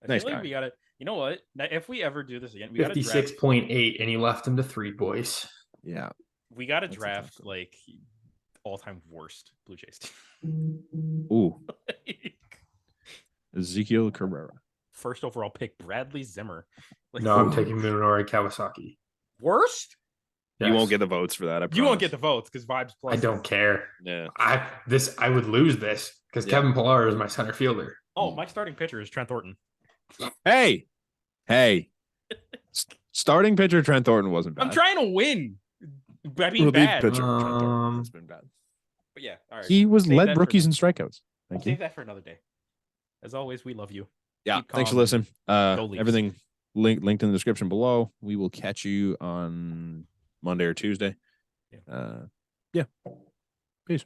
I Nice feel like guy. we gotta. You know what? Now, if we ever do this again, we gotta draft. 56.8, and he left him to 3 boys. Yeah. We gotta That's a draft tough like all-time worst Blue Jays team. Ooh, Ezekiel Carrera. First overall pick, Bradley Zimmer. Like, No, I'm taking Munenori Kawasaki. worst. You Yes. won't get the votes for that. You won't get the votes because vibes plus. I don't care. Yeah. I would lose this because Yeah. Kevin Pillar is my center fielder. Oh, my starting pitcher is Trent Thornton. Hey. Starting pitcher Trent Thornton wasn't bad. I'm trying to win by being Relief bad. pitcher Trent Thornton Um, has been bad. But yeah, all right. He was Save led that rookies for, in strikeouts. Thank you. Save that for another day. As always, we love you. Yeah. Keep Thanks for calm. listening. Go Leafs. Everything linked in the description below. We will catch you on Monday or Tuesday. Yeah. Yeah. Peace.